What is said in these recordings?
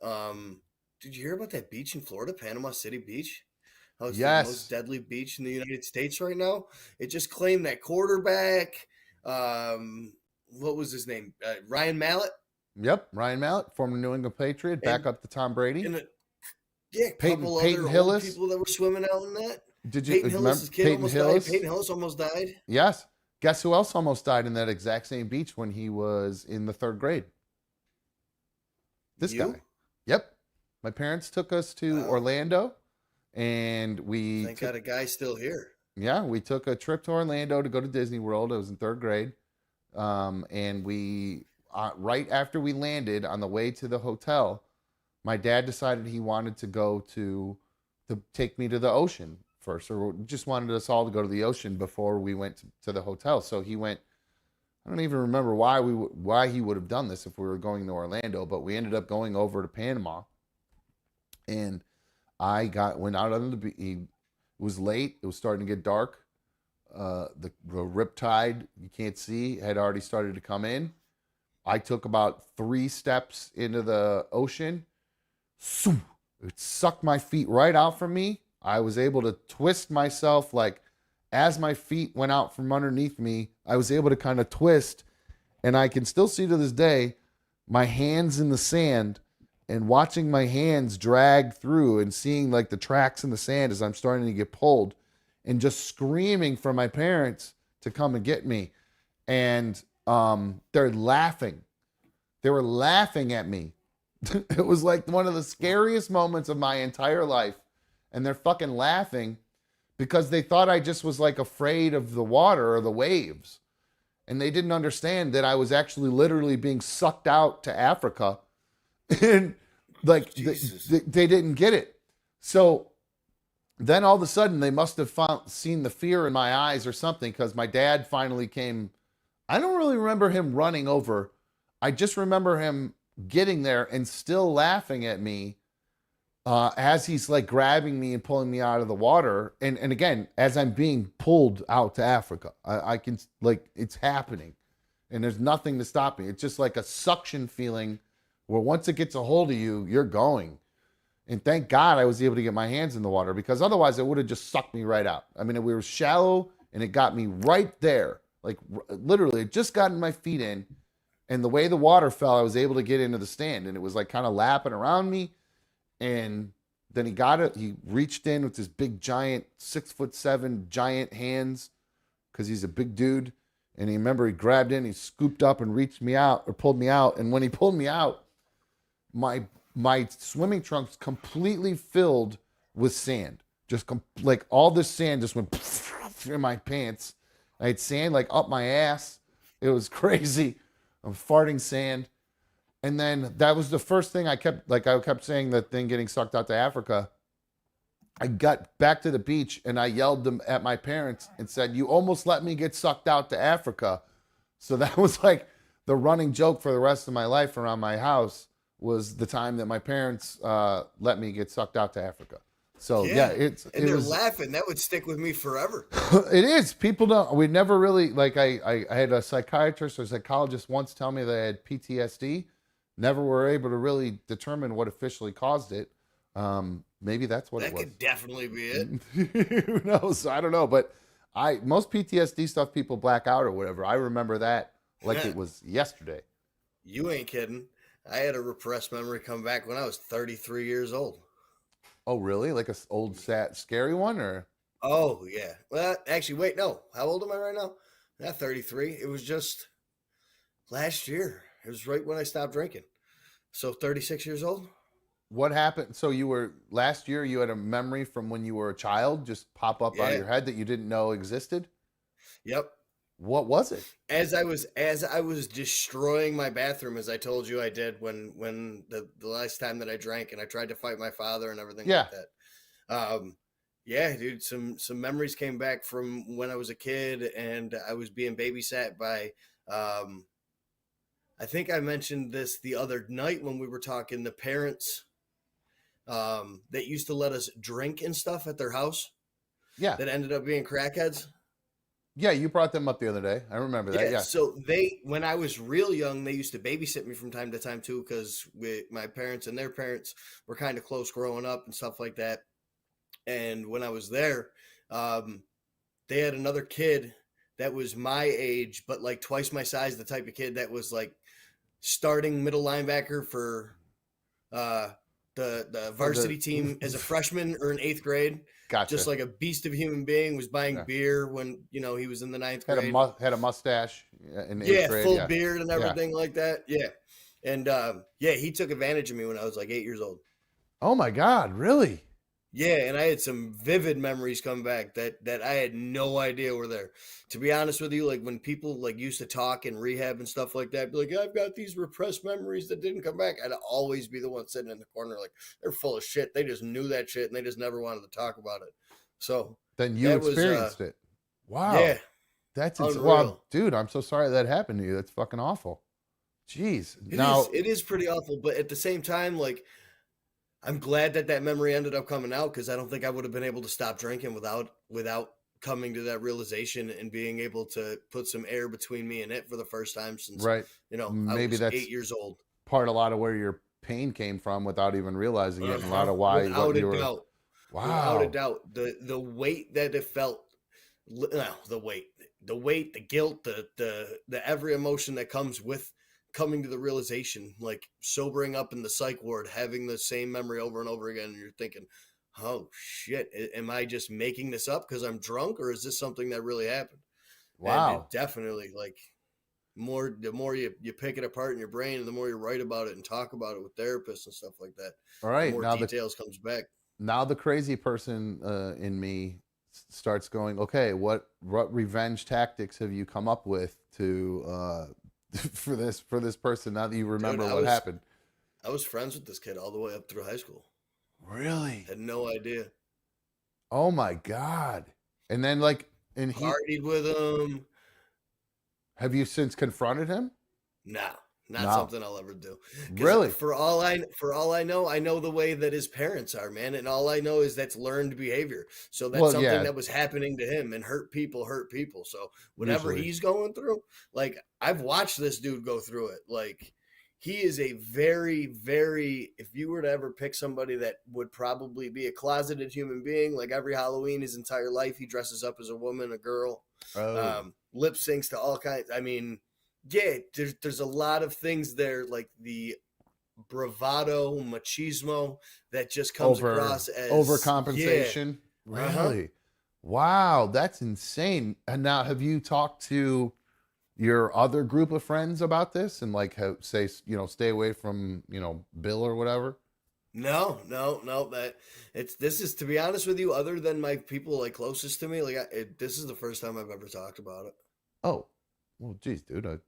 Did you hear about that beach in Florida, Panama City Beach? How it's the most Yes. deadly beach in the United States right now. It just claimed that quarterback. What was his name? Ryan Mallett. Yep. Ryan Mallett, former New England Patriot, back And up to Tom Brady. and yeah, a Peyton couple Peyton other old Hillis. people that were swimming out in that. Did you Peyton remember Hillis' kid Peyton almost died. Hillis? Peyton Hillis almost died. Yes. Guess who else almost died in that exact same beach when he was in the 3rd grade? This You? guy. Yep. My parents took us to Wow. Orlando, and we Thank God a guy's still here. we took a trip to Orlando to go to Disney World. I was in 3rd grade. And we, right after we landed on the way to the hotel, my dad decided he wanted to go to take me to the ocean first, or just wanted us all to go to the ocean before we went to the hotel. So he went. I don't even remember why he would have done this if we were going to Orlando, but we ended up going over to Panama, and went out on the beach. It was late. It was starting to get dark. The riptide, you can't see, had already started to come in. I took about 3 steps into the ocean. It sucked my feet right out from me. I was able to twist myself, like as my feet went out from underneath me, I was able to kind of twist, and I can still see to this day my hands in the sand, and watching my hands drag through and seeing like the tracks in the sand as I'm starting to get pulled, and just screaming for my parents to come and get me. And they're laughing. They were laughing at me. It was like one of the scariest moments of my entire life. And they're fucking laughing because they thought I just was like afraid of the water or the waves. And they didn't understand that I was actually literally being sucked out to Africa. And like they didn't get it. So then all of a sudden they must have seen the fear in my eyes or something, because my dad finally came. I don't really remember him running over. I just remember him getting there and still laughing at me as he's like grabbing me and pulling me out of the water. And again, as I'm being pulled out to Africa, I can, like, it's happening and there's nothing to stop me. It's just like a suction feeling where once it gets a hold of you, you're going. And thank God I was able to get my hands in the water, because otherwise it would have just sucked me right out. I mean, we were shallow and it got me right there. Like literally, it just gotten my feet in. And the way the water fell, I was able to get into the stand, and it was like kind of lapping around me. And then he got it. He reached in with his big giant 6'7" giant hands, because he's a big dude. And he grabbed in, he scooped up and reached me out, or pulled me out. And when he pulled me out, my swimming trunks completely filled with sand. Just like all this sand just went in my pants. I had sand like up my ass. It was crazy. I'm farting sand. And then that was the first thing I kept saying, that thing getting sucked out to Africa. I got back to the beach and I yelled them at my parents and said, "You almost let me get sucked out to Africa." So that was like the running joke for the rest of my life around my house, was the time that my parents let me get sucked out to Africa. So yeah, they're laughing. That would stick with me forever. It is. People don't. We never really, like, I had a psychiatrist or psychologist once tell me they had PTSD. Never were able to really determine what officially caused it. Maybe that's what it was. That could definitely be it. Who knows? I don't know. But most PTSD stuff, people black out or whatever. I remember that like it was yesterday. You ain't kidding. I had a repressed memory come back when I was 33 years old. Oh, really? Like a old, sad, scary one, or? Oh, yeah. Well, actually, wait, no. How old am I right now? Not 33. It was just last year. It was right when I stopped drinking. So 36 years old. What happened? So last year, you had a memory from when you were a child just pop up out of your head that you didn't know existed? Yep. What was it? As I was destroying my bathroom, as I told you I did when the last time that I drank, and I tried to fight my father and everything like that. Yeah, dude, some memories came back from when I was a kid, and I was being babysat by I think I mentioned this the other night when we were talking, the parents that used to let us drink and stuff at their house. Yeah. That ended up being crackheads. Yeah, you brought them up the other day. I remember that. Yeah. So when I was real young, they used to babysit me from time to time too, because my parents and their parents were kind of close growing up and stuff like that. And when I was there, they had another kid that was my age, but like twice my size, the type of kid that was like starting middle linebacker for the varsity team as a freshman or in 8th grade. Gotcha. Just like a beast of a human being, was buying beer when, he was in the 9th grade. Had a mustache in 8th grade. Full beard and everything like that. Yeah. And he took advantage of me when I was like 8 years old. Oh my God, really? Yeah, and I had some vivid memories come back that I had no idea were there. To be honest with you, like when people like used to talk in rehab and stuff like that, be like, I've got these repressed memories that didn't come back. I'd always be the one sitting in the corner like, they're full of shit. They just knew that shit and they just never wanted to talk about it. So then you experienced it. Wow. Yeah. That's well, dude, I'm so sorry that happened to you. That's fucking awful. Jeez. It is pretty awful, but at the same time, like, I'm glad that memory ended up coming out, because I don't think I would have been able to stop drinking without coming to that realization and being able to put some air between me and it for the first time since, maybe I was that's 8 years old. A lot of where your pain came from without even realizing it, and a lot of why. Without a doubt. Wow. Without a doubt. The weight that it felt, the weight, the guilt, the every emotion that comes with coming to the realization, like sobering up in the psych ward, having the same memory over and over again, and you're thinking, oh shit, am I just making this up because I'm drunk, or is this something that really happened? Wow. And it definitely, like, the more you pick it apart in your brain, and the more you write about it and talk about it with therapists and stuff like that, all right, the more details comes back. Now the crazy person in me starts going, okay, what revenge tactics have you come up with to for this person, now that you remember what happened? I was friends with this kid all the way up through high school. Really? Had no idea. Oh my God. And then and he partied with him. Have you since confronted him? No, not something I'll ever do. Really? For all I know the way that his parents are, man. And all I know is that's learned behavior. So that's something that was happening to him, and hurt people. So whatever he's going through, like, I've watched this dude go through it. Like, he is a very, very, if you were to ever pick somebody that would probably be a closeted human being, like every Halloween, his entire life, he dresses up as a woman, a girl, lip syncs to all kinds. I mean, yeah, there's a lot of things there, like the bravado, machismo that just comes across as overcompensation. Yeah. Really? Wow, that's insane. And now, have you talked to your other group of friends about this and stay away from, Bill or whatever? No. This is, to be honest with you, other than my people like closest to me, this is the first time I've ever talked about it. Oh, well, geez, dude.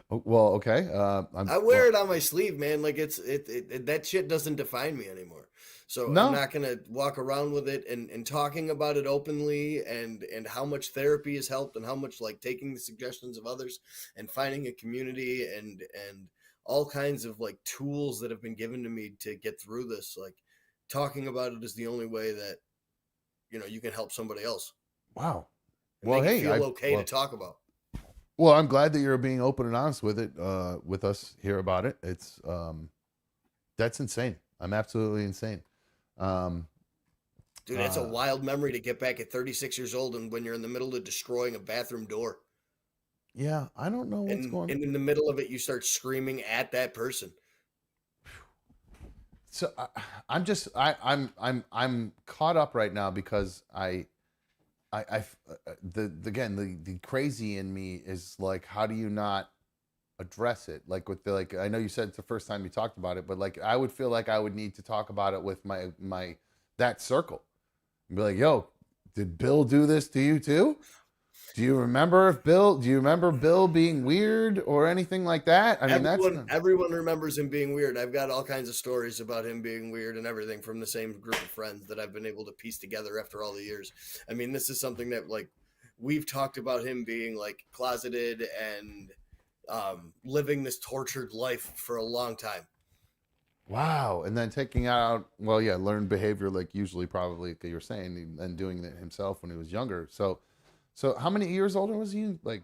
Well, okay. I wear it on my sleeve, man. Like, that shit doesn't define me anymore. So I'm not gonna walk around with it and talking about it openly, and how much therapy has helped, and how much, like, taking the suggestions of others and finding a community and all kinds of, like, tools that have been given to me to get through this. Like, talking about it is the only way that you can help somebody else. Wow. Well, hey, feel okay to talk about. Well, I'm glad that you're being open and honest with it, with us here about it. It's that's insane. I'm absolutely insane. Dude, that's a wild memory to get back at 36 years old, and when you're in the middle of destroying a bathroom door. Yeah, I don't know what's going on. And in the middle of it, you start screaming at that person. So I'm caught up right now because the crazy in me is like, how do you not address it? Like, with I know you said it's the first time you talked about it, but like, I would feel like I would need to talk about it with my that circle and be like, yo, did Bill do this to you too? Do you remember Bill being weird or anything like that? I mean, everyone remembers him being weird. I've got all kinds of stories about him being weird and everything from the same group of friends that I've been able to piece together after all the years. I mean, this is something that, like, we've talked about him being, like, closeted and living this tortured life for a long time. Wow. And then taking out, learned behavior, like usually probably, like you're saying, and doing it himself when he was younger. So So how many years older was he? Like.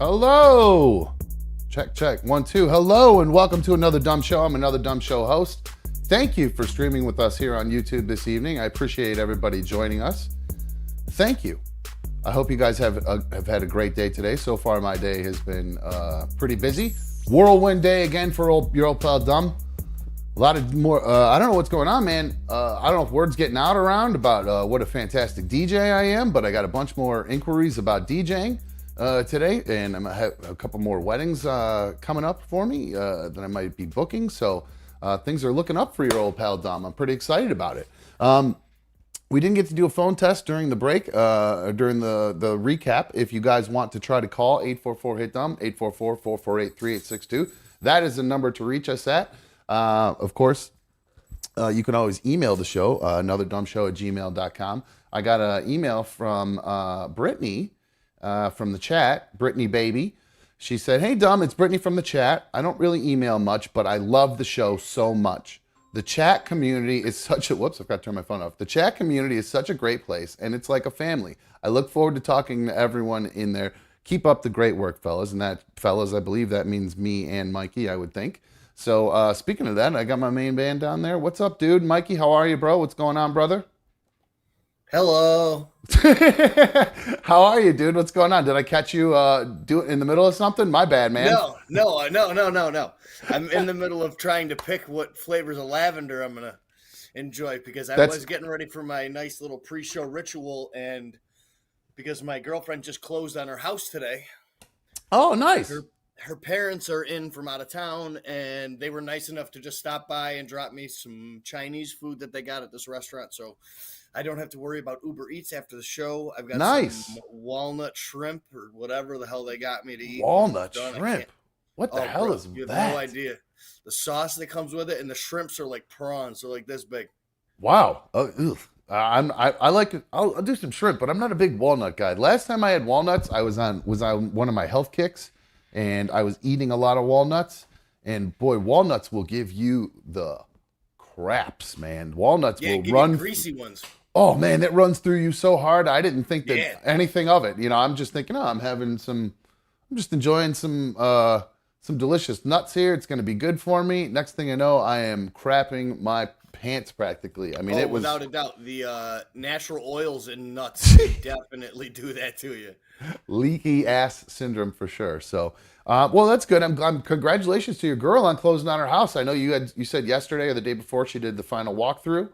Hello. Check. 1, 2. Hello and welcome to another dumb show. I'm another dumb show host. Thank you for streaming with us here on YouTube this evening. I appreciate everybody joining us. Thank you. I hope you guys have had a great day today. So far, my day has been pretty busy. Whirlwind day again for your old pal Dumb. A lot of more. I don't know what's going on, man. I don't know if word's getting out around about what a fantastic DJ I am, but I got a bunch more inquiries about DJing. Today, and I'm gonna have a couple more weddings coming up for me that I might be booking. So things are looking up for your old pal Dom. I'm pretty excited about it. We didn't get to do a phone test during the break, during the recap. If you guys want to try to call 844-HIT-DUMB, 844-448-3862. That is the number to reach us at. Of course, you can always email the show, anotherdumbshow@gmail.com. I got an email from Brittany. From the chat, Brittany baby. She said, "Hey Dumb, it's Brittany from the chat. I don't really email much, but I love the show so much. The chat community is such a," whoops, I've got to turn my phone off. "The chat community is such a great place, and it's like a family. I look forward to talking to everyone in there. Keep up the great work, fellas." And that, fellas, I believe that means me and Mikey, I would think. So speaking of that, I got my main band down there. What's up, dude? Mikey, how are you, bro? What's going on, brother? Hello. How are you, dude? What's going on? Did I catch you do it in the middle of something? My bad, man. No. I'm in the middle of trying to pick what flavors of lavender I'm gonna enjoy because I was getting ready for my nice little pre-show ritual, and because my girlfriend just closed on her house today. Oh, nice. Her parents are in from out of town, and they were nice enough to just stop by and drop me some Chinese food that they got at this restaurant. So I don't have to worry about Uber Eats after the show. I've got some walnut shrimp or whatever the hell they got me to eat. Walnut shrimp? What the hell is that? You have no idea. The sauce that comes with it, and the shrimps are like prawns. They're like this big. Wow. I like it. I'll do some shrimp, but I'm not a big walnut guy. Last time I had walnuts, I was on one of my health kicks, and I was eating a lot of walnuts. And boy, walnuts will give you the craps, man. Walnuts will run greasy ones. Oh man, that runs through you so hard. I didn't think that anything of it. You know, I'm just thinking, I'm just enjoying some delicious nuts here. It's going to be good for me. Next thing I know, I am crapping my pants practically. I mean, it was without a doubt. The natural oils in nuts definitely do that to you. Leaky ass syndrome for sure. So, well, that's good. I'm congratulations to your girl on closing on her house. I know you said yesterday or the day before she did the final walkthrough.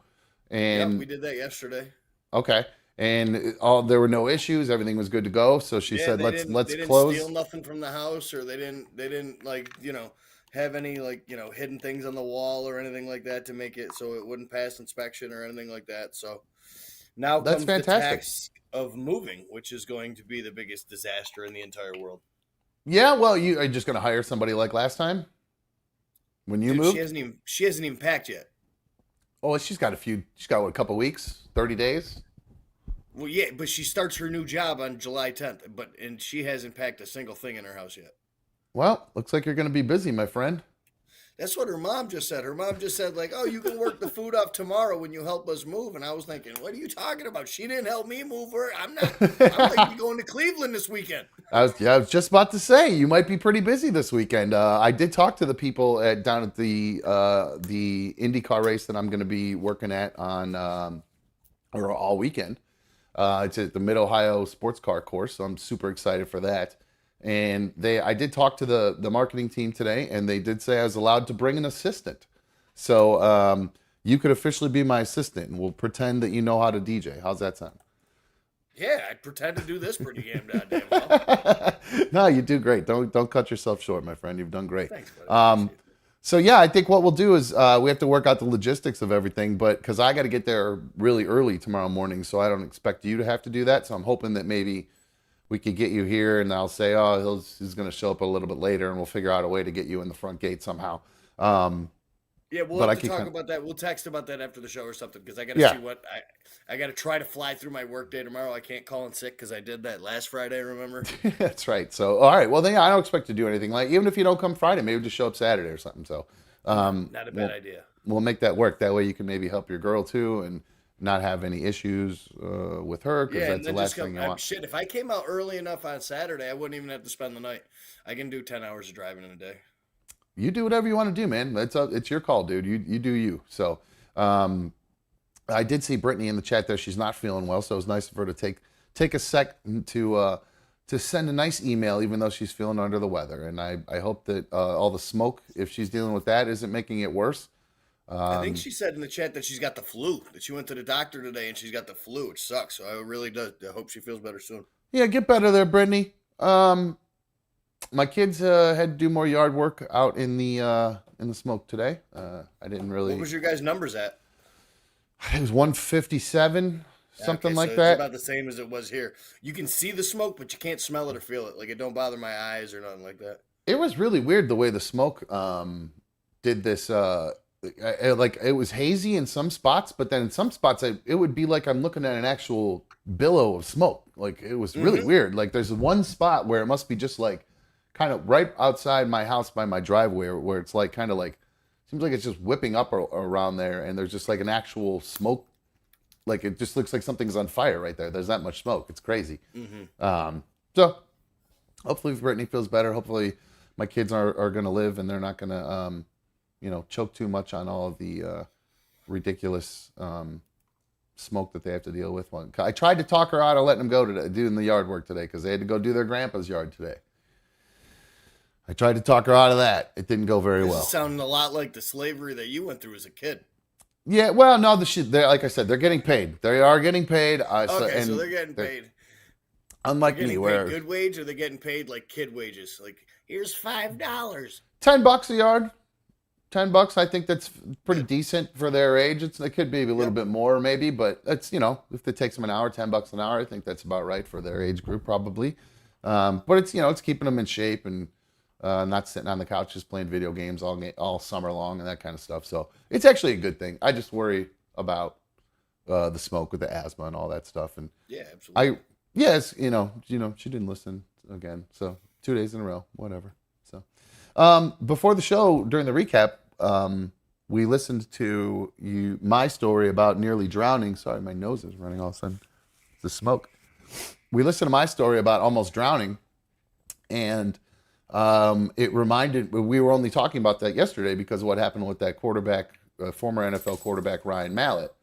And we did that yesterday. Okay. And there were no issues. Everything was good to go. So she said, let's close. They didn't steal nothing from the house, or they didn't like, have any hidden things on the wall or anything like that to make it so it wouldn't pass inspection or anything like that. So now comes the task of moving, which is going to be the biggest disaster in the entire world. Yeah. Well, you are just going to hire somebody like last time when you moved? She hasn't even packed yet. Oh, she's got a couple weeks, 30 days. Well, yeah, but she starts her new job on July 10th, and she hasn't packed a single thing in her house yet. Well, looks like you're going to be busy, my friend. That's what her mom just said. Her mom just said, like, oh, you can work the food off tomorrow when you help us move. And I was thinking, what are you talking about? She didn't help me move her. I'm like be going to Cleveland this weekend. I was just about to say, you might be pretty busy this weekend. I did talk to the people down at the IndyCar race that I'm going to be working at on or all weekend. It's at the Mid-Ohio Sports Car Course, so I'm super excited for that. And I did talk to the marketing team today, and they did say I was allowed to bring an assistant. So you could officially be my assistant, and we'll pretend that you know how to DJ. How's that sound? Yeah, I'd pretend to do this pretty damn well. No, you do great. Don't cut yourself short, my friend. You've done great. Thanks, buddy. So yeah, I think what we'll do is we have to work out the logistics of everything, but because I got to get there really early tomorrow morning, so I don't expect you to have to do that. So I'm hoping that maybe we could get you here, and I'll say, oh, he's going to show up a little bit later, and we'll figure out a way to get you in the front gate somehow. Yeah, we'll have to talk about that. We'll text about that after the show or something, because I got to see what I got to try to fly through my work day tomorrow. I can't call in sick because I did that last Friday, remember? That's right. So, all right. Well, then I don't expect to do anything. Like, even if you don't come Friday, maybe just show up Saturday or something. So, not a bad idea. We'll make that work. That way you can maybe help your girl too and not have any issues with her, because that's the last thing you want. Shit, if I came out early enough on Saturday, I wouldn't even have to spend the night. I can do 10 hours of driving in a day. You do whatever you want to do, man. It's your call, dude. You do you. So, I did see Brittany in the chat there. She's not feeling well, so it was nice of her to take a sec to send a nice email, even though she's feeling under the weather. And I hope that all the smoke, if she's dealing with that, isn't making it worse. I think she said in the chat that she's got the flu, that she went to the doctor today and she's got the flu, which sucks. So I really I hope she feels better soon. Yeah, get better there, Brittany. My kids had to do more yard work out in the smoke today. I didn't really. What was your guys' numbers at? It was 157, something like that. It's about the same as it was here. You can see the smoke, but you can't smell it or feel it. Like, it don't bother my eyes or nothing like that. It was really weird the way the smoke did this. Like, it was hazy in some spots, but then in some spots it would be like I'm looking at an actual billow of smoke. Like, it was really weird. Like, there's one spot where it must be just like kind of right outside my house by my driveway, where it's like kind of like seems like it's just whipping up around there, and there's just like an actual smoke. Like, it just looks like something's on fire right there. There's that much smoke. It's crazy. So hopefully Brittany feels better. Hopefully my kids are going to live, and they're not going to, choke too much on all of the ridiculous smoke that they have to deal with. I tried to talk her out of letting them go today, doing the yard work today, because they had to go do their grandpa's yard today. I tried to talk her out of that. It didn't go very well. This is sounding a lot like the slavery that you went through as a kid. Yeah, well, no, like I said, they're getting paid. They are getting paid. So they're getting paid. Unlike me, where good wage, or they're getting paid like kid wages. Like, here's $5. $10 a yard. $10. I think that's pretty decent for their age. It could be a little bit more, maybe, but it's if it takes them an hour, $10 an hour. I think that's about right for their age group, probably. But it's it's keeping them in shape and not sitting on the couch just playing video games all summer long and that kind of stuff. So it's actually a good thing. I just worry about the smoke with the asthma and all that stuff. And yeah, absolutely. She didn't listen again. So 2 days in a row, whatever. So before the show, during the recap, we listened to my story about nearly drowning. Sorry, my nose is running all of a sudden. It's the smoke. We listened to my story about almost drowning, and it reminded, we were only talking about that yesterday because of what happened with that quarterback, former NFL quarterback Ryan Mallett.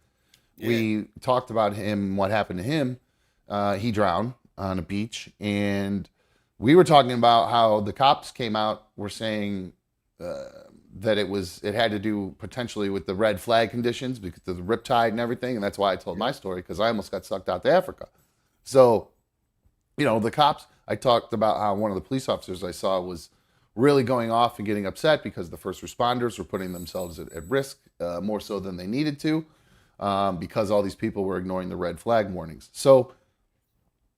Yeah. We talked about him, what happened to him. He drowned on a beach, and we were talking about how the cops came out, were saying that it had to do potentially with the red flag conditions because of the riptide and everything, and that's why I told my story, because I almost got sucked out to Africa. So, the cops, I talked about how one of the police officers I saw was really going off and getting upset because the first responders were putting themselves at risk more so than they needed to, because all these people were ignoring the red flag warnings. So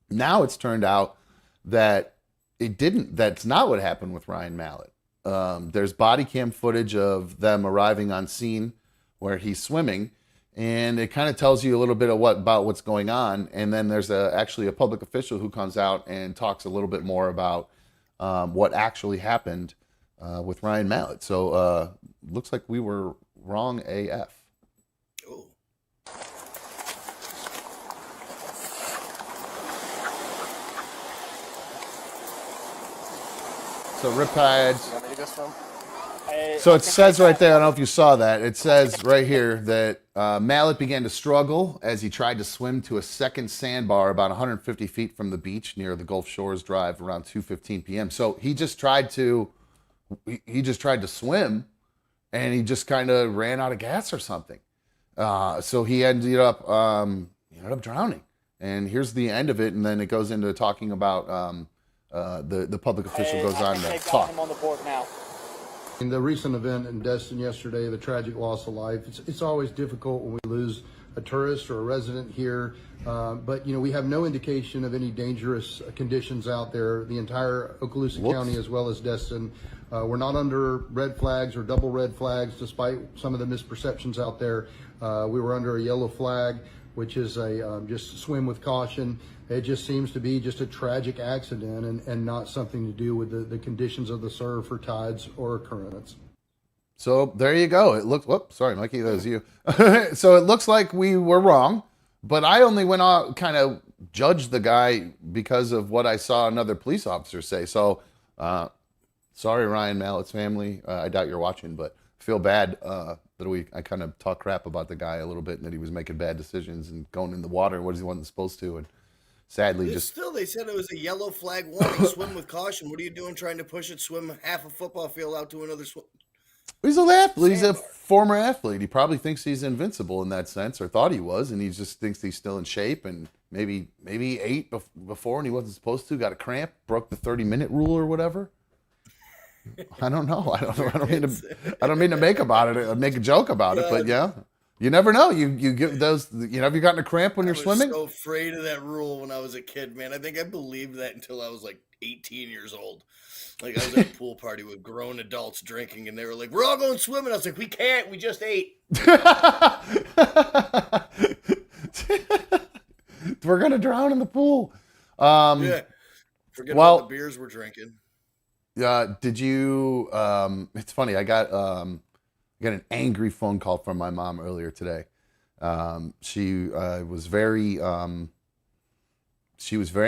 now it's turned out that that's not what happened with Ryan Mallett. There's body cam footage of them arriving on scene where he's swimming, and it kind of tells you a little bit about what's going on. And then there's actually a public official who comes out and talks a little bit more about what actually happened with Ryan Mallett. So looks like we were wrong AF. Oh. So rip tides. So it says right there, I don't know if you saw that, it says right here that Mallett began to struggle as he tried to swim to a second sandbar about 150 feet from the beach near the Gulf Shores Drive around 2:15 p.m. So he just tried to swim, and he just kind of ran out of gas or something. So he ended up drowning. And here's the end of it, and then it goes into talking about the public official goes on to talk. Him on the board now. In the recent event in Destin yesterday, the tragic loss of life, it's always difficult when we lose a tourist or a resident here, but we have no indication of any dangerous conditions out there. The entire Okaloosa County as well as Destin, we're not under red flags or double red flags despite some of the misperceptions out there. We were under a yellow flag, which is just swim with caution. It just seems to be just a tragic accident and not something to do with the conditions of the surf or tides or currents. So there you go. It looked, whoops, sorry, Mikey, that was you. So it looks like we were wrong, but I only went out, kind of judged the guy because of what I saw another police officer say. So sorry, Ryan Mallett's family. I doubt you're watching, but I feel bad that I kind of talk crap about the guy a little bit and that he was making bad decisions and going in the water and what he wasn't supposed to. And sadly, they said it was a yellow flag warning. Swim with caution. What are you doing trying to push it? Swim half a football field out to another swim. He's an athlete. He's a former athlete. He probably thinks he's invincible in that sense, or thought he was, and he just thinks he's still in shape. And maybe ate before and he wasn't supposed to. Got a cramp, broke the 30-minute rule or whatever. I don't know. I don't mean to make a joke about it, but yeah. You never know. You get those. Have you gotten a cramp when you're swimming? I was so afraid of that rule when I was a kid, man. I think I believed that until I was like 18 years old. Like I was at a pool party with grown adults drinking, and they were like, "We're all going swimming." I was like, "We can't. We just ate." We're gonna drown in the pool. Yeah. Forget about the beers we're drinking. Did you? It's funny. I got an angry phone call from my mom earlier today. She was very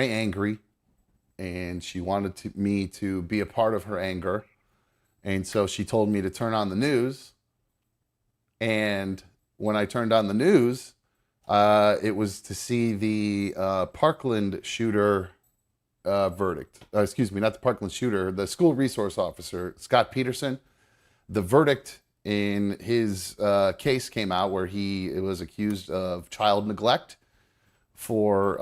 angry, and she wanted me to be a part of her anger, and so she told me to turn on the news. And when I turned on the news, it was to see the Parkland shooter verdict. Excuse me, not the Parkland shooter, the school resource officer, Scot Peterson. The verdict in his case came out where he was accused of child neglect for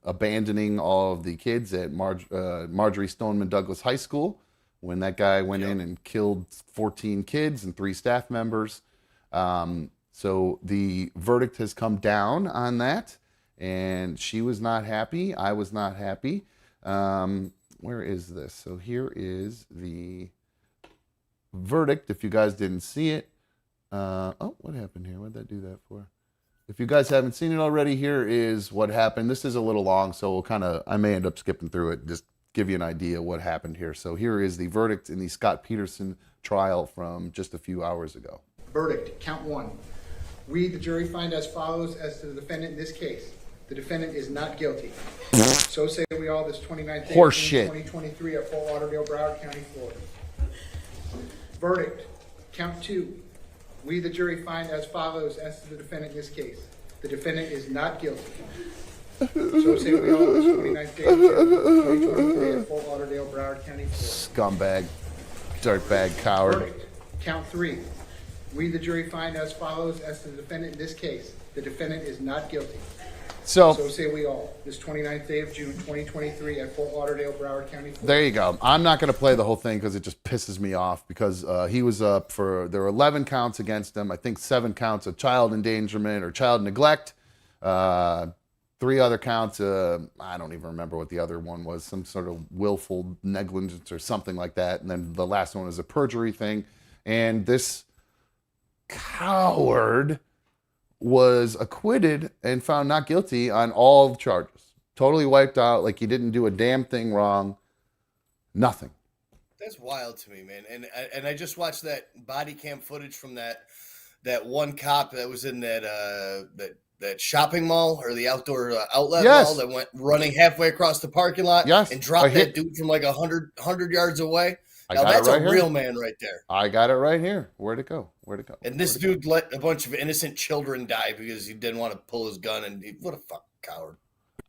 abandoning all of the kids at Marjorie Stoneman Douglas High School when that guy went in and killed 14 kids and 3 staff members. So the verdict has come down on that, and she was not happy. I was not happy. Where is this? So here is the verdict. If you guys didn't see it, what happened here? What did that do that for? If you guys haven't seen it already, here is what happened. This is a little long, so I may end up skipping through it, just give you an idea what happened here. So here is the verdict in the Scot Peterson trial from just a few hours ago. Verdict, count 1. We, the jury, find as follows as to the defendant in this case. The defendant is not guilty. So say we all this 29th day of June 2023 at Fort Lauderdale, Broward County, Florida. Verdict, count 2. We, the jury, find as follows as to the defendant in this case. The defendant is not guilty. So say we all this 29th day of June 2023 at Fort Lauderdale, Broward County, Florida. Scumbag, dirtbag, coward. Verdict, count 3. We, the jury, find as follows as to the defendant in this case. The defendant is not guilty. So say we all. This 29th day of June, 2023 at Fort Lauderdale, Broward County, Florida. There you go. I'm not going to play the whole thing because it just pisses me off because he was up for, there were 11 counts against him. I think 7 counts of child endangerment or child neglect. 3 other counts, I don't even remember what the other one was, some sort of willful negligence or something like that. And then the last one was a perjury thing. And this coward was acquitted and found not guilty on all the charges. Totally wiped out, like he didn't do a damn thing wrong. Nothing. That's wild to me, man. And I just watched that body cam footage from that one cop that was in that shopping mall or the outdoor outlet mall that went running halfway across the parking lot and dropped that dude from like 100 yards away. Now that's a real man right there. I got it right here. Where'd it go? And this dude let a bunch of innocent children die because he didn't want to pull his gun. And what a fucking coward.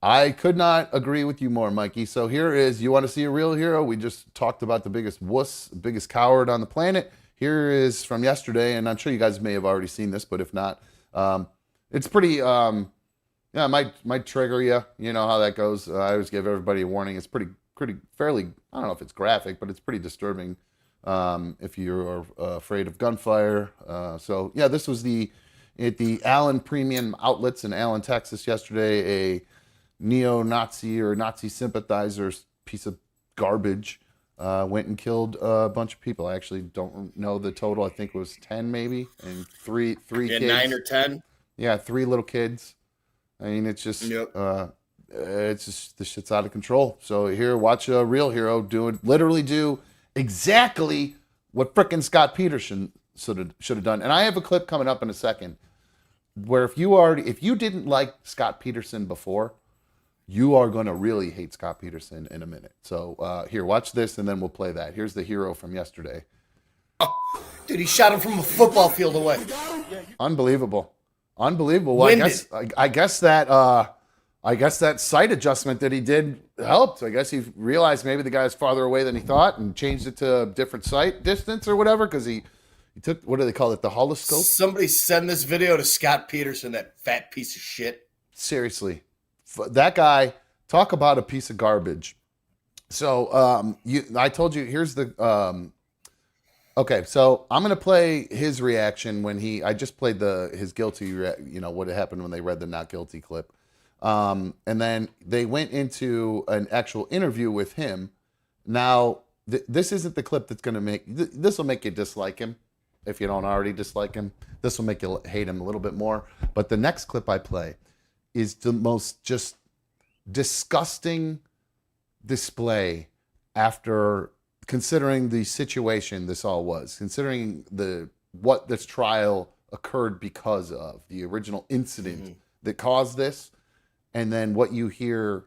I could not agree with you more, Mikey. So here is, you want to see a real hero? We just talked about the biggest wuss, biggest coward on the planet. Here is from yesterday, and I'm sure you guys may have already seen this, but if not, it's pretty, might trigger you. You know how that goes. I always give everybody a warning. It's fairly, I don't know if it's graphic, but it's pretty disturbing if you're afraid of gunfire. So yeah, this was at the Allen Premium Outlets in Allen, Texas yesterday. A neo-Nazi or Nazi sympathizer piece of garbage went and killed a bunch of people. I actually don't know the total. I think it was 10 maybe, and three kids. 9 or 10. Yeah, 3 little kids. I mean, it's just it's just, the shit's out of control. So here, watch a real hero literally do exactly what frickin' Scot Peterson should have done. And I have a clip coming up in a second where if you didn't like Scot Peterson before, you are going to really hate Scot Peterson in a minute. So here, watch this, and then we'll play that. Here's the hero from yesterday. Oh, dude, he shot him from a football field away. Unbelievable. Well, I guess that sight adjustment that he did helped. I guess he realized maybe the guy's farther away than he thought and changed it to a different sight distance or whatever, because he took, what do they call it, the holoscope? Somebody send this video to Scot Peterson, that fat piece of shit. Seriously. That guy, talk about a piece of garbage. So I told you, here's the okay, so I'm gonna play his reaction when I just played his guilty, what had happened when they read the not guilty clip, and then they went into an actual interview with him. Now this isn't the clip that's gonna this will make you dislike him if you don't already dislike him. This will make you hate him a little bit more. But the next clip I play is the most just disgusting display after considering the situation this all was, considering what this trial occurred because of, the original incident that caused this, and then what you hear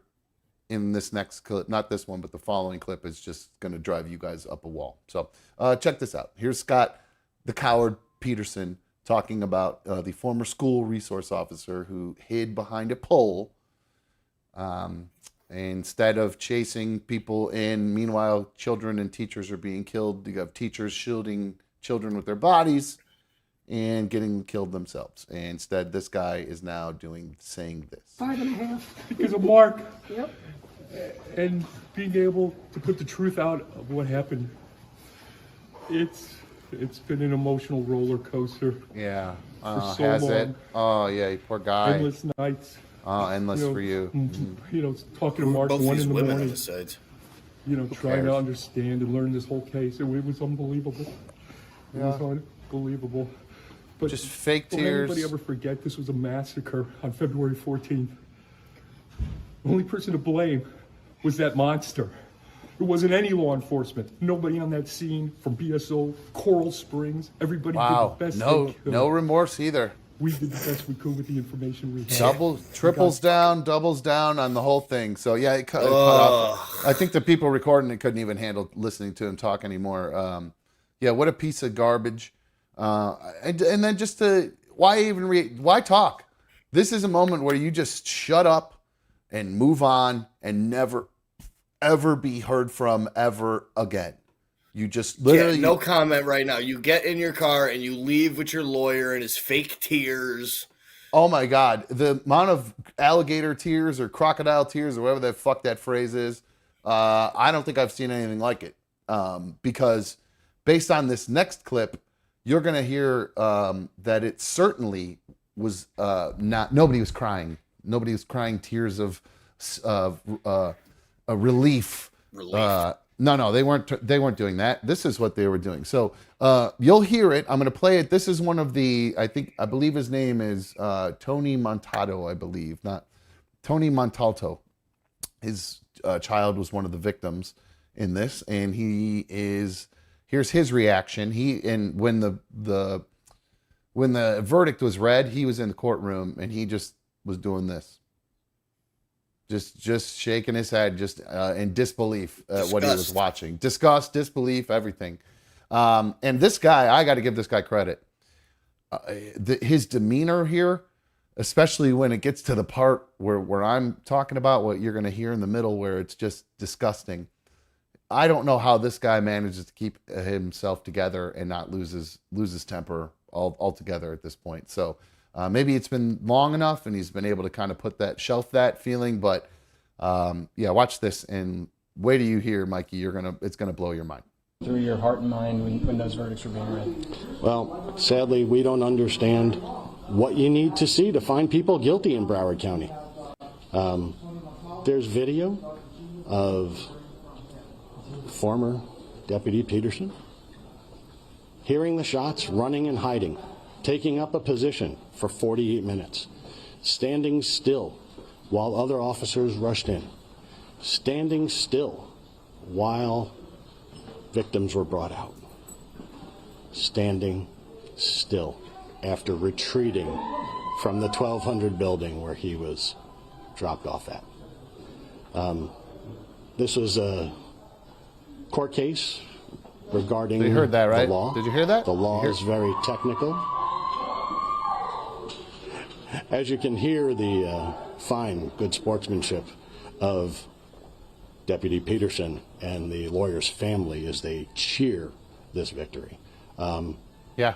in this next clip, not this one, but the following clip is just going to drive you guys up a wall. So check this out. Here's Scot, the coward Peterson, talking about the former school resource officer who hid behind a pole instead of chasing people in. Meanwhile, children and teachers are being killed. You have teachers shielding children with their bodies and getting killed themselves. And instead, this guy is now saying this. 5.5 because of Mark. Yep. And being able to put the truth out of what happened. It's been an emotional roller coaster. Yeah. For so has long. it? Oh, yeah, poor guy. Endless nights. Endless for you. Talking to Mark Both 1 these in the women morning. on the sides. Trying to understand and learn this whole case. It was unbelievable. It was unbelievable. But just fake will tears. anybody ever forget this was a massacre on February 14th? The only person to blame was that monster. It wasn't any law enforcement. Nobody on that scene from BSO, Coral Springs. Everybody did the best they could. No remorse either. We did the best we could with the information we had. Doubles down on the whole thing. So yeah, it cut off. I think the people recording it couldn't even handle listening to him talk anymore. Yeah, what a piece of garbage. And then just why talk? This is a moment where you just shut up and move on and never ever be heard from ever again. You just literally no comment right now. You get in your car and you leave with your lawyer and his fake tears. Oh my God, the amount of alligator tears or crocodile tears or whatever the fuck that phrase is, I don't think I've seen anything like it. Because based on this next clip, you're gonna hear that it certainly was not. Nobody was crying. Nobody was crying tears of relief. No, they weren't doing that. This is what they were doing. So you'll hear it. I'm going to play it. This is one of the, I believe his name is Tony Montalto, I believe. Not Tony Montalto. His child was one of the victims. in this, and here's his reaction. When the verdict was read, he was in the courtroom and he just was doing this. Just shaking his head, just in disbelief at what he was watching. Disgust, disbelief, everything. And this guy, I got to give this guy credit. His demeanor here, especially when it gets to the part where I'm talking about what you're going to hear in the middle, where it's just disgusting. I don't know how this guy manages to keep himself together and not lose his temper altogether at this point. So maybe it's been long enough and he's been able to kind of shelf that feeling. But yeah, watch this and wait till you hear, Mikey. It's gonna blow your mind. Through your heart and mind when those verdicts were being read? Well, sadly, we don't understand what you need to see to find people guilty in Broward County. There's video of former Deputy Peterson hearing the shots, running and hiding, taking up a position for 48 minutes, standing still while other officers rushed in, standing still while victims were brought out, standing still after retreating from the 1200 building where he was dropped off at. This was a court case regarding you heard that, right? The law. Did you hear that? The law is very technical. As you can hear, the fine, good sportsmanship of Deputy Peterson and the lawyer's family as they cheer this victory. Yeah.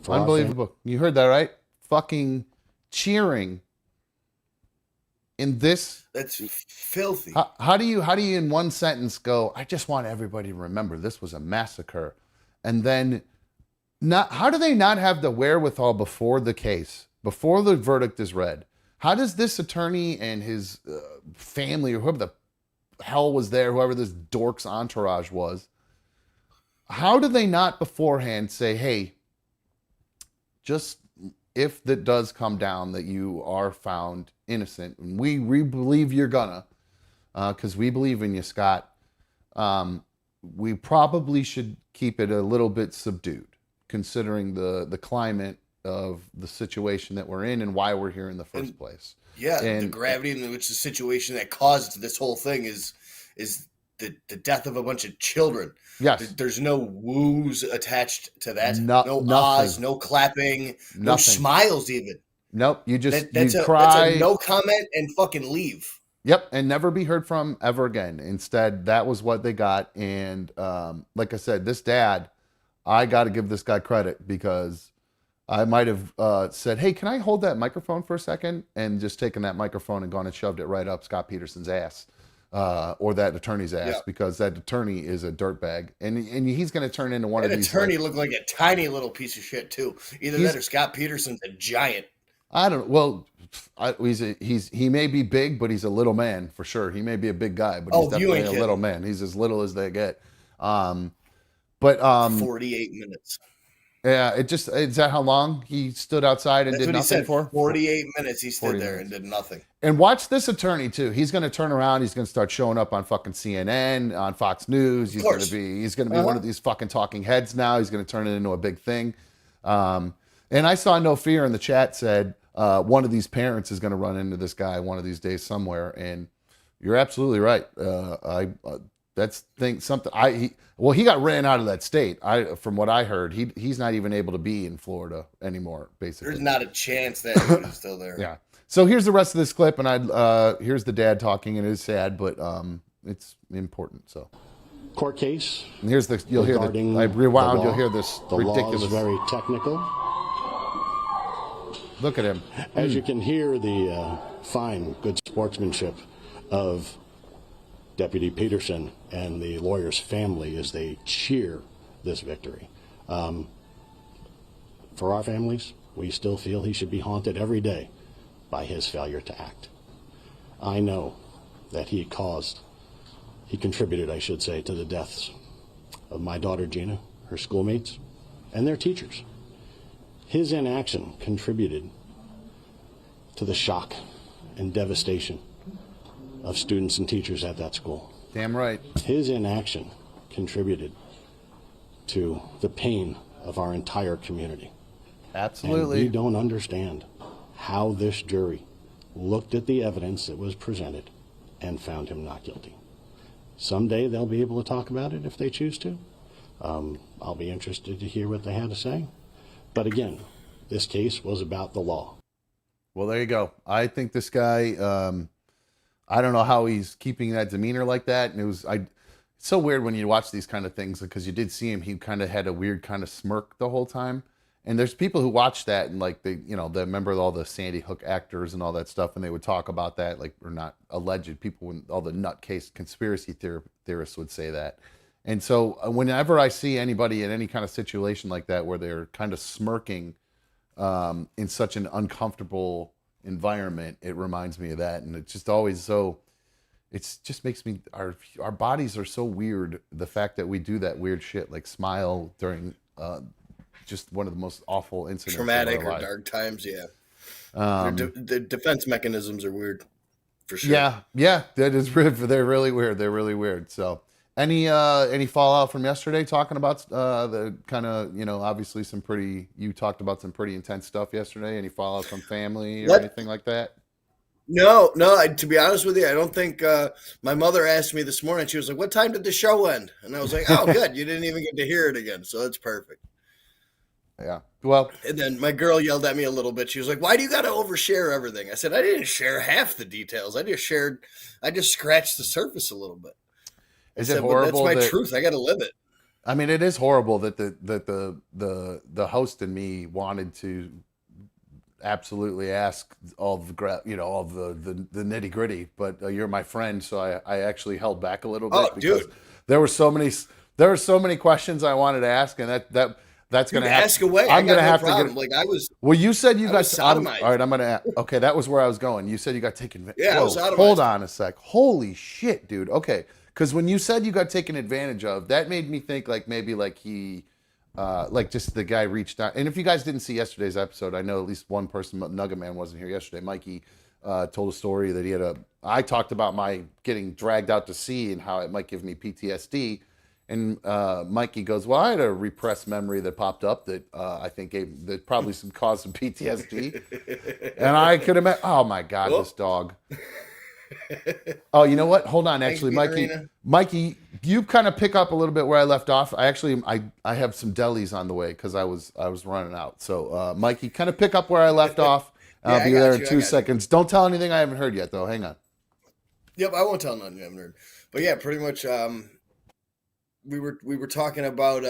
Unbelievable. You heard that, right? Fucking cheering in this. That's filthy. How do you in one sentence go, I just want everybody to remember this was a massacre, and then how do they not have the wherewithal before the case, before the verdict is read? How does this attorney and his family, or whoever the hell was there, whoever this dork's entourage was, how do they not beforehand say, hey, just if that does come down that you are found innocent, and we believe you're gonna, because we believe in you, Scott, we probably should keep it a little bit subdued, considering the climate of the situation that we're in and why we're here in the first place. Yeah, the gravity in which the situation that caused this whole thing is the death of a bunch of children. Yes. There's no woos attached to that. No ahs, no clapping, no smiles even. Nope. You just that's cry. That's a no comment and fucking leave. Yep, and never be heard from ever again. Instead, that was what they got. And like I said, this dad, I got to give this guy credit, because I might have said, hey, can I hold that microphone for a second? And just taken that microphone and gone and shoved it right up Scot Peterson's ass, or that attorney's ass, because that attorney is a dirtbag. And he's going to turn into one of these. That attorney looked like a tiny little piece of shit, too. Either that or Scot Peterson's a giant. I don't know. Well, he may be big, but he's a little man for sure. He may be a big guy, but he's definitely a little man. He's as little as they get. 48 minutes. Yeah, is that how long he stood outside and did nothing for? 48 minutes he stood there and did nothing. And watch this attorney too. He's going to turn around. He's going to start showing up on fucking CNN, on Fox News. He's going to be one of these fucking talking heads now. He's going to turn it into a big thing. And I saw No Fear in the chat said one of these parents is going to run into this guy one of these days somewhere. And you're absolutely right. He got ran out of that state. From what I heard, he's not even able to be in Florida anymore, basically. There's not a chance that he's still there. Yeah. So here's the rest of this clip, and here's the dad talking, and it is sad, but it's important. So court case. And here's you'll hear I rewound. You'll hear this ridiculous. The law is very technical. Look at him. As you can hear, the fine, good sportsmanship of Deputy Peterson and the lawyer's family as they cheer this victory. For our families, we still feel he should be haunted every day by his failure to act. I know that he contributed, I should say, to the deaths of my daughter Gina, her schoolmates, and their teachers. His inaction contributed to the shock and devastation of students and teachers at that school. Damn right. His inaction contributed to the pain of our entire community. Absolutely. And we don't understand how this jury looked at the evidence that was presented and found him not guilty. Someday they'll be able to talk about it if they choose to. I'll be interested to hear what they had to say. But again, this case was about the law. Well, there you go. I think this guy, I don't know how he's keeping that demeanor like that. And it's so weird when you watch these kind of things, because you did see him, he kind of had a weird kind of smirk the whole time. And there's people who watch that and like they remember all the Sandy Hook actors and all that stuff, and they would talk about that, like, or not alleged people, when all the nutcase conspiracy theorists would say that. And so whenever I see anybody in any kind of situation like that where they're kind of smirking in such an uncomfortable environment, it reminds me of that. And it's just always so, it just makes me, our bodies are so weird. The fact that we do that weird shit, like smile during just one of the most awful incidents, traumatic or dark times. Yeah. The defense mechanisms are weird for sure. Yeah, that is, they're really weird. They're really weird. So any fallout from yesterday, talking about the kind of, obviously you talked about some pretty intense stuff yesterday. Any fallout from family or anything like that? No, to be honest with you, I don't think, my mother asked me this morning, she was like, what time did the show end? And I was like, oh, good. You didn't even get to hear it again. So that's perfect. Yeah. Well, and then my girl yelled at me a little bit. She was like, why do you got to overshare everything? I said, I didn't share half the details. I just scratched the surface a little bit. Is it horrible? That's my truth. I got to live it. I mean, it is horrible that the host and me wanted to absolutely ask all the all the nitty gritty, but you're my friend, so I actually held back a little bit because there were so many questions I wanted to ask, and that's going to ask away. I'm going to have to get. Like I was. Well, you said you got sodomized. All right, I'm going to. Okay, that was where I was going. You said you got taken. Yeah, I was sodomized. Hold on a sec. Holy shit, dude. Okay, because when you said you got taken advantage of, that made me think like maybe like he, like just the guy reached out. And if you guys didn't see yesterday's episode, I know at least one person, Nugget Man, wasn't here yesterday. Mikey told a story that he had I talked about my getting dragged out to sea and how it might give me PTSD. And Mikey goes, well, I had a repressed memory that popped up that I think that probably caused some PTSD. And I could imagine, oh my God, this dog. Oh, you know what? Hold on. Actually, Mikey, you kind of pick up a little bit where I left off. I have some delis on the way because I was running out. So Mikey, kind of pick up where I left off. I'll be there in 2 seconds. Don't tell anything I haven't heard yet, though. Hang on. Yep, I won't tell nothing you haven't heard. But yeah, pretty much. We were talking about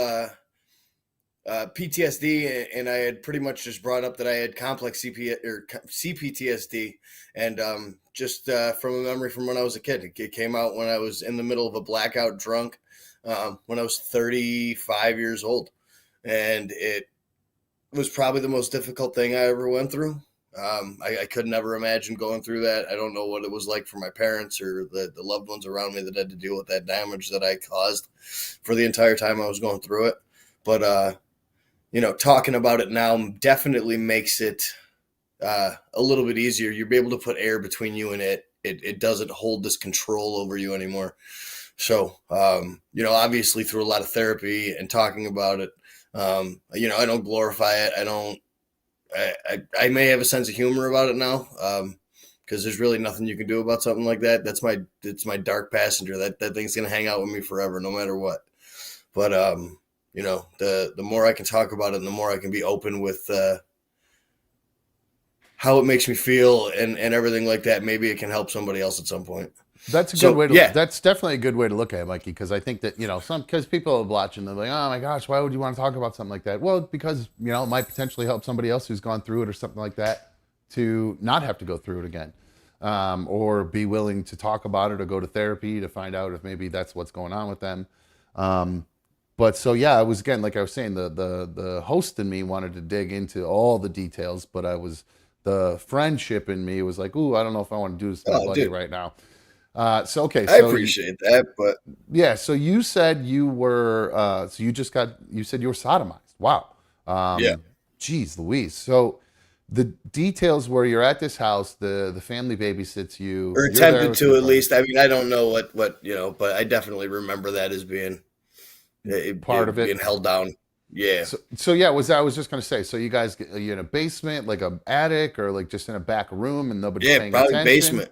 PTSD, and I had pretty much just brought up that I had complex CPTSD, and just from a memory from when I was a kid. It came out when I was in the middle of a blackout drunk when I was 35 years old, and it was probably the most difficult thing I ever went through. I could never imagine going through that. I don't know what it was like for my parents or the loved ones around me that had to deal with that damage that I caused for the entire time I was going through it. But, talking about it now definitely makes it a little bit easier. You'll be able to put air between you and it. It doesn't hold this control over you anymore. So, obviously through a lot of therapy and talking about it, I don't glorify it. I may have a sense of humor about it now, because there's really nothing you can do about something like that. It's my dark passenger. That thing's gonna hang out with me forever, no matter what. But the more I can talk about it, and the more I can be open with how it makes me feel and everything like that. Maybe it can help somebody else at some point. That's a good way to. That's definitely a good way to look at it, Mikey. Because I think that because people are watching, they're like, "Oh my gosh, why would you want to talk about something like that?" Well, because it might potentially help somebody else who's gone through it or something like that to not have to go through it again, or be willing to talk about it or go to therapy to find out if maybe that's what's going on with them. But so yeah, it was, again, like I was saying, the host in me wanted to dig into all the details, but the friendship in me was like, "Ooh, I don't know if I want to do this to my buddy right now." Okay. I appreciate that, but yeah. So you said you were, you said you were sodomized. Wow. Yeah. Geez Louise. So the details where you're at this house, the family babysits you, or attempted to, at least. I mean, I don't know what but I definitely remember that as being part of it, being held down. Yeah. So yeah, I was just gonna say. So you guys, are you in a basement, like a attic, or like just in a back room, and nobody's paying probably attention? Basement.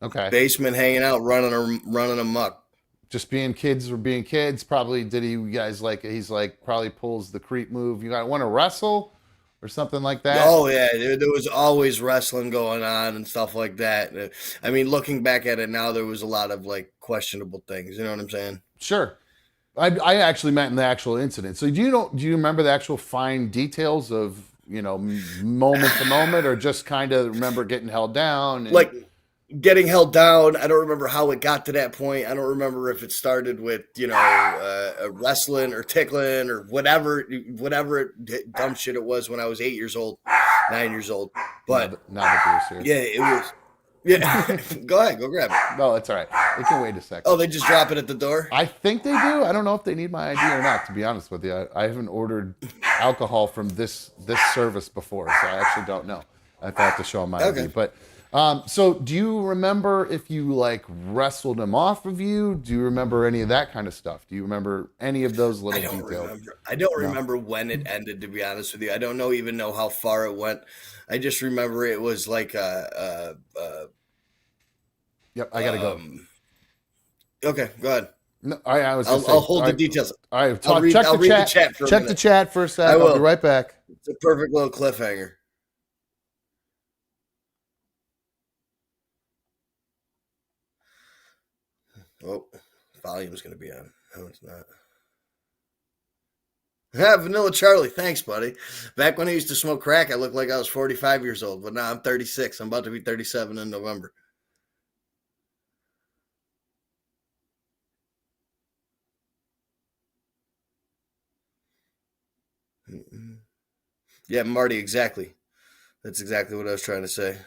Okay. Basement, hanging out, running amok. Just being kids or being kids. Probably did he? You guys like? He's like probably pulls the creep move. You guys want to wrestle or something like that? Oh yeah, there was always wrestling going on and stuff like that. I mean, looking back at it now, there was a lot of like questionable things. You know what I'm saying? Sure. I actually meant in the actual incident. So do you remember the actual fine details of, moment to moment, or just kind of remember getting held down? Like getting held down. I don't remember how it got to that point. I don't remember if it started with, wrestling or tickling or whatever dumb shit it was when I was 9 years old. But now that you're serious. Yeah, it was. Yeah, go ahead, go grab it. No, it's all right. It can wait a second. Oh, they just drop it at the door? I think they do. I don't know if they need my ID or not, to be honest with you. I haven't ordered alcohol from this service before, so I actually don't know. I have to show them my ID. But so do you remember if you like wrestled him off of you? Do you remember any of that kind of stuff? Do you remember any of those little details? I don't remember when it ended, to be honest with you. I don't even know how far it went. I just remember it was like Yep, I gotta go. Okay, go ahead. No, I'll hold the details. All right, I'll read the chat for a minute. Check the chat for a second. I'll be right back. It's a perfect little cliffhanger. Oh, volume's going to be on. No, it's not. Yeah, Vanilla Charlie, thanks, buddy. Back when I used to smoke crack, I looked like I was 45 years old, but now I'm 36. I'm about to be 37 in November. Yeah, Marty, exactly. That's exactly what I was trying to say.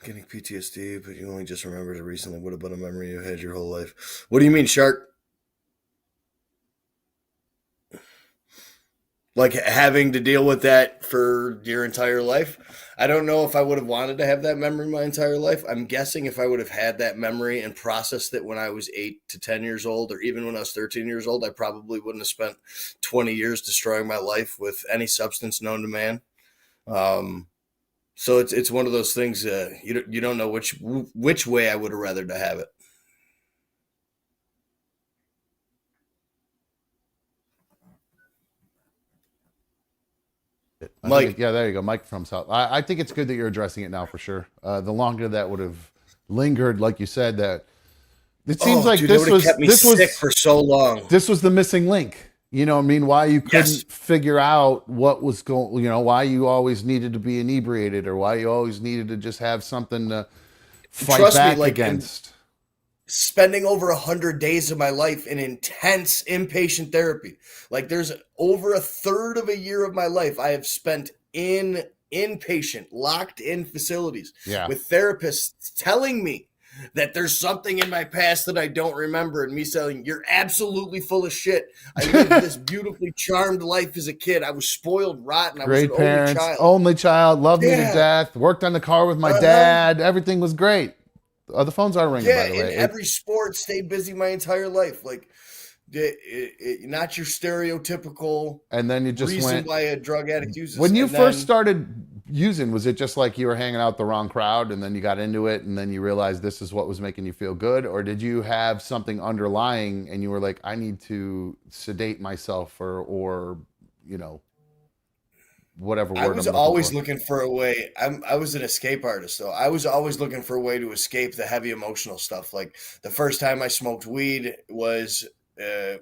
Getting PTSD, but you only just remembered it recently. What about a memory you had your whole life? What do you mean, Shark? Like having to deal with that for your entire life? I don't know if I would have wanted to have that memory my entire life. I'm guessing if I would have had that memory and processed it when I was 8 to 10 years old, or even when I was 13 years old, I probably wouldn't have spent 20 years destroying my life with any substance known to man. So it's one of those things. You don't know which way I would have rather to have it. Mike. Yeah, there you go. Mike from South. I think it's good that you're addressing it now for sure. The longer that would have lingered, like you said, that it seems like this was kept me sick for so long. This was the missing link. You know what I mean? Why you couldn't figure out what was going, why you always needed to be inebriated, or why you always needed to just have something to fight back against. Spending over 100 days of my life in intense inpatient therapy. Like there's over a third of a year of my life I have spent in inpatient, locked in facilities with therapists telling me that there's something in my past that I don't remember, and me saying, you're absolutely full of shit. I lived this beautifully charmed life as a kid. I was spoiled rotten. I Great was an parents, only child. Only child, loved me to death, worked on the car with my dad. Everything was great. The phones are ringing, by the way. In every sport, stayed busy my entire life. Like, not your stereotypical and then you just reason why a drug addict uses. When you first started using, was it just like you were hanging out the wrong crowd and then you got into it and then you realized this is what was making you feel good? Or did you have something underlying and you were like, I need to sedate myself or whatever word I was always looking for a way. I was an escape artist, though. I was always looking for a way to escape the heavy emotional stuff. Like the first time I smoked weed was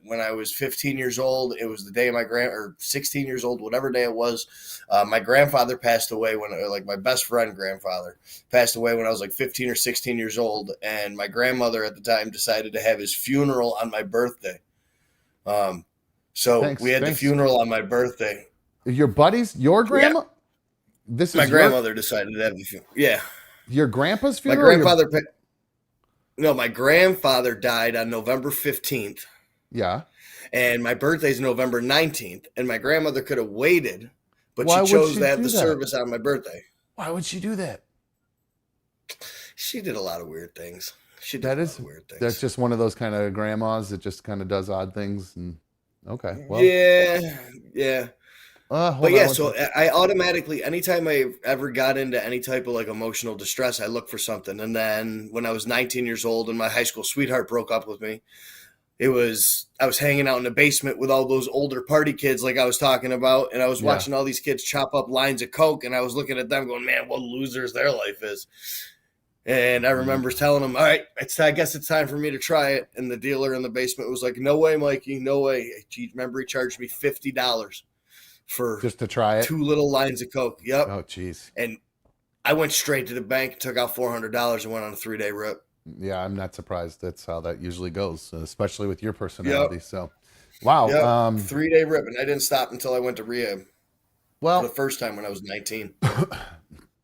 when I was 15 years old. It was the day or 16 years old, whatever day it was. My grandfather passed away my best friend grandfather passed away when I was like 15 or 16 years old. And my grandmother at the time decided to have his funeral on my birthday. So we had the funeral on my birthday. Your grandma? Yeah. This is my grandmother decided to have the funeral. Yeah. Your grandpa's funeral? My grandfather died on November 15th. Yeah. And my birthday's November 19th, and my grandmother could have waited, but Why she would chose she to have do the that? service on my birthday. Why would she do that? She did a lot of weird things. That's just one of those kind of grandmas that just kind of does odd things. And okay, well, yeah. But yeah, so I automatically, anytime I ever got into any type of like emotional distress, I looked for something. And then when I was 19 years old and my high school sweetheart broke up with me, I was hanging out in the basement with all those older party kids like I was talking about, and I was watching all these kids chop up lines of coke, and I was looking at them going, man, what losers their life is. And I remember telling them, all right, I guess it's time for me to try it. And the dealer in the basement was like, no way, Mikey, no way. Remember, he charged me $50 for just to try it, 2 little lines of coke. Yep. Oh, jeez. And I went straight to the bank, took out $400, and went on a 3-day rip. Yeah, I'm not surprised. That's how that usually goes, especially with your personality. Yep. So, wow. Yep. 3-day rip, and I didn't stop until I went to rehab. Well, for the first time when I was 19.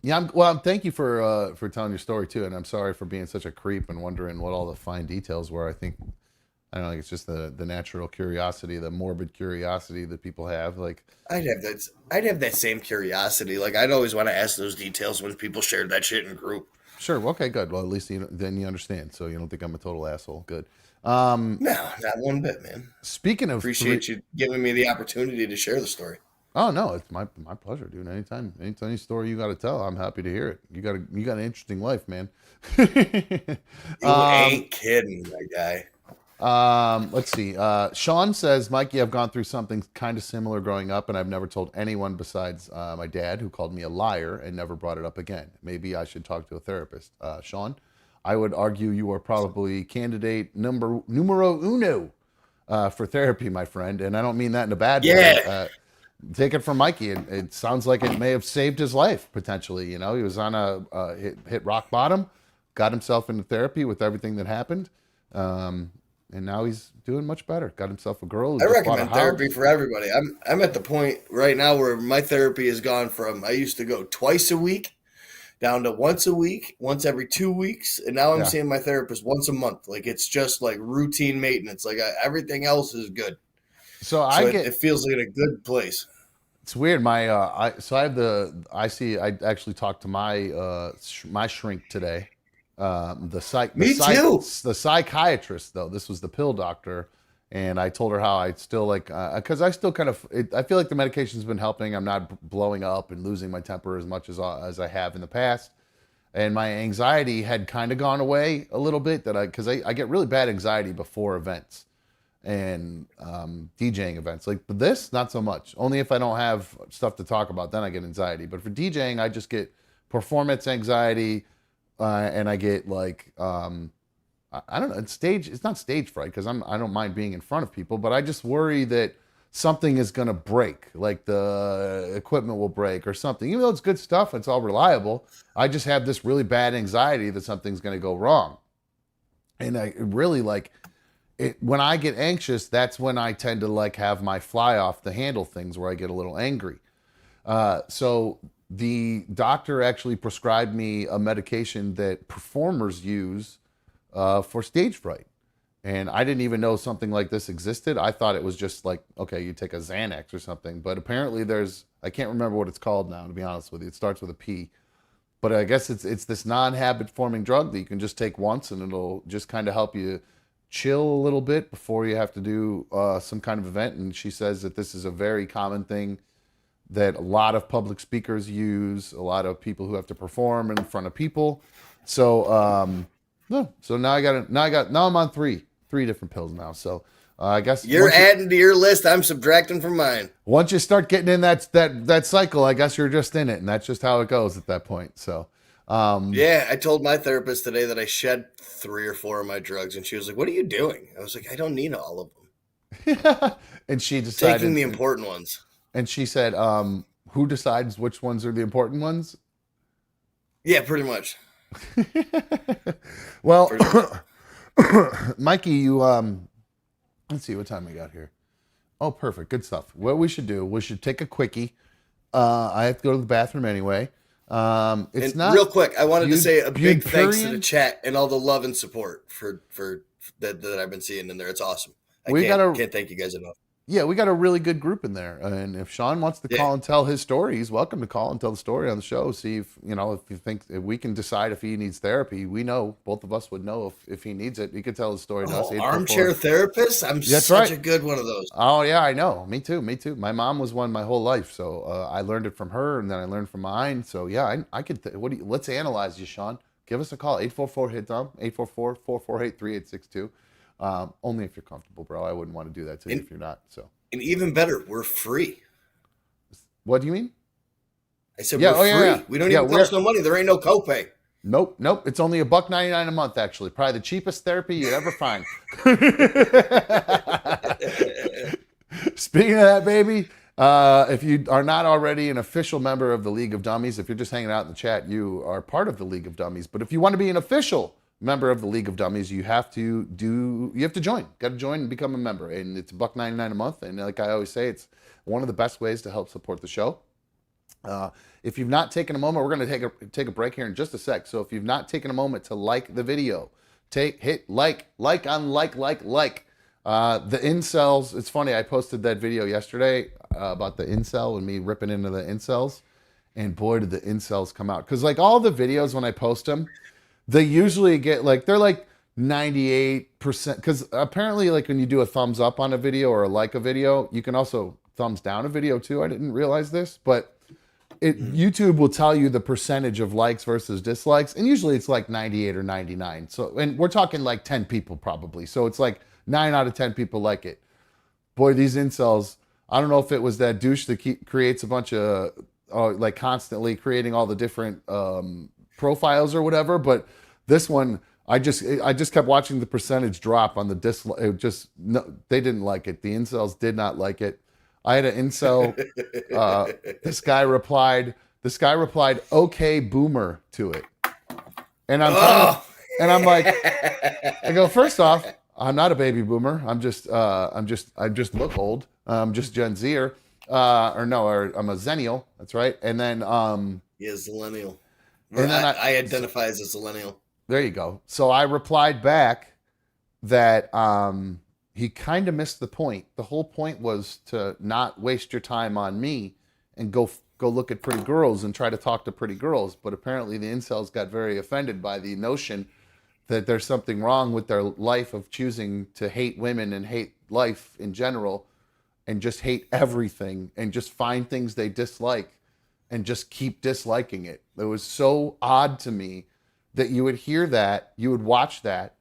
Yeah, thank you for telling your story too, and I'm sorry for being such a creep and wondering what all the fine details were. I don't know, it's just the natural curiosity, the morbid curiosity that people have. Like I'd have that same curiosity. Like I'd always want to ask those details when people shared that shit in group. Sure. Okay, good. Well, at least then you understand. So you don't think I'm a total asshole. Good. No, not one bit, man. Speaking of, appreciate you giving me the opportunity to share the story. Oh no, it's my pleasure, dude. Anytime story you got to tell, I'm happy to hear it. You got an interesting life, man. You ain't kidding, my guy. Let's see. Sean says, Mikey, I've gone through something kind of similar growing up, and I've never told anyone besides my dad, who called me a liar and never brought it up again. Maybe I should talk to a therapist. Sean, I would argue you are probably candidate numero uno for therapy, my friend, and I don't mean that in a bad way. Take it from Mikey. It sounds like it may have saved his life potentially. You know, he was on a hit rock bottom, got himself into therapy with everything that happened. And now he's doing much better. Got himself a girl. I recommend therapy for everybody. I'm at the point right now where my therapy has gone from I used to go twice a week down to once a week, once every 2 weeks, and now I'm seeing my therapist once a month. Like it's just like routine maintenance. Like everything else is good. So it feels like a good place. It's weird. I actually talked to my shrink today. The psychiatrist though. This was the pill doctor, and I told her how I still because I still kind of I feel like the medication's been helping. I'm not blowing up and losing my temper as much as I have in the past, and my anxiety had kind of gone away a little bit. Because I get really bad anxiety before events and DJing events. But this, not so much. Only if I don't have stuff to talk about, then I get anxiety. But for DJing, I just get performance anxiety. And I get I don't know. It's not stage fright because I don't mind being in front of people, but I just worry that something is going to break, like the equipment will break or something. Even though it's good stuff, it's all reliable. I just have this really bad anxiety that something's going to go wrong. And I really when I get anxious, that's when I tend to have my fly off the handle things where I get a little angry. So the doctor actually prescribed me a medication that performers use for stage fright. And I didn't even know something like this existed. I thought it was just okay, you take a Xanax or something. But apparently I can't remember what it's called now, to be honest with you. It starts with a P. But I guess it's this non-habit forming drug that you can just take once and it'll just kind of help you chill a little bit before you have to do some kind of event. And she says that this is a very common thing that a lot of public speakers use, a lot of people who have to perform in front of people. So so now I'm on three different pills now. So I guess you're adding to your list. I'm subtracting from mine. Once you start getting in that cycle, I guess you're just in it, and that's just how it goes at that point. So I told my therapist today that I shed 3 or 4 of my drugs, and she was like, "What are you doing?" I was like, "I don't need all of them." And she decided taking the important ones. And she said, "Who decides which ones are the important ones?" Yeah, pretty much. Well, Mikey, you let's see what time we got here. Oh, perfect, good stuff. What we should do, we should take a quickie. I have to go to the bathroom anyway. It's not real quick. I wanted to say a big thanks to the chat and all the love and support for that I've been seeing in there. It's awesome. can't thank you guys enough. Yeah, we got a really good group in there. And if Sean wants to call and tell his story, he's welcome to call and tell the story on the show. See if we can decide if he needs therapy. We know, both of us would know if he needs it. He could tell his story to us. Armchair therapist? I'm such a good one of those. Oh, yeah, I know. Me too. My mom was one my whole life. So I learned it from her, and then I learned from mine. So, yeah, I could. Let's analyze you, Sean. Give us a call, 844-HIT-DOM, 844-448-3862. Only if you're comfortable, bro. I wouldn't want to do that to you if you're not. So, and even better, we're free. What do you mean? I said we're free. Yeah. We don't even cost no money. There ain't no copay. Nope. It's only $1.99 a month. Actually, probably the cheapest therapy you'd ever find. Speaking of that, baby, if you are not already an official member of the League of Dummies, if you're just hanging out in the chat, you are part of the League of Dummies. But if you want to be an official member of the League of Dummies, you have to join. Got to join and become a member, and it's $1.99 a month. And like I always say, it's one of the best ways to help support the show. If you've not taken a moment, we're going to take a break here in just a sec. So if you've not taken a moment to like the video, hit like on like. The incels. It's funny. I posted that video yesterday about the incel and me ripping into the incels, and boy, did the incels come out. Because like all the videos when I post them, they usually get they're like 98%, because apparently like when you do a thumbs up on a video or like a video, you can also thumbs down a video too. I didn't realize this, but YouTube will tell you the percentage of likes versus dislikes, and usually it's like 98 or 99. So, and we're talking like 10 people probably. So it's like 9 out of 10 people like it. Boy, these incels, I don't know if it was that douche that creates a bunch of like constantly creating all the different profiles or whatever, but this one, I just kept watching the percentage drop on the dislike. They didn't like it. The incels did not like it. I had an incel. This guy replied, "Okay, boomer" to it, and I'm like, I go, first off, I'm not a baby boomer. I just look old. I'm just Gen Zer, or I'm a Zennial. That's right. And then Zillennial. And then I identify as a Zillennial. There you go. So I replied back that he kind of missed the point. The whole point was to not waste your time on me and go look at pretty girls and try to talk to pretty girls. But apparently the incels got very offended by the notion that there's something wrong with their life of choosing to hate women and hate life in general and just hate everything and just find things they dislike and just keep disliking it. It was so odd to me that you would hear that, you would watch that,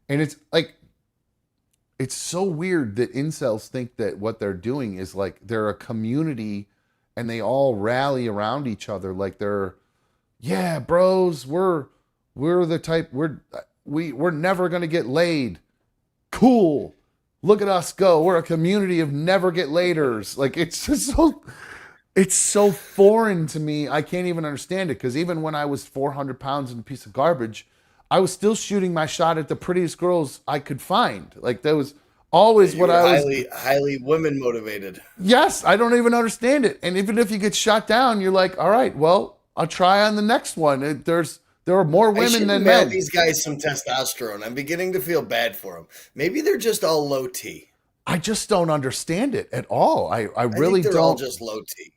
and it's like, it's so weird that incels think that what they're doing is like they're a community and they all rally around each other like they're, yeah, bros, we're the type, we're never gonna get laid. Cool. Look at us go. We're a community of never get laiders. Like it's so foreign to me. I can't even understand it, because even when I was 400 pounds and a piece of garbage, I was still shooting my shot at the prettiest girls I could find. Like that was always what I was. Highly women motivated. Yes, I don't even understand it. And even if you get shot down, you're like, all right, well, I'll try on the next one. There are more women than men. These guys some testosterone. I'm beginning to feel bad for them. Maybe they're just all low T. I just don't understand it at all. I really think they're don't. All just low T.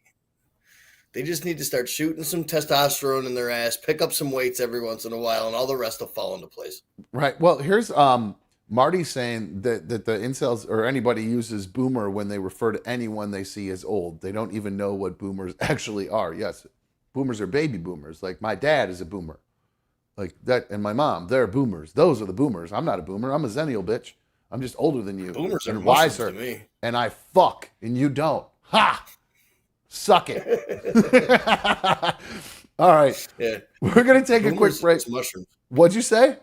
They just need to start shooting some testosterone in their ass, pick up some weights every once in a while, and all the rest will fall into place. Right. Well, here's Marty saying that the incels or anybody uses boomer when they refer to anyone they see as old. They don't even know what boomers actually are. Yes, boomers are baby boomers. Like my dad is a boomer. Like that, and my mom, they're boomers. Those are the boomers. I'm not a boomer. I'm a Zennial, bitch. I'm just older than you. Boomers and are wiser. To me. And I fuck, and you don't. Ha! Suck it. All right. Yeah. We're going to take a quick break. Mushrooms. What'd you say?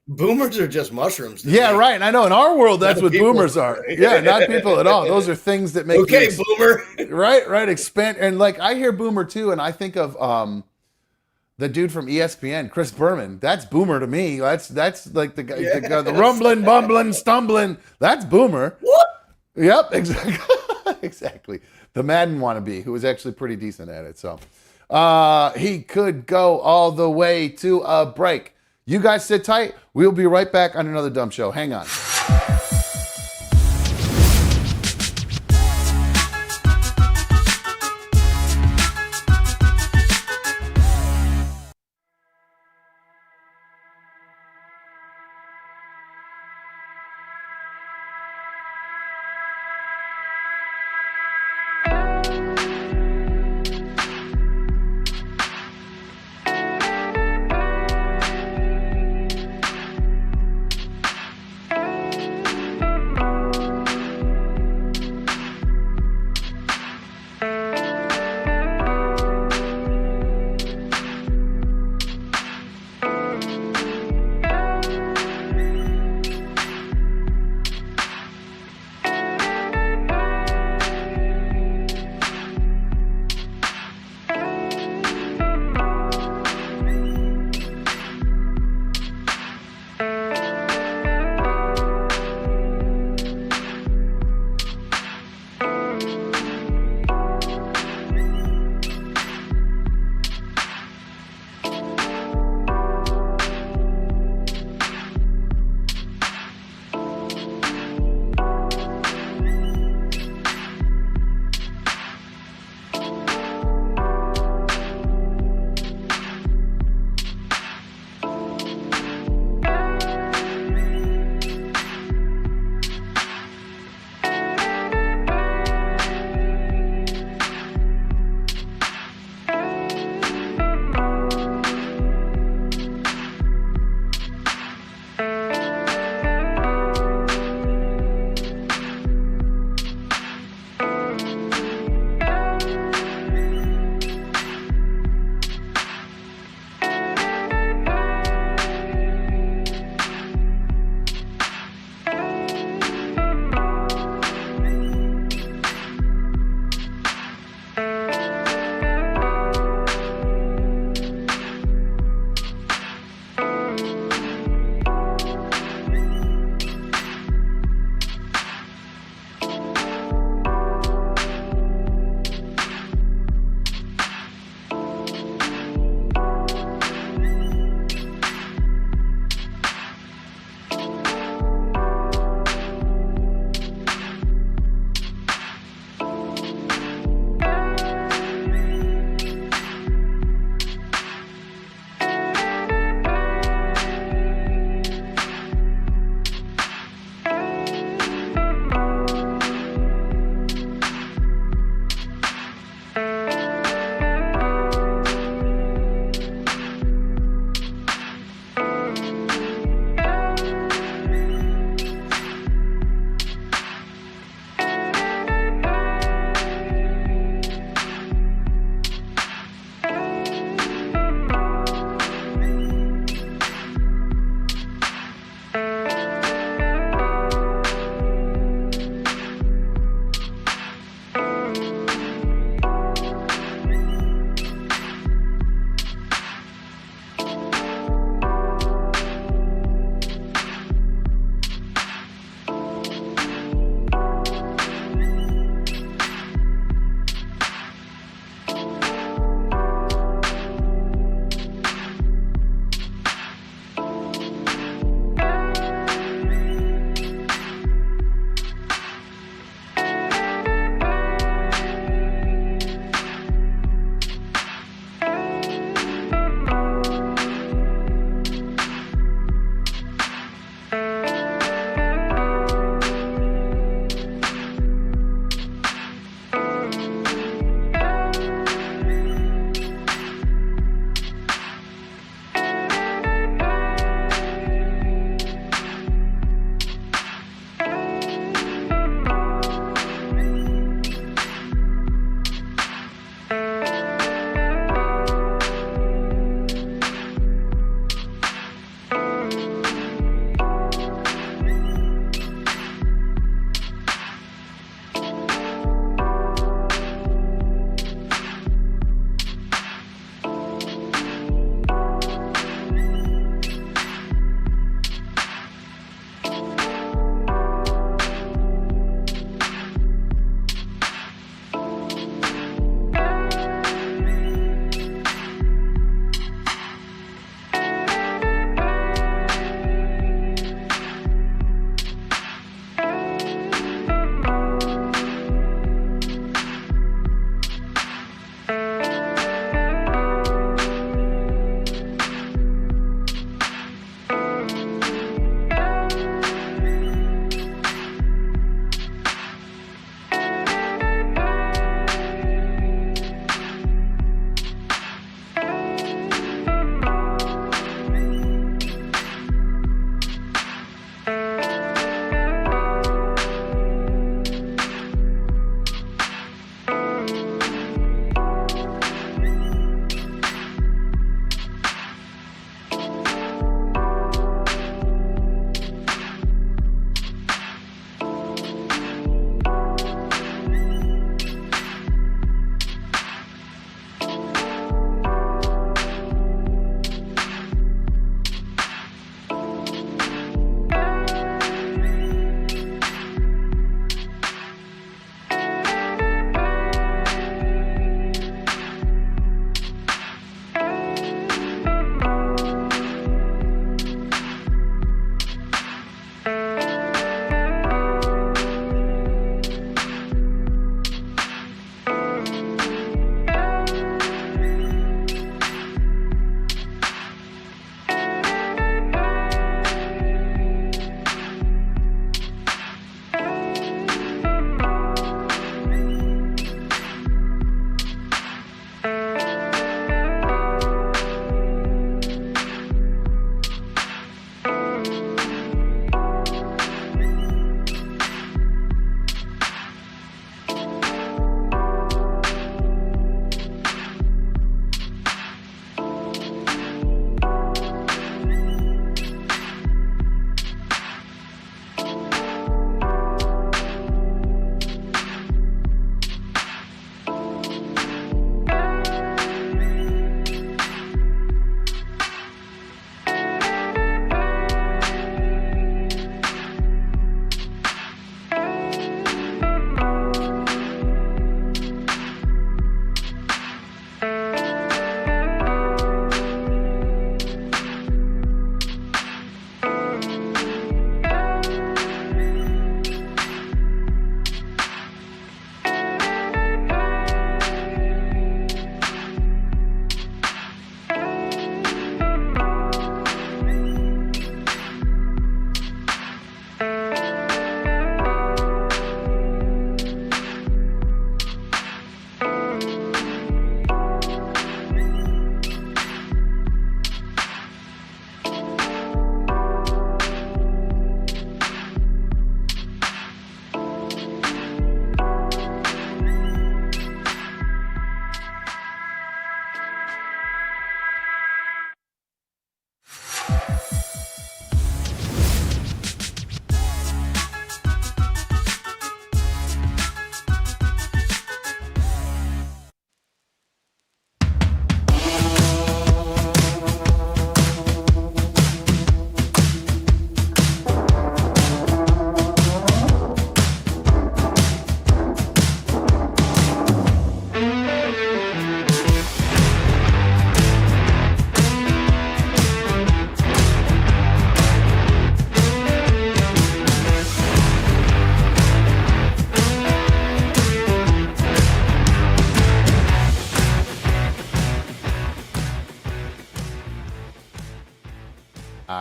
Boomers are just mushrooms. Yeah, me. Right. I know. In our world, that's what boomers are. Yeah, not people at all. Those are things that make boomer. Right. Expand. And like, I hear boomer too, and I think of the dude from ESPN, Chris Berman. That's boomer to me. That's like the guy, the rumbling, bumbling, stumbling. That's boomer. What? Yep, exactly. Exactly. The Madden wannabe, who was actually pretty decent at it. So he could go all the way to a break. You guys sit tight. We'll be right back on another dumb show. Hang on.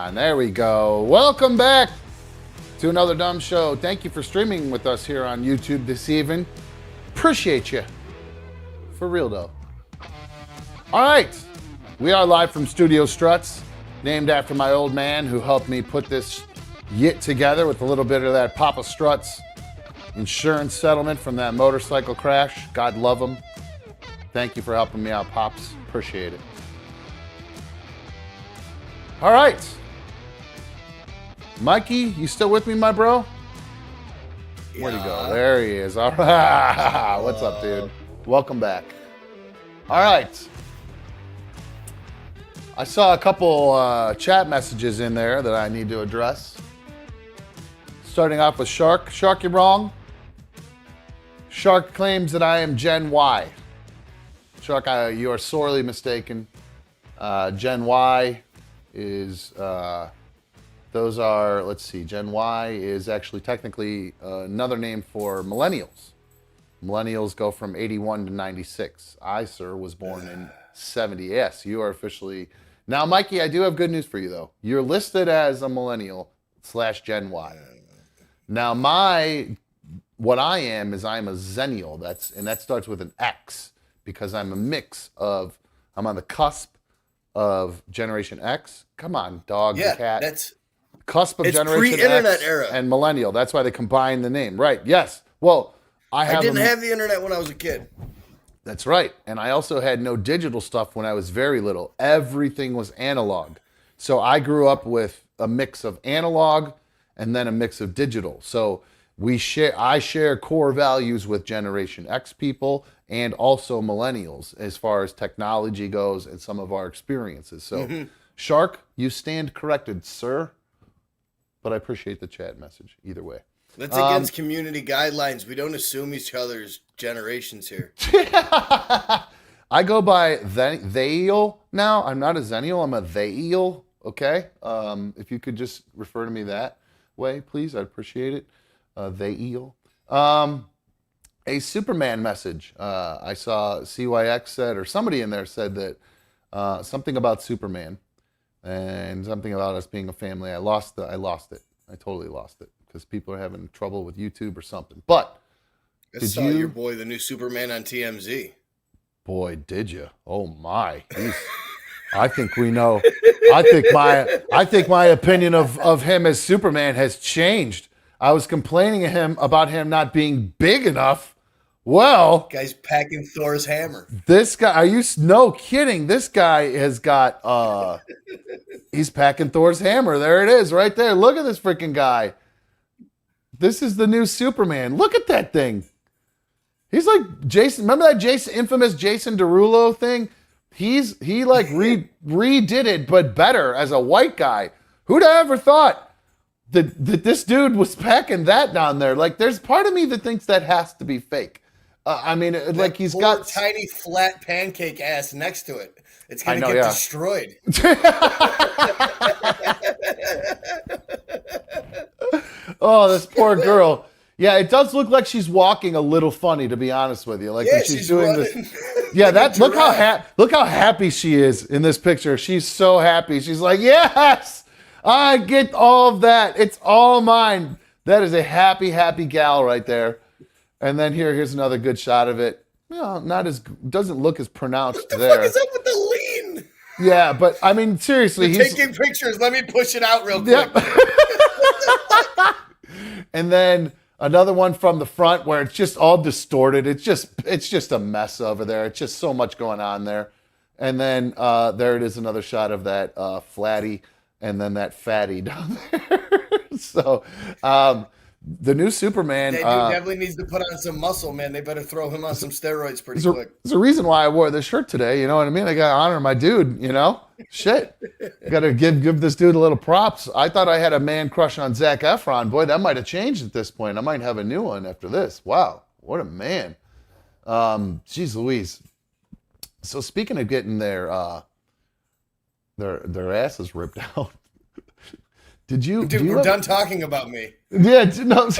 on. There we go. Welcome back to another dumb show. Thank you for streaming with us here on YouTube this evening. Appreciate you. For real, though. All right. We are live from Studio Struts, named after my old man who helped me put this yit together with a little bit of that Papa Struts insurance settlement from that motorcycle crash. God love him. Thank you for helping me out, Pops. Appreciate it. All right. Mikey, you still with me, my bro? Where'd he go? There he is. All right. What's up, dude? Welcome back. All right. I saw a couple chat messages in there that I need to address. Starting off with Shark. Shark, you're wrong. Shark claims that I am Gen Y. Shark, you are sorely mistaken. Gen Y is, those are, let's see, Gen Y is actually technically another name for millennials. Millennials go from 81 to 96. I, sir, was born in 70. Yes, you are officially... Now, Mikey, I do have good news for you, though. You're listed as a millennial / Gen Y. Now, what I am is I'm a Zennial. And that starts with an X because I'm a mix of, I'm on the cusp of Generation X. Come on, dog, and cat. That's cusp of Generation pre-internet X era. And millennial. That's why they combine the name. Right, yes. Well, I didn't have the internet when I was a kid. That's right. And I also had no digital stuff when I was very little. Everything was analog. So I grew up with a mix of analog and then a mix of digital. So I share core values with Generation X people and also millennials as far as technology goes and some of our experiences. So Shark, you stand corrected, sir. But I appreciate the chat message either way. That's against community guidelines. We don't assume each other's generations here. I go by they'll now. I'm not a Zennial. I'm a they'll. Okay. If you could just refer to me that way, please. I'd appreciate it. They'll. A Superman message. I saw CYX said, or somebody in there said that something about Superman and something about us being a family. I lost it. I totally lost it. Because people are having trouble with YouTube or something. But I saw your boy, the new Superman on TMZ. Boy, did you? Oh my! I think we know. I think my opinion of him as Superman has changed. I was complaining about him not being big enough. Well, guy's packing Thor's hammer. This guy, no kidding? This guy has got. He's packing Thor's hammer. There it is, right there. Look at this freaking guy. This is the new Superman. Look at that thing. He's like Jason. Remember that infamous Jason Derulo thing? He redid it, but better as a white guy. Who'd have ever thought that this dude was packing that down there? Like, there's part of me that thinks that has to be fake. Like he's got tiny flat pancake ass next to it. It's gonna get destroyed. Oh, this poor girl. Yeah, it does look like she's walking a little funny, to be honest with you. Like when she's doing running. This. Yeah, look how happy she is in this picture. She's so happy. She's like, yes, I get all of that. It's all mine. That is a happy, happy gal right there. And then here's another good shot of it. Well, doesn't look as pronounced what the there. Fuck is up with the lean? Yeah, but I mean, seriously, he's taking pictures. Let me push it out real quick. Yep. And then another one from the front where it's just all distorted. It's just a mess over there. It's just so much going on there. And then there it is, another shot of that flatty and then that fatty down there. So the new Superman. That dude definitely needs to put on some muscle, man. They better throw him on some steroids pretty quick. There's a reason why I wore this shirt today. You know what I mean? I got to honor my dude, you know? Shit. Got to give this dude a little props. I thought I had a man crush on Zac Efron. Boy, that might have changed at this point. I might have a new one after this. Wow. What a man. Jeez Louise. So speaking of getting their asses ripped out. We're done talking about me. Yeah, no.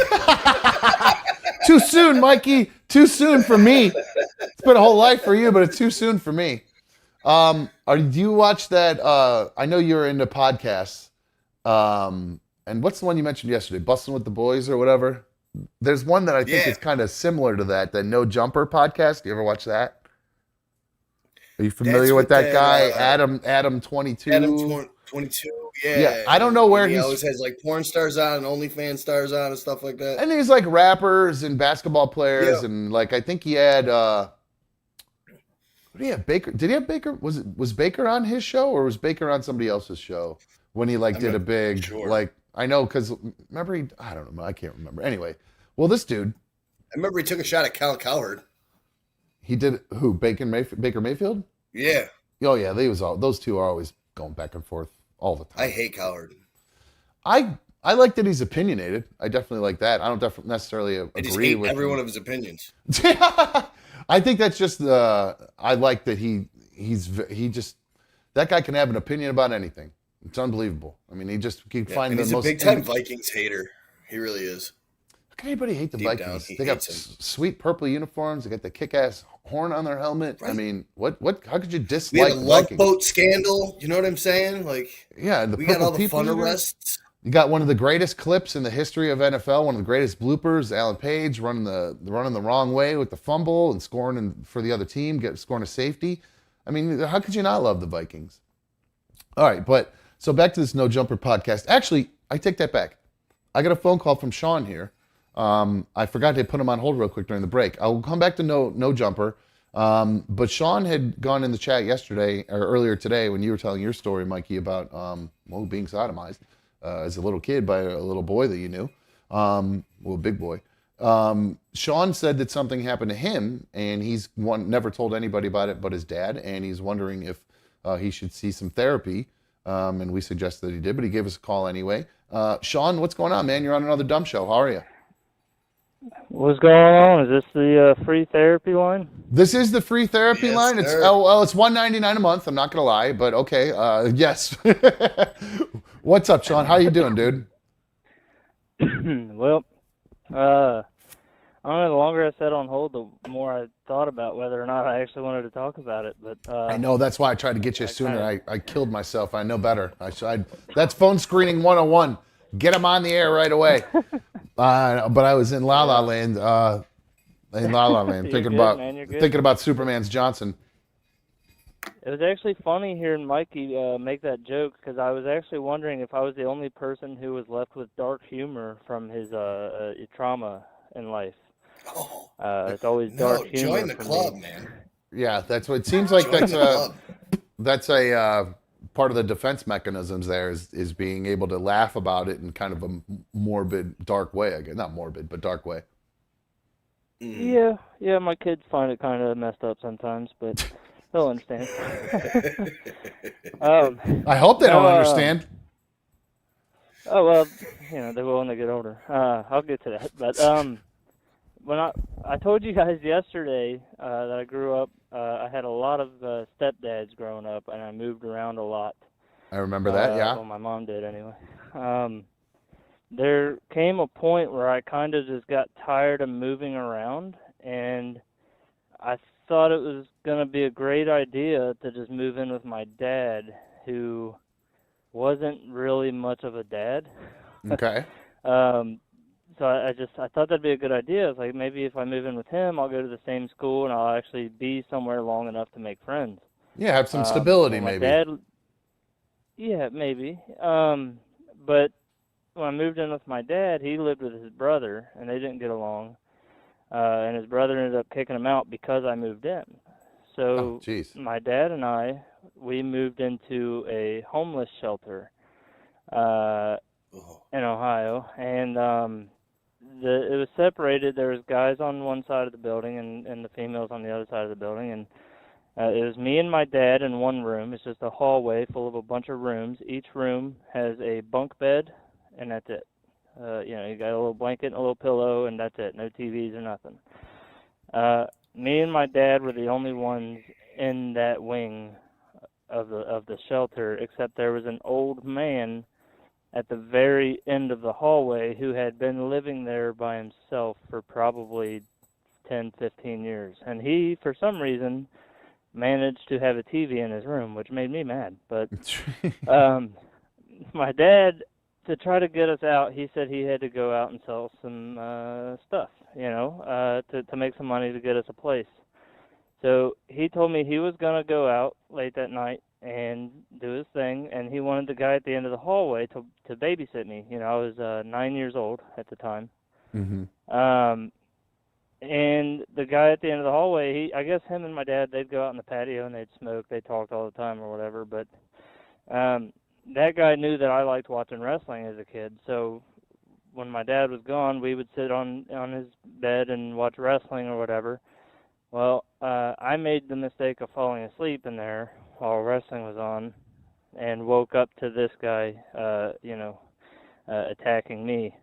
Too soon, Mikey. Too soon for me. It's been a whole life for you, but it's too soon for me. Do you watch that? I know you're into podcasts. And what's the one you mentioned yesterday? Busting with the Boys or whatever? There's one that I think is kind of similar to that, the No Jumper podcast. You ever watch that? Are you familiar with that guy, Adam22? Adam22, yeah. Yeah, I don't know where he always has like porn stars on and OnlyFans stars on and stuff like that. And he's like rappers and basketball players and like I think he had what did he have? Baker? Did he have Baker? Was Baker on his show or was Baker on somebody else's show when he like did a big like I know because remember I don't know I can't remember anyway. Well, this dude, I remember he took a shot at Cal Cowherd. He did who? Baker Mayfield? Yeah. Oh yeah, those two are always going back and forth all the time. I hate Cowherd. I like that he's opinionated. I definitely like that. I don't necessarily agree with every one of his opinions. I think that's just I like that he just that guy can have an opinion about anything. It's unbelievable. I mean, he find the most. He's a big time Vikings hater. He really is. How can anybody hate the Deep Vikings? down, They got sweet purple uniforms. They got the kick-ass horn on their helmet. Right. I mean, what? How could you dislike? We had a love boat scandal. You know what I'm saying? Like, yeah, we got all the fun arrests. You got one of the greatest clips in the history of NFL. One of the greatest bloopers. Alan Page running the wrong way with the fumble and scoring for the other team, scoring a safety. I mean, how could you not love the Vikings? All right, but so back to this No Jumper podcast. Actually, I take that back. I got a phone call from Sean here. I forgot to put him on hold real quick during the break. I will come back to no Jumper. But Sean had gone in the chat yesterday or earlier today when you were telling your story, Mikey, about being sodomized as a little kid by a little boy that you knew, a big boy. Sean said that something happened to him, and he's never told anybody about it but his dad, and he's wondering if he should see some therapy. And we suggested that he did, but he gave us a call anyway. Sean, what's going on, man? You're on another dumb show. How are you? What's going on? Is this the free therapy line? This is the free therapy line. It's it's $199 a month. I'm not gonna lie, but okay. Yes. What's up, Sean? How you doing, dude? Well, I don't know. The longer I sat on hold, the more I thought about whether or not I actually wanted to talk about it. But I know that's why I tried to get you sooner. I killed myself. I know better. That's phone screening 101. Get him on the air right away. But I was in La La Land, thinking about Superman's Johnson. It was actually funny hearing Mikey make that joke because I was actually wondering if I was the only person who was left with dark humor from his trauma in life. It's always dark humor. Join the club, man. Yeah, that's what it seems like. That's a part of the defense mechanisms there is being able to laugh about it in kind of a morbid, dark way. Again, not morbid, but dark way. Yeah, my kids find it kind of messed up sometimes, but they'll understand. I hope they don't understand. Oh, well, they will when they get older. I'll get to that. But when I told you guys yesterday that I grew up, I had a lot of stepdads growing up, and I moved around a lot. I remember that, yeah. Well, my mom did anyway. There came a point where I kind of just got tired of moving around, and I thought it was going to be a great idea to just move in with my dad, who wasn't really much of a dad. Okay. So I thought that'd be a good idea. It's like maybe if I move in with him, I'll go to the same school and I'll actually be somewhere long enough to make friends. Yeah, have some stability, maybe. Yeah, maybe. But when I moved in with my dad, he lived with his brother, and they didn't get along. And his brother ended up kicking him out because I moved in. So my dad and we moved into a homeless shelter in Ohio, and it was separated. There was guys on one side of the building and the females on the other side of the building, and it was me and my dad in one room. It's just a hallway full of a bunch of rooms. Each room has a bunk bed, and that's it. You got a little blanket and a little pillow, and that's it. No TVs or nothing. Me and my dad were the only ones in that wing of the shelter, except there was an old man at the very end of the hallway who had been living there by himself for probably 10, 15 years. And he, for some reason, managed to have a TV in his room, which made me mad. But my dad to try to get us out, he said he had to go out and sell some stuff, to make some money to get us a place. So he told me he was going to go out late that night and do his thing, and he wanted the guy at the end of the hallway to babysit me. I was 9 years old at the time. Mm-hmm. And the guy at the end of the hallway, I guess him and my dad, they'd go out in the patio and they'd smoke. They talked all the time or whatever. But that guy knew that I liked watching wrestling as a kid. So when my dad was gone, we would sit on his bed and watch wrestling or whatever. Well, I made the mistake of falling asleep in there while wrestling was on and woke up to this guy, attacking me.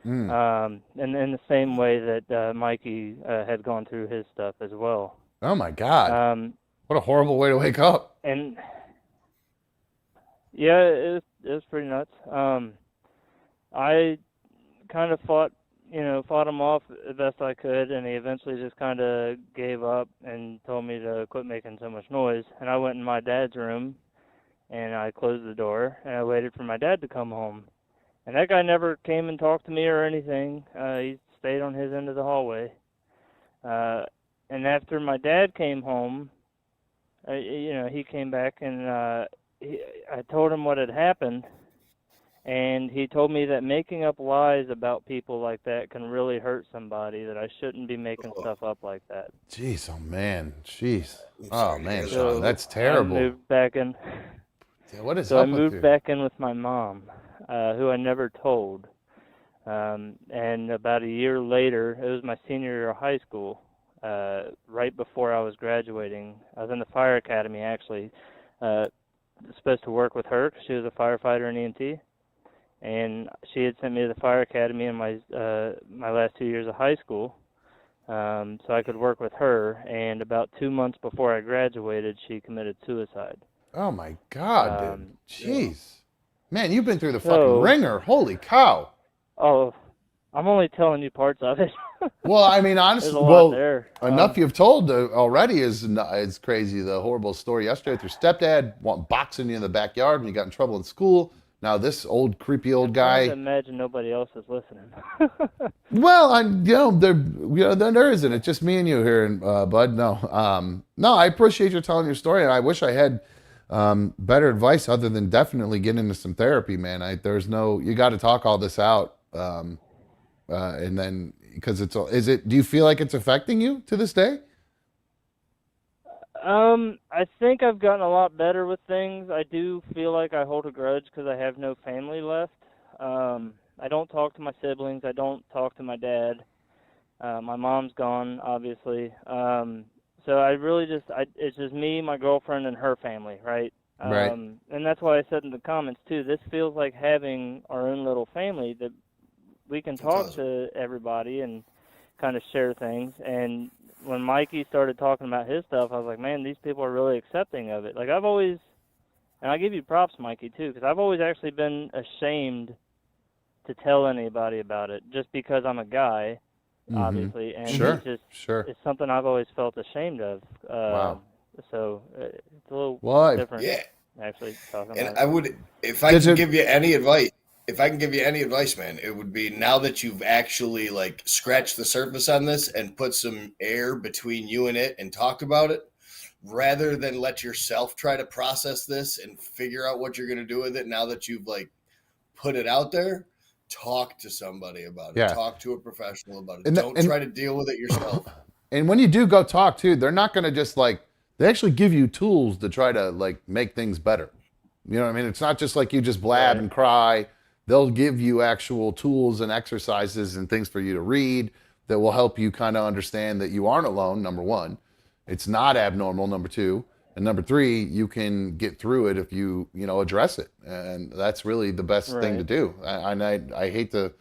And in the same way that Mikey had gone through his stuff as well. Oh my God! What a horrible way to wake up. And yeah, it was pretty nuts. I kind of fought him off the best I could, and he eventually just kind of gave up and told me to quit making so much noise. And I went in my dad's room, and I closed the door, and I waited for my dad to come home. And that guy never came and talked to me or anything. He stayed on his end of the hallway. And after my dad came home, he came back and I told him what had happened. And he told me that making up lies about people like that can really hurt somebody, that I shouldn't be making stuff up like that. Jeez, oh man, jeez. Oh man, Sean, that's terrible. I moved back in. Yeah, what is so up I with moved you? back in with my mom. Who I never told. And about a year later, it was my senior year of high school, right before I was graduating. I was in the fire academy, actually, supposed to work with her because she was a firefighter in EMT. And she had sent me to the fire academy in my last 2 years of high school, so I could work with her. And about 2 months before I graduated, she committed suicide. Oh my God, dude. Jeez. Man, you've been through the fucking ringer. Holy cow. Oh, I'm only telling you parts of it. Well, I mean, honestly, enough you've told already is crazy. The horrible story yesterday with your stepdad boxing you in the backyard when you got in trouble in school. Now this creepy old guy. I imagine nobody else is listening. Well, there isn't. It's just me and you here, bud. No, I appreciate you telling your story, and I wish I had better advice other than definitely get into some therapy, man. You got to talk all this out, and then because do you feel like it's affecting you to this day? I think I've gotten a lot better with things. I do feel like I hold a grudge because I have no family left. I don't talk to my siblings. I don't talk to my dad. My mom's gone, obviously. So I really it's just me, my girlfriend, and her family, right? Right. And that's why I said in the comments, too, this feels like having our own little family that we can talk to everybody and kind of share things. And when Mikey started talking about his stuff, I was like, man, these people are really accepting of it. Like I've always, and I give you props, Mikey, too, because I've always actually been ashamed to tell anybody about it just because I'm a guy. Obviously, and it's something I've always felt ashamed of. Wow. So it's a little different. Yeah. Actually, talking and about I would, if I can give you any advice, man, it would be now that you've actually like scratched the surface on this and put some air between you and it and talked about it, rather than let yourself try to process this and figure out what you're going to do with it. Now that you've like put it out there. Talk to somebody about it. Yeah. Talk to a professional about it. Don't try to deal with it yourself. And when you do go talk too, they're not going to just they actually give you tools to try to make things better. You know what I mean? It's not just like you just blab and cry. They'll give you actual tools and exercises and things for you to read that will help you kind of understand that you aren't alone, number one. It's not abnormal, number two. And number three, you can get through it if you address it. And that's really the best thing to do. I hate to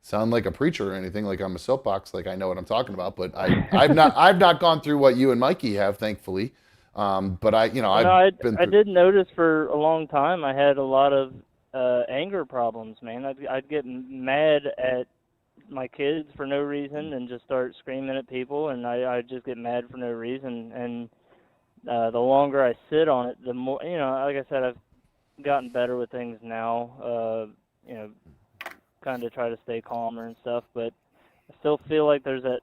sound like a preacher or anything, like I'm a soapbox, like I know what I'm talking about, but I've not gone through what you and Mikey have, thankfully. But I did notice for a long time I had a lot of anger problems, man. I'd get mad at my kids for no reason and just start screaming at people, and I'd just get mad for no reason. And the longer I sit on it, the more, like I said, I've gotten better with things now. kind of try to stay calmer and stuff, but I still feel like there's that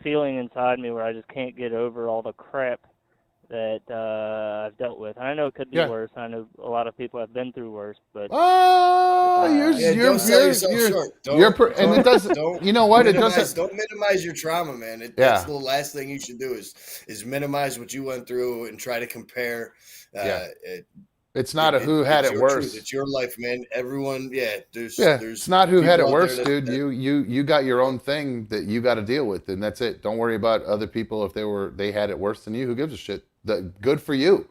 feeling inside me where I just can't get over all the crap that I've dealt with. And I know it could be worse. I know a lot of people have been through worse, but you're short. And it doesn't. You know what? It doesn't. Don't minimize your trauma, man. That's the last thing you should do is minimize what you went through and try to compare. It's not who had it worse. Truth. It's your life, man. Everyone, there's it's not who had it worse, dude. You got your own thing that you got to deal with, and that's it. Don't worry about other people if they had it worse than you. Who gives a shit? Good for you,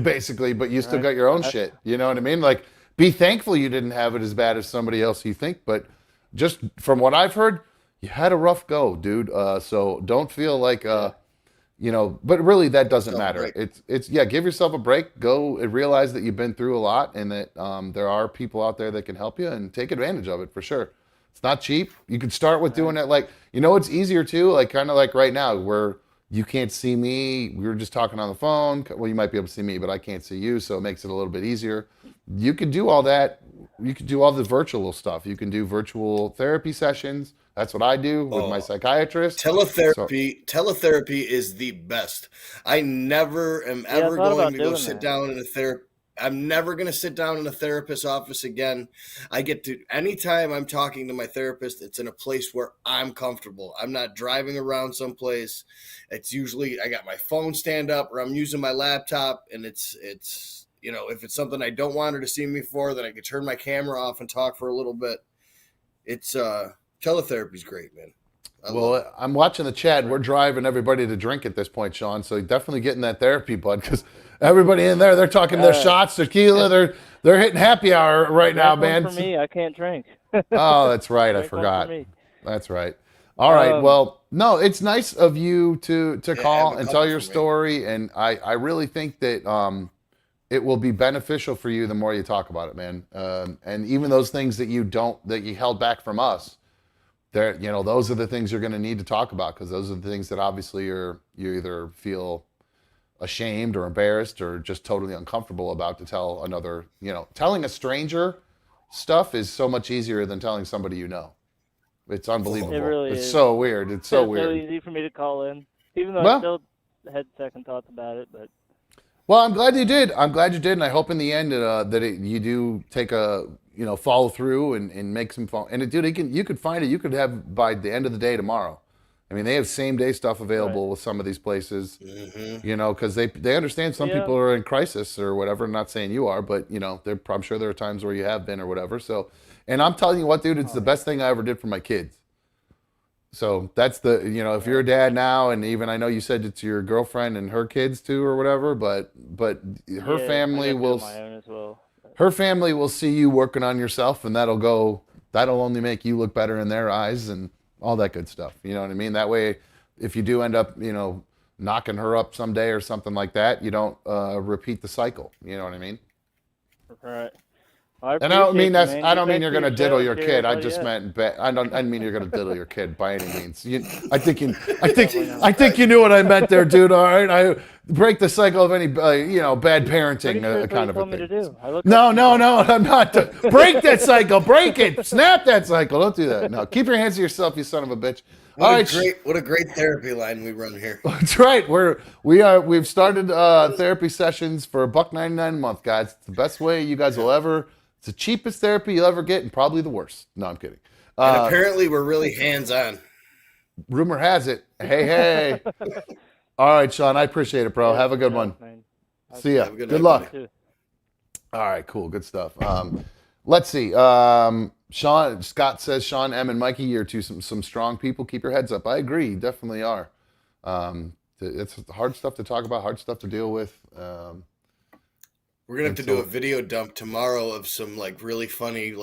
basically. But you still got your own shit. You know what I mean? Like, be thankful you didn't have it as bad as somebody else you think. But just from what I've heard, you had a rough go, dude. So don't feel like but really that doesn't matter. It's give yourself a break. Go and realize that you've been through a lot and that there are people out there that can help you, and take advantage of it for sure. It's not cheap. You could start with doing it it's easier too, like kind of like right now where you can't see me. We were just talking on the phone. Well, you might be able to see me, but I can't see you, so it makes it a little bit easier. You could do all that. You could do all the virtual stuff. You can do virtual therapy sessions. That's what I do with my psychiatrist. Teletherapy is the best. I never am ever going to go sit down in a therapy. I'm never going to sit down in a therapist's office again. Anytime I'm talking to my therapist, it's in a place where I'm comfortable. I'm not driving around someplace. It's usually, I got my phone stand up or I'm using my laptop, and it's if it's something I don't want her to see me for, then I can turn my camera off and talk for a little bit. Teletherapy's great, man. I'm watching the chat. We're driving everybody to drink at this point, Sean. So definitely getting that therapy, bud, because everybody in there, they're talking their shots, tequila. They're hitting happy hour right now, man. For me, I can't drink. Oh, that's right. I forgot. That's right. All right. Well, no, it's nice of you to call and tell your story, and I really think that it will be beneficial for you the more you talk about it, man. And even those things that you held back from us. Those are the things you're going to need to talk about, because those are the things that obviously you either feel ashamed or embarrassed or just totally uncomfortable about to tell another. Telling a stranger stuff is so much easier than telling somebody you know. It's unbelievable. It really is. So weird. It's so weird. It's so easy for me to call in, even though I still had second thoughts about it. But well, I'm glad you did. And I hope in the end that you do take a follow through and make some phone. And dude, you could find it. You could have by the end of the day tomorrow. I mean, they have same day stuff available with some of these places. Mm-hmm. Because they understand some people are in crisis or whatever. I'm not saying you are, but I'm sure there are times where you have been or whatever. So, and I'm telling you what, dude, it's the best thing I ever did for my kids. So that's if you're a dad now, and even I know you said it's your girlfriend and her kids too or whatever, but her family will. My own as well. Her family will see you working on yourself, and that'll only make you look better in their eyes and all that good stuff. You know what I mean? That way, if you do end up, knocking her up someday or something like that, you don't repeat the cycle. You know what I mean? Right. And I don't mean I don't mean you're gonna diddle your kid. I just meant I didn't mean you're gonna diddle your kid by any means. I think you knew what I meant there, dude. All right, I break the cycle of any bad parenting kind of a thing. No, I'm not. Break that cycle. Break it. Snap that cycle. Don't do that. No, keep your hands to yourself, you son of a bitch. What a great therapy line we run here. That's right. We've started therapy sessions for $1.99 a month, guys. It's the best way you guys will ever. It's the cheapest therapy you'll ever get, and probably the worst. No, I'm kidding. And apparently, we're really hands-on. Rumor has it. Hey. All right, Sean. I appreciate it, bro. Have a good one. See ya. Good luck. All right, cool. Good stuff. Let's see. Scott says, Sean, M, and Mikey, you're some strong people. Keep your heads up. I agree. You definitely are. It's hard stuff to talk about, hard stuff to deal with. We're going to have to do a video dump tomorrow of some really funny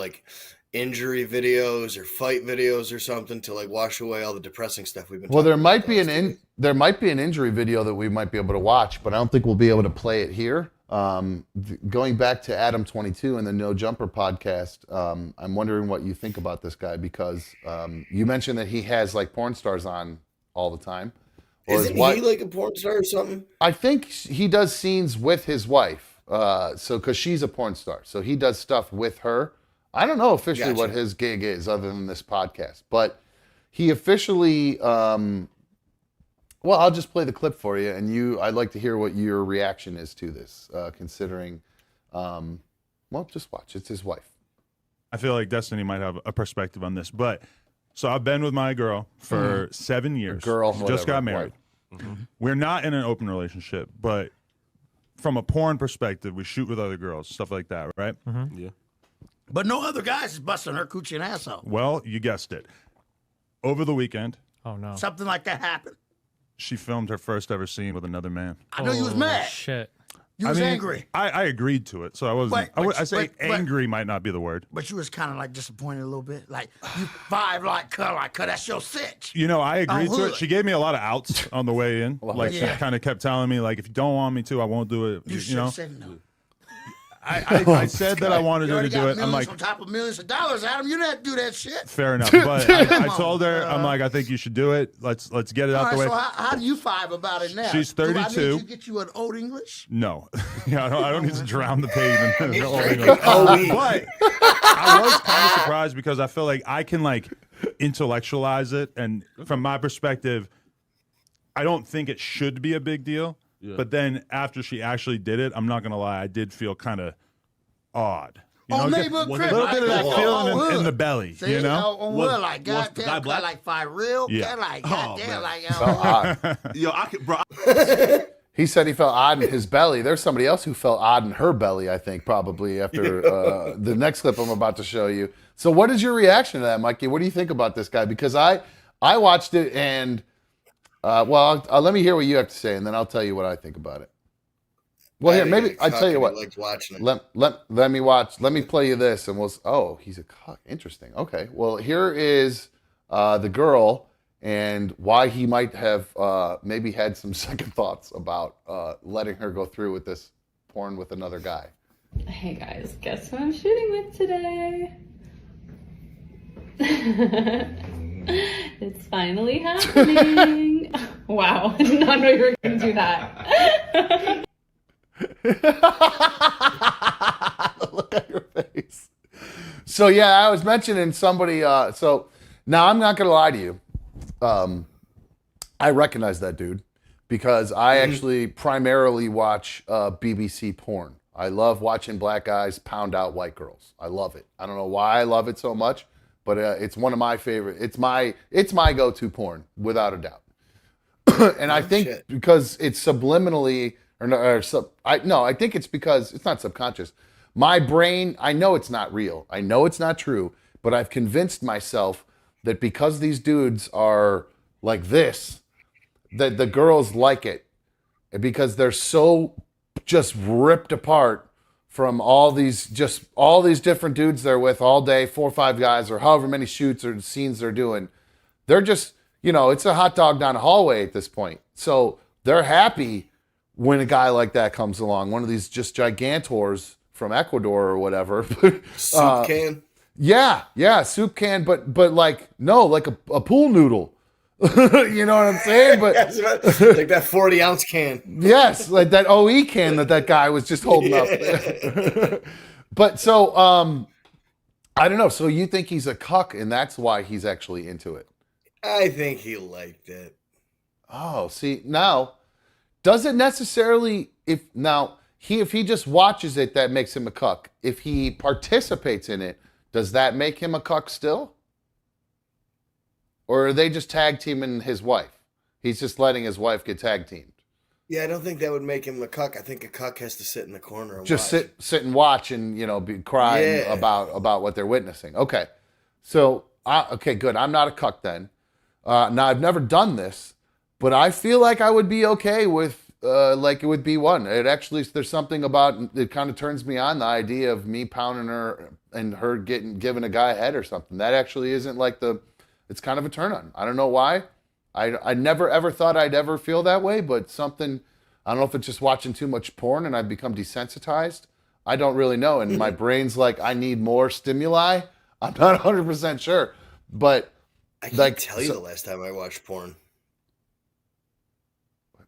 injury videos or fight videos or something to wash away all the depressing stuff we've been talking about. There might be an injury video that we might be able to watch, but I don't think we'll be able to play it here. Going back to Adam22 and the No Jumper podcast, I'm wondering what you think about this guy, because you mentioned that he has porn stars on all the time. Isn't he a porn star or something? I think he does scenes with his wife. So because she's a porn star, so he does stuff with her. I don't know officially Gotcha. what his gig is other than this podcast, but he officially. Well, I'll just play the clip for you, and I'd like to hear what your reaction is to this, considering. Well, just watch. It's his wife. I feel like Destiny might have a perspective on this, but so I've been with my girl for 7 years. Girl, just got married. We're not in an open relationship, but from a porn perspective, we shoot with other girls, stuff like that, right? Yeah. But no other guys is busting her coochie and asshole. Well, you guessed it. Over the weekend, Something like that happened. she filmed her first ever scene with another man. I know you was mad. Shit. You was angry. I agreed to it, so I wasn't. But angry might not be the word. But you was kind of like disappointed a little bit. Like, you vibe like, that's your cinch. You know, I agreed to it. She gave me a lot of outs on the way in. She Yeah. kind of kept telling me, like, if you don't want me to, I won't do it. You should have said no. I said that I wanted her to do it. I'm like, on top of millions of dollars, Adam. You didn't do that shit. fair enough. But I told her, I'm like, I think you should do it. Let's get it out the way. So how do you vibe about it now? She's Do I 32. need to get you an old English? No, I don't need to drown the pavement. But I was kind of surprised because I feel like I can like intellectualize it, and from my perspective, I don't think it should be a big deal. Yeah. But then after she actually did it, I'm not gonna lie, I did feel kind of odd. You know, neighborhood a crib. little bit of that feeling in the belly. See, you know, on wood, like goddamn, black? like five real, Yeah. like goddamn, like Yo, I could, bro. He said he felt odd in his belly. There's somebody else who felt odd in her belly, I think, probably after the next clip I'm about to show you. So what is your reaction to that, Mikey? What do you think about this guy? Because I watched it and, let me hear what you have to say, and then I'll tell you what I think about it. Well, here, maybe I'll tell you what. Watching it. Let me watch. Let me play you this, and he's a cock. Interesting. Okay. Well, here is the girl and why he might have maybe had some second thoughts about letting her go through with this porn with another guy. Hey guys, guess who I'm shooting with today? It's finally happening. Wow, I did not know you were going to do that. Look at your face. So yeah, I was mentioning somebody. So now I'm not gonna lie to you. I recognize that dude because I actually primarily watch BBC porn. I love watching black guys pound out white girls. I love it. I don't know why I love it so much, but it's one of my favorite. It's my go-to porn without a doubt. And I think because it's subliminally. I think it's because it's not subconscious. My brain, I know it's not real. I know it's not true, but I've convinced myself that because these dudes are like this, that the girls like it. Because they're so just ripped apart from all these different dudes they're with all day, 4 or 5 guys, or however many shoots or scenes they're doing. They're just, it's a hot dog down the hallway at this point. So they're happy when a guy like that comes along, one of these just gigantors from Ecuador or whatever. Soup can? Yeah, soup can, but like a pool noodle. You know what I'm saying? But like that 40-ounce can. Yes, like that OE can that guy was just holding up. But so I don't know. So you think he's a cuck, and that's why he's actually into it? I think he liked it. Oh, see now. Doesn't necessarily if he just watches it, that makes him a cuck. If he participates in it, does that make him a cuck still? Or are they just tag teaming his wife? He's just letting his wife get tag teamed. Yeah, I don't think that would make him a cuck. I think a cuck has to sit in the corner and just watch. sit and watch and be crying about what they're witnessing. Okay, so okay, good. I'm not a cuck then. Now I've never done this. But I feel like I would be okay with, like it would be one. It actually, there's something about it kind of turns me on, the idea of me pounding her and her giving a guy a head or something. That actually isn't like it's kind of a turn on. I don't know why. I never ever thought I'd ever feel that way, but something, I don't know if it's just watching too much porn and I've become desensitized. I don't really know. And my brain's like, I need more stimuli. I'm not 100% sure. But I can't tell you the last time I watched porn.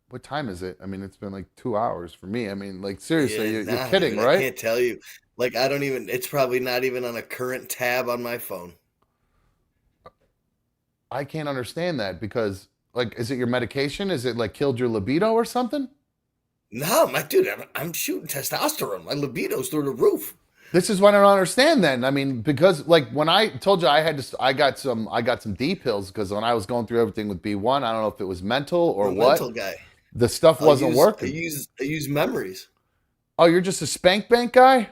What time is it? I mean, it's been like 2 hours for me. I mean, like seriously, Yeah, you're kidding, dude, right? I can't tell you. Like, I don't even. It's probably not even on a current tab on my phone. I can't understand that because, like, is it your medication? Is it like killed your libido or something? No, my dude, I'm shooting testosterone. My libido's through the roof. This is what I don't understand. Then I mean, because like when I told you I got some D pills because when I was going through everything with B1, I don't know if it was mental or what. Mental guy. The stuff wasn't working. I use memories. Oh, you're just a spank bank guy?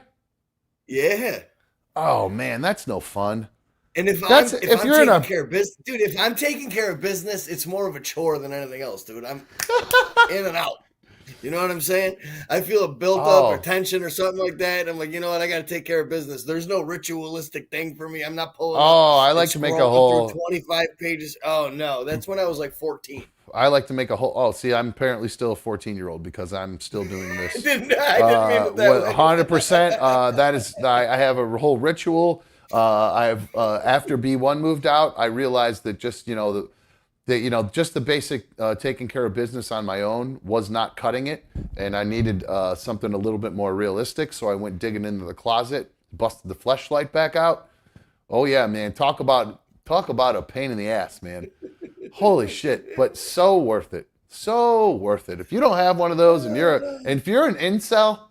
Yeah. Oh man, that's no fun. And if I'm taking care of business, dude, if I'm taking care of business, it's more of a chore than anything else, dude. I'm in and out. You know what I'm saying? I feel a built up or tension or something like that. I'm like, you know what? I got to take care of business. There's no ritualistic thing for me. I'm not pulling. I like to make a whole 25 pages. Oh no, that's when I was like 14. I like to make a whole. Oh, see, I'm apparently still a 14-year-old because I'm still doing this. I didn't mean it that way. 100%. That is, I have a whole ritual. I have after B1 moved out, I realized that just just the basic taking care of business on my own was not cutting it, and I needed something a little bit more realistic. So I went digging into the closet, busted the fleshlight back out. Oh yeah, man! Talk about a pain in the ass, man. Holy shit! But so worth it. So worth it. If you don't have one of those, and if you're an incel,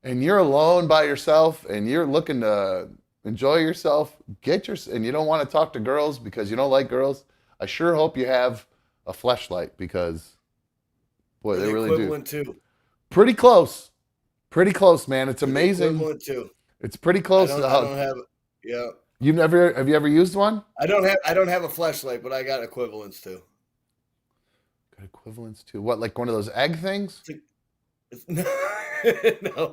and you're alone by yourself, and you're looking to enjoy yourself, and you don't want to talk to girls because you don't like girls, I sure hope you have a fleshlight because, boy, they really do. Too. Pretty close, man. It's amazing. Too. It's pretty close. I don't have. Yeah. Have you ever used one? I don't have a fleshlight, but I got equivalents too. Got equivalents to what? Like one of those egg things? No,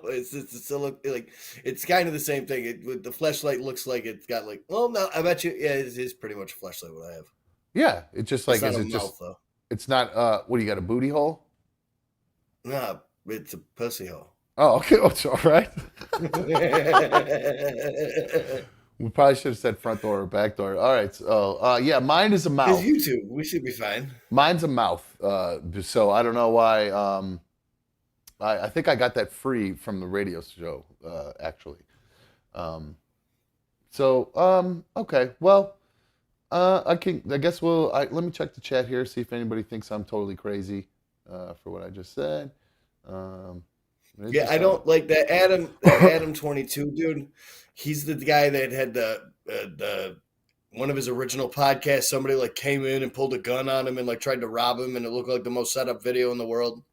it's kind of the same thing. The fleshlight looks like it's got like. Well, no, I bet you. Yeah, it is pretty much a fleshlight. What I have. Yeah, it's just like. It's not is a it mouth, just? Though. It's not. What do you got? A booty hole? No, it's a pussy hole. Oh, okay. Oh, it's all right. We probably should have said front door or back door. All right. So, yeah, mine is a mouth. It's YouTube. We should be fine. Mine's a mouth. So I don't know why. I think I got that free from the radio show, actually. Okay. Well, I guess let me check the chat here, see if anybody thinks I'm totally crazy for what I just said. Yeah, I don't like that Adam22 dude. He's the guy that had the one of his original podcasts. Somebody like came in and pulled a gun on him and like tried to rob him, and it looked like the most set up video in the world.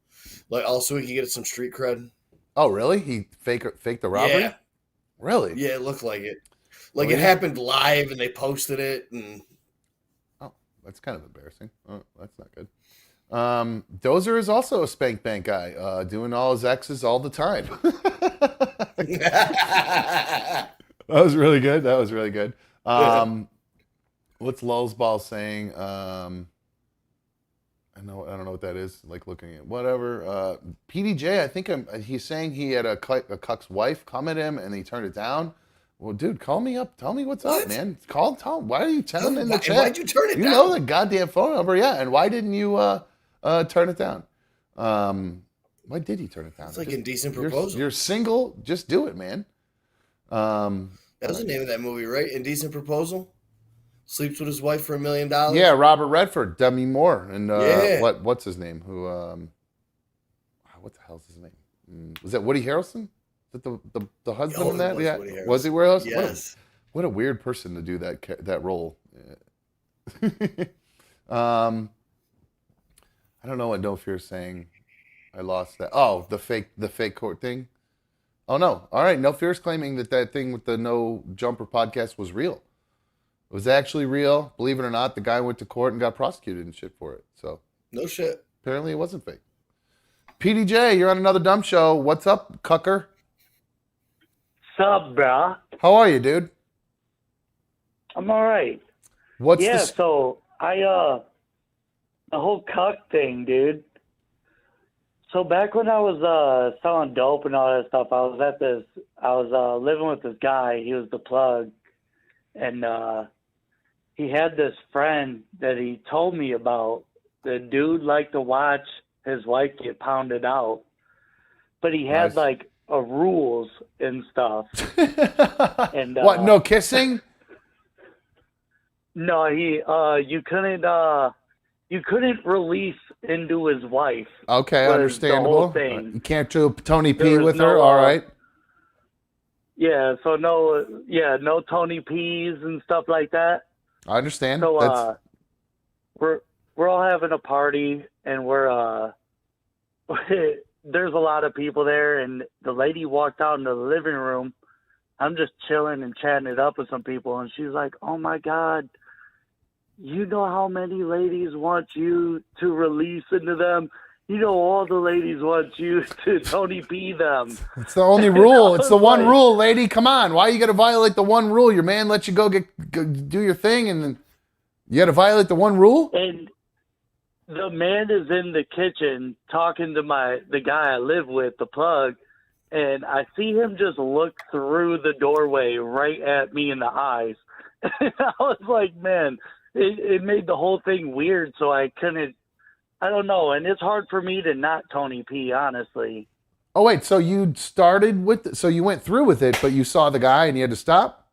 Like also he could get some street cred. Oh really? He faked the robbery? Yeah. Really? Yeah, it looked like it. Like it happened live and they posted it and oh, that's kind of embarrassing. Oh, that's not good. Dozer is also a spank bank guy, doing all his X's all the time. That was really good. What's Lulz Ball saying? I don't know what that is. Like looking at whatever. PDJ, I think he's saying he had a cuck's wife come at him and he turned it down. Well, dude, call me up. Tell me what's up, man. Tell him. Why are you telling in the chat? Why'd you turn it down? You know the goddamn phone number, yeah. And why didn't you turn it down? Why did he turn it down? It's like Indecent Proposal. You're single. Just do it, man. That was the name of that movie, right? Indecent Proposal. Sleeps with his wife for $1 million. Yeah, Robert Redford, Demi Moore, and yeah. what's his name? Who? What the hell's his name? Was that Woody Harrelson? Is that the husband in that? Yeah, was he Woody Harrelson? Yes. What a weird person to do that role. I don't know what No Fear's saying. I lost that. Oh, the fake court thing. Oh no! All right, No Fear's claiming that thing with the No Jumper podcast was real. It was actually real. Believe it or not, the guy went to court and got prosecuted and shit for it. So no shit. Apparently, it wasn't fake. PDJ, you're on another dumb show. What's up, cucker? Sup, brah? How are you, dude? I'm all right. So the whole cuck thing, dude. So back when I was selling dope and all that stuff, I was living with this guy. He was the plug, and he had this friend that he told me about. The dude liked to watch his wife get pounded out, but he had like rules and stuff. And what? No kissing? No, you couldn't release into his wife. Okay, was understandable. The whole thing. You can't do Tony P with her. All right. Yeah, so no Tony P's and stuff like that. I understand. So we're all having a party, and we're there's a lot of people there, and the lady walked out into the living room. I'm just chilling and chatting it up with some people, and she's like, "Oh my God, you know how many ladies want you to release into them? You know all the ladies want you to Tony P them." It's the only rule. It's the one rule, lady. Come on. Why you got to violate the one rule? Your man lets you go do your thing, and then you got to violate the one rule? And the man is in the kitchen talking to the guy I live with, the plug, and I see him just look through the doorway right at me in the eyes. And I was like, man, it made the whole thing weird, so I couldn't, I don't know, and it's hard for me to not Tony P, honestly. Oh, wait, so you started with, so you went through with it, but you saw the guy and you had to stop?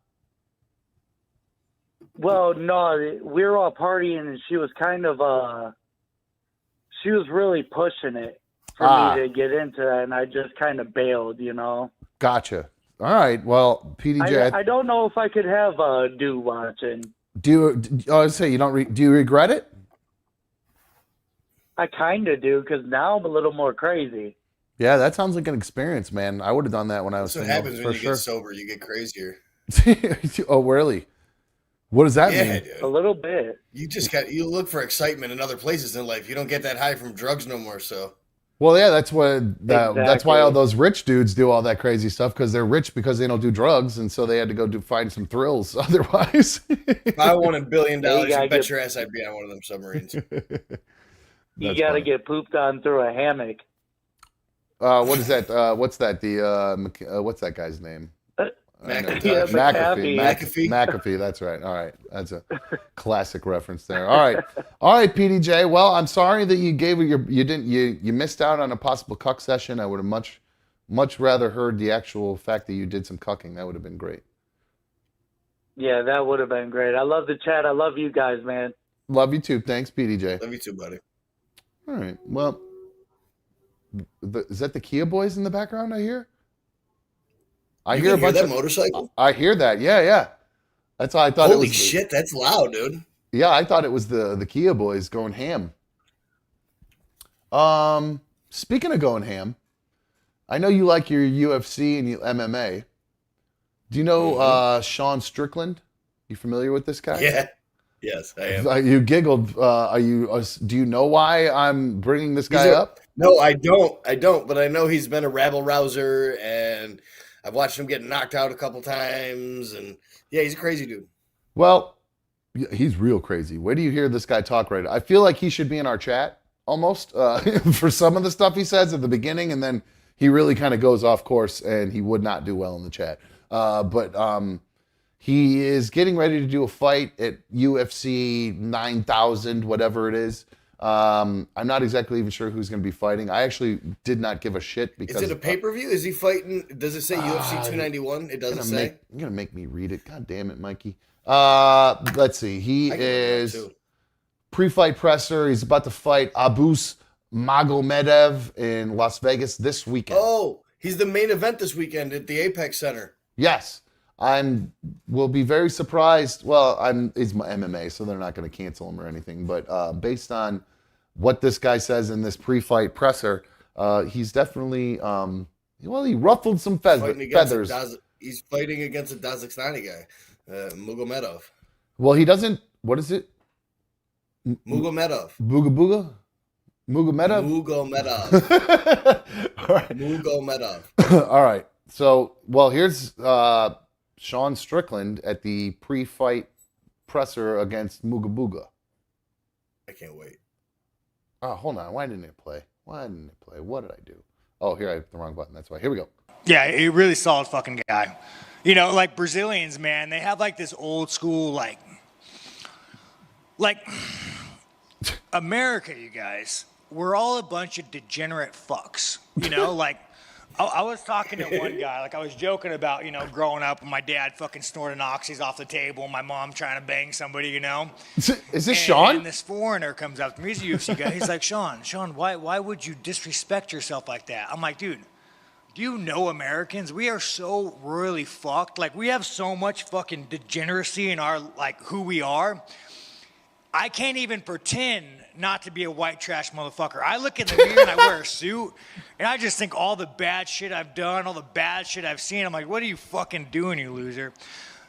Well, no, we were all partying, and she was kind of, she was really pushing it for me to get into that, and I just kind of bailed, you know? Gotcha. All right, well, PDJ. I don't know if I could have do watching. Do you regret it? I kind of do, because now I'm a little more crazy. Yeah, that sounds like an experience, man. I would have done that when I was single. That's what happens when you get sober. You get crazier. Oh, really? What does that mean? Dude. A little bit. You look for excitement in other places in life. You don't get that high from drugs no more, so. Well, yeah, that's why all those rich dudes do all that crazy stuff, because they're rich because they don't do drugs, and so they had to go find some thrills otherwise. If I won $1 billion, you bet your ass I'd be on one of them submarines. You got to get pooped on through a hammock. What is that? What's that? What's that guy's name? McAfee. That's right. All right, that's a classic reference there. All right, PDJ. Well, I'm sorry that you missed out on a possible cuck session. I would have much rather heard the actual fact that you did some cucking. That would have been great. Yeah, that would have been great. I love the chat. I love you guys, man. Love you too. Thanks, PDJ. Love you too, buddy. All right. Well, is that the Kia Boys in the background? I hear. I hear a bunch of motorcycle. I hear that. Yeah. That's why I thought it was. Holy shit, that's loud, dude. Yeah, I thought it was the Kia Boys going ham. Speaking of going ham, I know you like your UFC and your MMA. Do you know Sean Strickland? You familiar with this guy? Yeah. Yes, I am. You giggled. Do you know why I'm bringing this guy up? No, I don't. But I know he's been a rabble rouser, and I've watched him get knocked out a couple times, and yeah, he's a crazy dude. Well, he's real crazy. Where do you hear this guy talk right now? I feel like he should be in our chat almost for some of the stuff he says at the beginning, and then he really kind of goes off course, and he would not do well in the chat. But he is getting ready to do a fight at UFC 9000, whatever it is. I'm not exactly even sure who's going to be fighting. I actually did not give a shit because. Is it a pay-per-view? Is he fighting? Does it say UFC 291? It doesn't say. You're going to make me read it. God damn it, Mikey. Let's see. He is pre-fight presser. He's about to fight Abus Magomedov in Las Vegas this weekend. Oh, he's the main event this weekend at the Apex Center. Yes. Will be very surprised. Well, it's my MMA, so they're not going to cancel him or anything. But based on what this guy says in this pre-fight presser, he's definitely he ruffled some feathers. He's fighting against a Dazakhstani guy, Magomedov. Well, he doesn't. What is it? Magomedov. Magomedov. All right. Magomedov. All right. So, well, here's Sean Strickland at the pre-fight presser against Mugabuga. I can't wait. Oh, hold on. Why didn't it play? What did I do? Oh, here I have the wrong button. That's why. Here we go. Yeah, a really solid fucking guy. You know, like Brazilians, man, they have like this old school, like America, you guys. we're all a bunch of degenerate fucks, you know, like. I was talking to one guy, like I was joking about, you know, growing up and my dad fucking snorting oxys off the table and my mom trying to bang somebody, you know. Is this Sean? And this foreigner comes up to me, he's a UFC guy. He's like, Sean, why would you disrespect yourself like that? I'm like, dude, do you know Americans? We are so royally fucked. Like, we have so much fucking degeneracy in our, like, who we are. I can't even pretend not to be a white trash motherfucker. I look in the mirror and I wear a suit and I just think all the bad shit I've done, all the bad shit I've seen. I'm like, what are you fucking doing, you loser?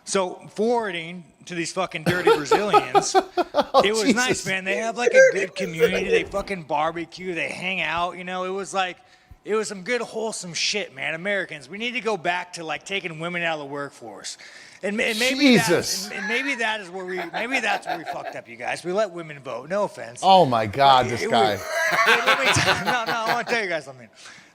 So forwarding to these fucking dirty Brazilians, it was nice, man. They have like a good community. They fucking barbecue. They hang out. You know, it was some good wholesome shit, man. Americans, we need to go back to like taking women out of the workforce. And maybe that's where we fucked up, you guys. We let women vote. No offense. Oh my God, this guy. I want to tell you guys something.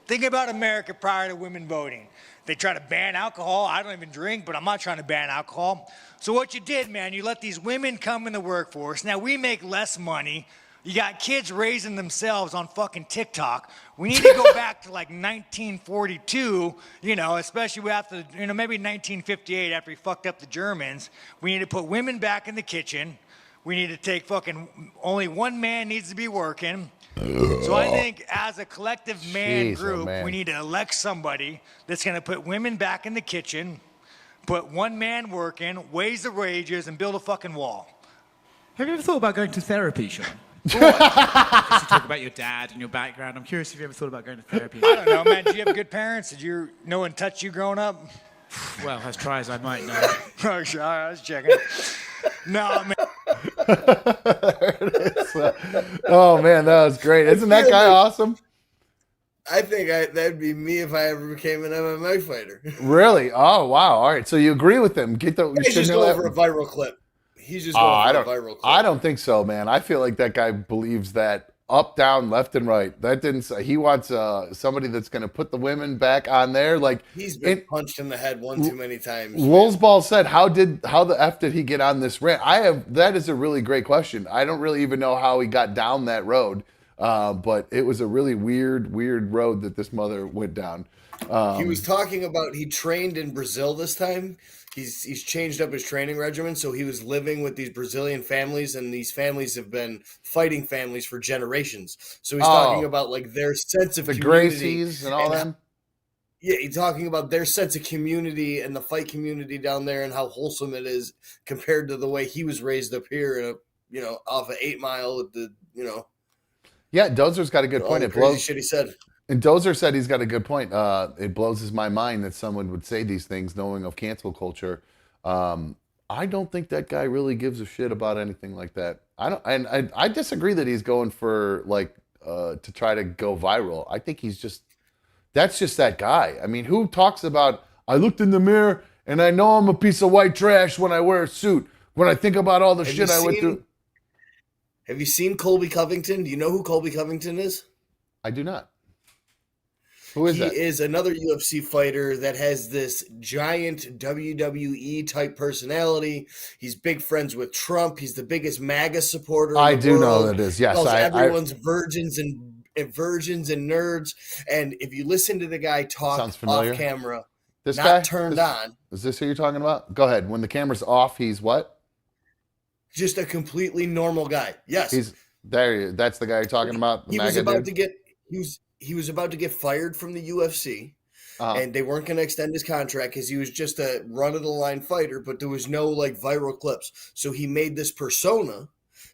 Think about America prior to women voting. They try to ban alcohol. I don't even drink, but I'm not trying to ban alcohol. So what you did, man, you let these women come in the workforce. Now we make less money. You got kids raising themselves on fucking TikTok. We need to go back to like 1942, you know, especially after, you know, maybe 1958 after we fucked up the Germans. We need to put women back in the kitchen. We need to take fucking, only one man needs to be working. So I think as a collective group, we need to elect somebody that's going to put women back in the kitchen, put one man working, raise the wages, and build a fucking wall. Have you ever thought about going to therapy, Sean? You talk about your dad and your background. I'm curious if you ever thought about going to therapy. I don't know, man. Did you have good parents? Did no one touch you growing up? Well, as try as I might know. Oh, sure. I was checking. No, man. There it is. Oh, man, that was great. Isn't that guy awesome? I think that'd be me if I ever became an MMA fighter. Really? Oh, wow. All right. So you agree with him. He's just going for a viral clip. He's just going for a viral clip. I don't think so, man. I feel like that guy believes that up, down, left, and right. That didn't say. He wants somebody that's going to put the women back on there. Like he's been punched in the head one too many times. Wolfsball said, "How the f did he get on this rant?" That is a really great question. I don't really even know how he got down that road, but it was a really weird road that this mother went down. He was talking about he trained in Brazil this time. He's changed up his training regimen, so he was living with these Brazilian families, and these families have been fighting families for generations. So he's talking about like their sense of community. Gracies and all them. Yeah, he's talking about their sense of community and the fight community down there and how wholesome it is compared to the way he was raised up here, off of 8 Mile with the, Yeah, Dozer's got a good point. It blows shit he said. And Dozer said he's got a good point. It blows my mind that someone would say these things knowing of cancel culture. I don't think that guy really gives a shit about anything like that. I disagree that he's going for to try to go viral. I think that's just that guy. I mean, who talks about, I looked in the mirror and I know I'm a piece of white trash when I wear a suit, when I think about all the shit I went through. Have you seen Colby Covington? Do you know who Colby Covington is? I do not. Who is that? He is another UFC fighter that has this giant WWE type personality. He's big friends with Trump. He's the biggest MAGA supporter. I do know that is. Yes, everyone's virgins and nerds. And if you listen to the guy talk off camera, this not guy turned on. Is this who you're talking about? Go ahead. When the camera's off, he's what? Just a completely normal guy. Yes, he's there. That's the guy you're talking about. He was about to get. He was about to get fired from the UFC, and they weren't going to extend his contract because he was just a run-of-the-line fighter, but there was no, viral clips. So he made this persona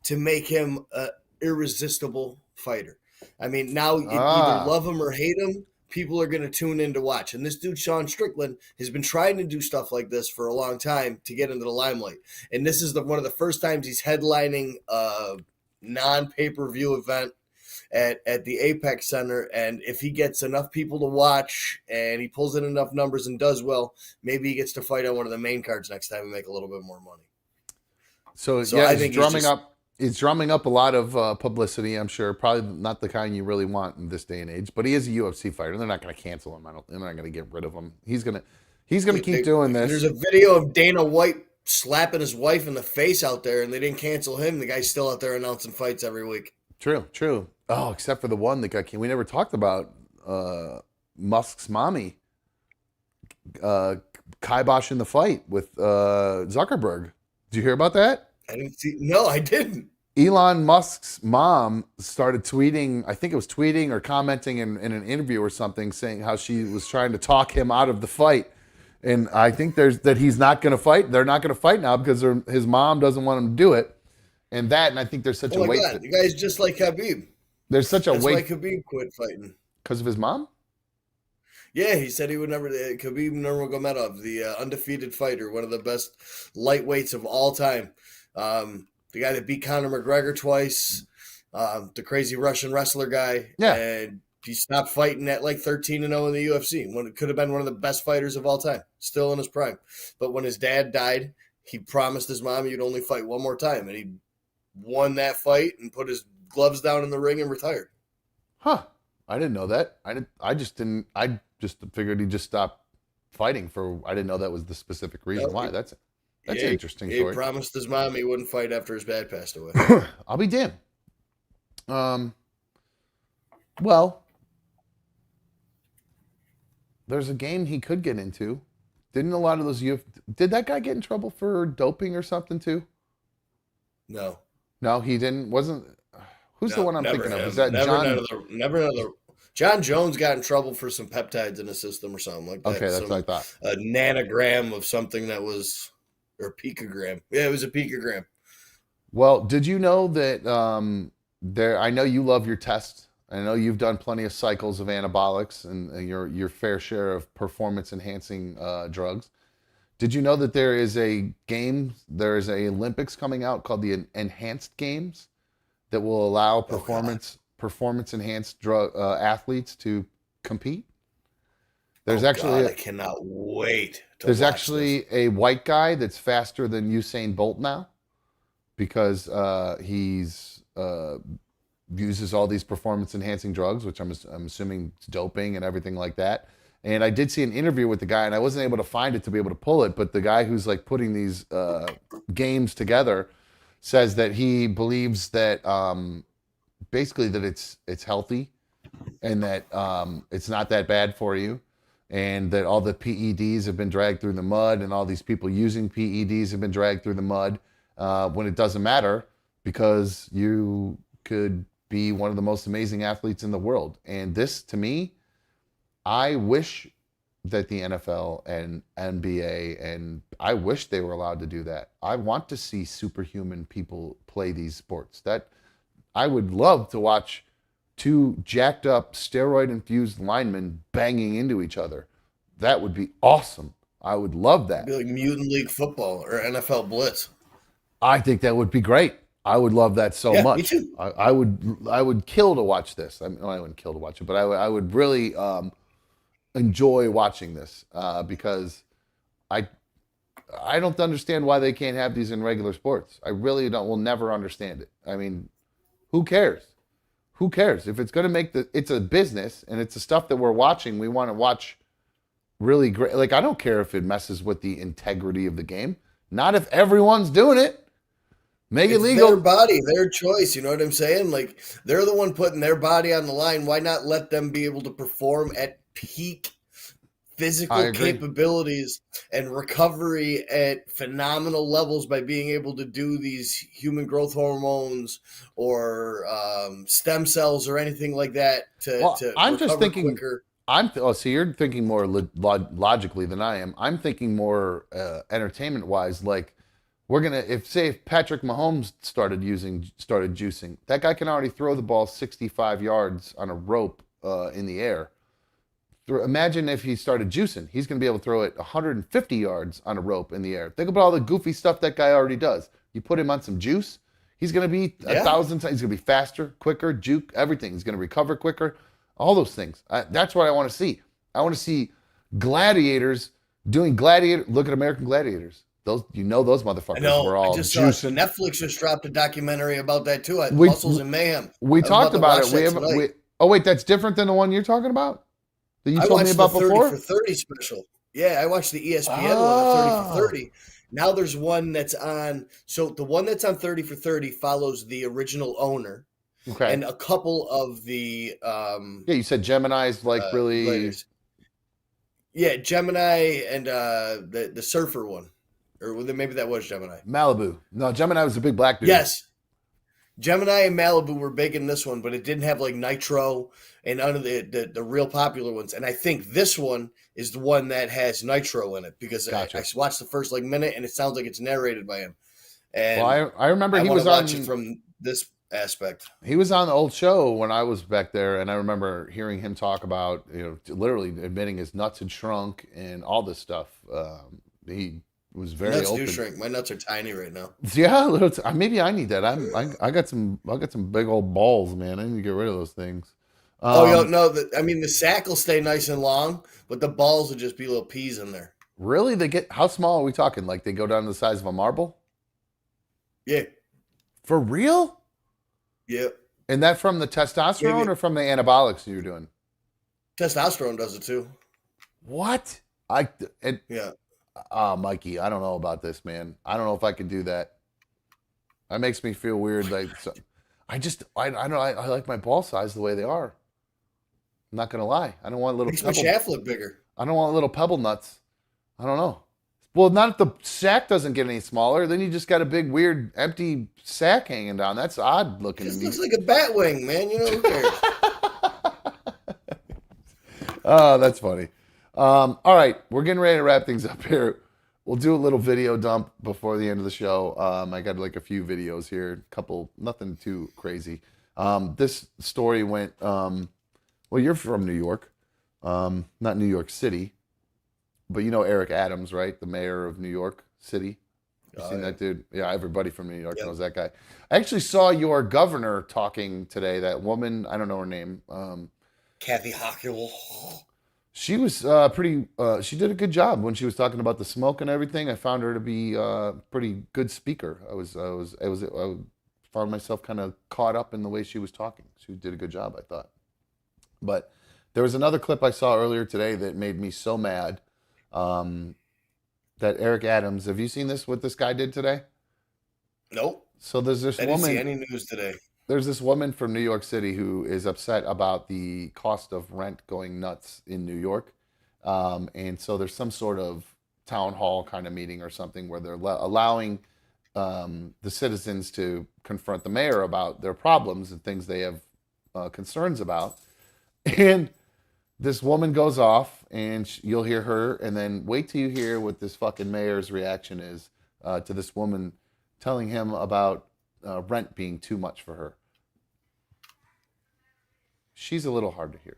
to make him an irresistible fighter. I mean, now either love him or hate him, people are going to tune in to watch. And this dude, Sean Strickland, has been trying to do stuff like this for a long time to get into the limelight. And this is one of the first times he's headlining a non-pay-per-view event at the Apex Center, and if he gets enough people to watch and he pulls in enough numbers and does well, maybe he gets to fight on one of the main cards next time and make a little bit more money. So yeah, he's drumming up a lot of publicity, I'm sure. Probably not the kind you really want in this day and age, but he is a UFC fighter. They're not going to cancel him. They're not going to get rid of him. He's going to keep doing this. There's a video of Dana White slapping his wife in the face out there, and they didn't cancel him. The guy's still out there announcing fights every week. True. Oh, except for the one that got we never talked about. Musk's mommy kiboshing the fight with Zuckerberg. Did you hear about that? I didn't see. No, I didn't. Elon Musk's mom started tweeting, I think it was tweeting or commenting in an interview or something, saying how she was trying to talk him out of the fight. And I think that he's not going to fight. They're not going to fight now because his mom doesn't want him to do it. And I think there's such a weight. God, you guys just like Khabib. There's such a weight. That's why Khabib quit fighting. Because of his mom? Yeah, he said he would never. Khabib Nurmagomedov, the undefeated fighter, one of the best lightweights of all time. The guy that beat Conor McGregor twice, the crazy Russian wrestler guy. Yeah. And he stopped fighting at like 13-0 in the UFC. When it could have been one of the best fighters of all time, still in his prime. But when his dad died, he promised his mom he'd only fight one more time, and he won that fight and put his gloves down in the ring and retired. Huh. I didn't know that. I just figured he just stopped fighting I didn't know that was the specific reason why. That's an interesting story. He promised his mom he wouldn't fight after his dad passed away. I'll be damned. Well, there's a game he could get into. Didn't a lot of those did that guy get in trouble for doping or something too? No. No, he didn't. Who's the one I'm thinking of? Is that John? John Jones got in trouble for some peptides in his system or something like that. Okay, that's what I thought. A nanogram of something that was, or picogram. Yeah, it was a picogram. Well, did you know that I know you love your test. I know you've done plenty of cycles of anabolics and your fair share of performance-enhancing drugs. Did you know that there is a Olympics coming out called the Enhanced Games that will allow performance-enhanced drug athletes to compete? There's I cannot wait. There's actually a white guy that's faster than Usain Bolt now because he's uses all these performance-enhancing drugs, which I'm assuming it's doping and everything like that. And I did see an interview with the guy, and I wasn't able to find it to be able to pull it, but the guy who's like putting these games together says that he believes that basically that it's healthy and that it's not that bad for you, and that all the PEDs have been dragged through the mud, and all these people using PEDs have been dragged through the mud when it doesn't matter because you could be one of the most amazing athletes in the world. And this, to me, I wish that the NFL and NBA, and I wish they were allowed to do that. I want to see superhuman people play these sports. That I would love to watch two jacked up, steroid-infused linemen banging into each other. That would be awesome. I would love that. It'd be like Mutant League Football or NFL Blitz. I think that would be great. I would love that so much. Me too. I would kill to watch this. I wouldn't kill to watch it, but I would really enjoy watching this because I don't understand why they can't have these in regular sports. I really don't. Will never understand it. I mean, who cares? Who cares if it's going to make it's a business and it's the stuff that we're watching. We want to watch really great. Like, I don't care if it messes with the integrity of the game. Not if everyone's doing it. Make it legal. Their body, their choice. You know what I'm saying? Like, they're the one putting their body on the line. Why not let them be able to perform at peak physical capabilities and recovery at phenomenal levels by being able to do these human growth hormones or stem cells or anything like that to I'm just thinking quicker. So you're thinking more logically than I am. I'm thinking more entertainment wise. Like, we're gonna if Patrick Mahomes started juicing, that guy can already throw the ball 65 yards on a rope in the air. Imagine if he started juicing. He's going to be able to throw it 150 yards on a rope in the air. Think about all the goofy stuff that guy already does. You put him on some juice, he's going to be 1,000 times. He's going to be faster, quicker, juke, everything. He's going to recover quicker. All those things. That's what I want to see. I want to see gladiators doing gladiator. Look at American Gladiators. Those those motherfuckers were all juicing. Netflix just dropped a documentary about that too. Muscles and Mayhem. We talked about it. Oh wait, that's different than the one you're talking about? That you told me about before? 30 for 30 special. Yeah, I watched the ESPN one, 30 for 30. Now there's one that's on. So the one that's on 30 for 30 follows the original owner. Okay. And a couple of the you said Gemini's like really players. Yeah, Gemini and the surfer one. Or maybe that was Gemini. Malibu. No, Gemini was a big black dude. Yes. Gemini and Malibu were big in this one, but it didn't have like Nitro and none of the real popular ones. And I think this one is the one that has Nitro in it because I watched the first like minute and it sounds like it's narrated by him. And well, I remember he was on it from this aspect. He was on the old show when I was back there, and I remember hearing him talk about, literally admitting his nuts had shrunk and all this stuff. He was very nuts open. Do shrink. My nuts are tiny right now. Yeah, maybe I need that. I got some big old balls, man. I need to get rid of those things. The sack will stay nice and long, but the balls will just be little peas in there. Really? How small are we talking? Like they go down to the size of a marble? Yeah. For real? Yeah. And that from the testosterone or from the anabolics you're doing? Testosterone does it too. What? Yeah. Mikey, I don't know about this, man. I don't know if I can do that. That makes me feel weird. Like, I like my ball size the way they are. I'm not gonna lie. I don't want little. Makes my shaft look bigger. I don't want little pebble nuts. I don't know. Well, not if the sack doesn't get any smaller. Then you just got a big, weird, empty sack hanging down. That's odd looking to me. It looks like a bat wing, man. Who cares? Oh, that's funny. All right, we're getting ready to wrap things up here. We'll do a little video dump before the end of the show. I got like a few videos here, nothing too crazy. This story went, well, you're from New York, not New York City, but you know Eric Adams, right? The mayor of New York City. You seen that dude? Yeah, everybody from New York knows that guy. I actually saw your governor talking today, that woman, I don't know her name. Kathy Hochul. She was she did a good job when she was talking about the smoke and everything. I found her to be a pretty good speaker. I found myself kind of caught up in the way she was talking. She did a good job, I thought. But there was another clip I saw earlier today that made me so mad. That Eric Adams, have you seen this, what this guy did today? Nope. So there's this woman. I didn't see any news today. There's this woman from New York City who is upset about the cost of rent going nuts in New York. And so there's some sort of town hall kind of meeting or something where they're allowing the citizens to confront the mayor about their problems and things they have concerns about. And this woman goes off and you'll hear her, and then wait till you hear what this fucking mayor's reaction is to this woman telling him about rent being too much for her. She's a little hard to hear.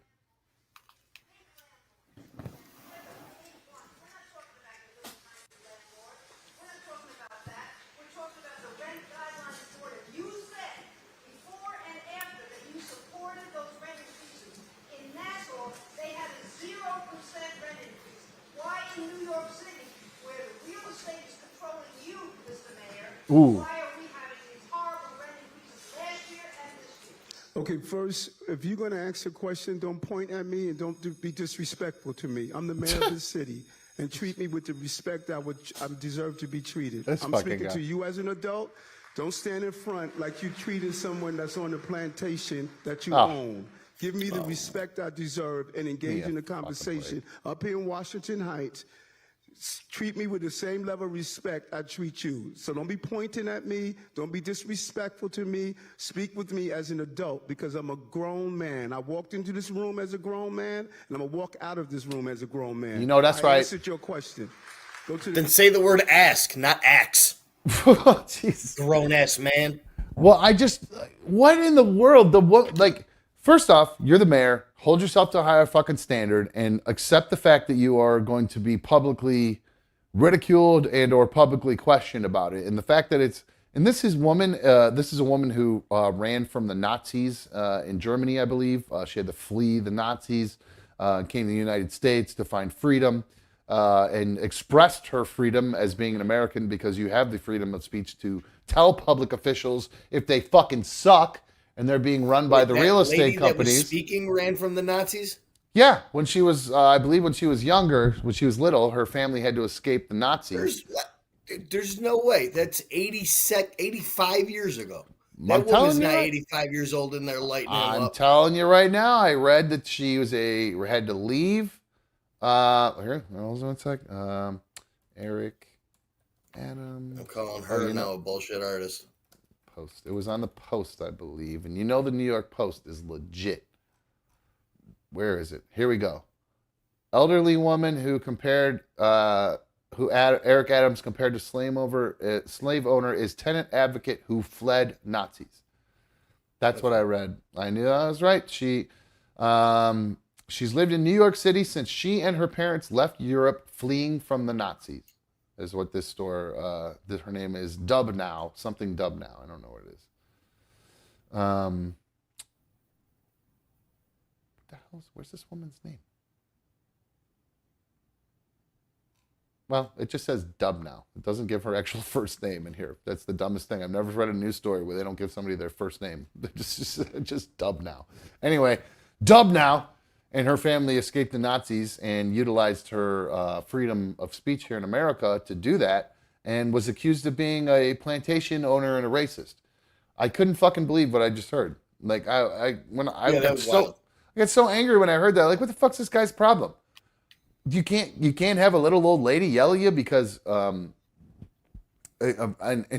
Ooh. Okay, first, if you're going to ask a question, don't point at me and don't be disrespectful to me. I'm the mayor of this city, and treat me with the respect I deserve to be treated. I'm speaking to you as an adult. Don't stand in front like you treated someone that's on the plantation that you own. Give me the respect I deserve and engage in a conversation up here in Washington Heights. Treat me with the same level of respect I treat you. So don't be pointing at me. Don't be disrespectful to me. Speak with me as an adult because I'm a grown man. I walked into this room as a grown man, and I'm going to walk out of this room as a grown man. You know, that's right. I answered your question. Then say the word ask, not axe. Jesus. Grown-ass man. Well, what in the world? First off, you're the mayor. Hold yourself to a higher fucking standard and accept the fact that you are going to be publicly ridiculed and or publicly questioned about it. And the fact that this is a woman who ran from the Nazis in Germany, I believe. She had to flee the Nazis, came to the United States to find freedom, and expressed her freedom as being an American because you have the freedom of speech to tell public officials if they fucking suck. And they're being run by the real estate companies. That was speaking ran from the Nazis? Yeah, when she was, I believe when she was younger, when she was little, her family had to escape the Nazis. There's no way. That's 85 years ago. That woman's not 85 years old in there lighting him up. I'm telling you right now, I read that she was had to leave. Here, hold on one sec. Eric Adams. I'm calling her now a bullshit artist. Post. It was on the Post, I believe. And you know the New York Post is legit. Where is it? Here we go. Elderly woman who Eric Adams compared to slave owner is tenant advocate who fled Nazis. That's what I read. I knew I was right. She's lived in New York City since she and her parents left Europe fleeing from the Nazis. Is what this store, her name is Dub Now, something Dub Now. I don't know what it is. Where's this woman's name? Well, it just says Dub Now. It doesn't give her actual first name in here. That's the dumbest thing. I've never read a news story where they don't give somebody their first name. Just Dub Now. Anyway, Dub Now and her family escaped the Nazis and utilized her freedom of speech here in America to do that, and was accused of being a plantation owner and a racist. I couldn't fucking believe what I just heard. Like I got so angry when I heard that. Like, what the fuck's this guy's problem? You can't have a little old lady yell at you because and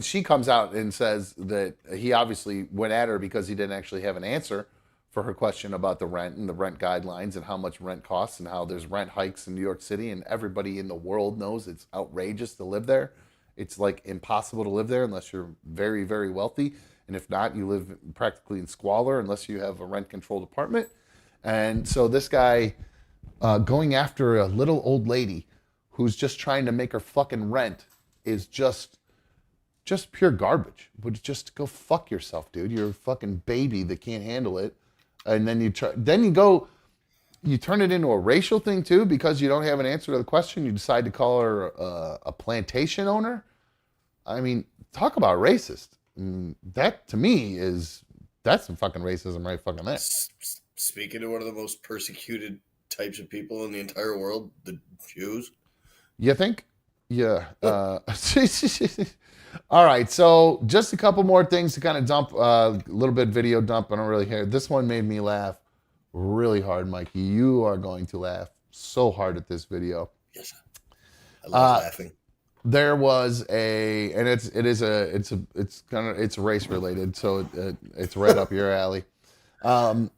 she comes out and says that he obviously went at her because he didn't actually have an answer for her question about the rent and the rent guidelines and how much rent costs and how there's rent hikes in New York City, and everybody in the world knows it's outrageous to live there. It's like impossible to live there unless you're very, very wealthy, and if not, you live practically in squalor unless you have a rent-controlled apartment. And so this guy going after a little old lady who's just trying to make her fucking rent is just pure garbage. But just go fuck yourself, dude. You're a fucking baby that can't handle it. And then you turn it into a racial thing too because you don't have an answer to the question. You decide to call her a plantation owner. I mean, talk about racist. That to me that's some fucking racism right fucking there. Speaking to one of the most persecuted types of people in the entire world, the Jews. You think? Yeah. All right, so just a couple more things to kind of dump, a little bit video dump. I don't really care. This one made me laugh really hard, Mikey. You are going to laugh so hard at this video. Yes, I love laughing. There was and it's race related, so it's right up your alley.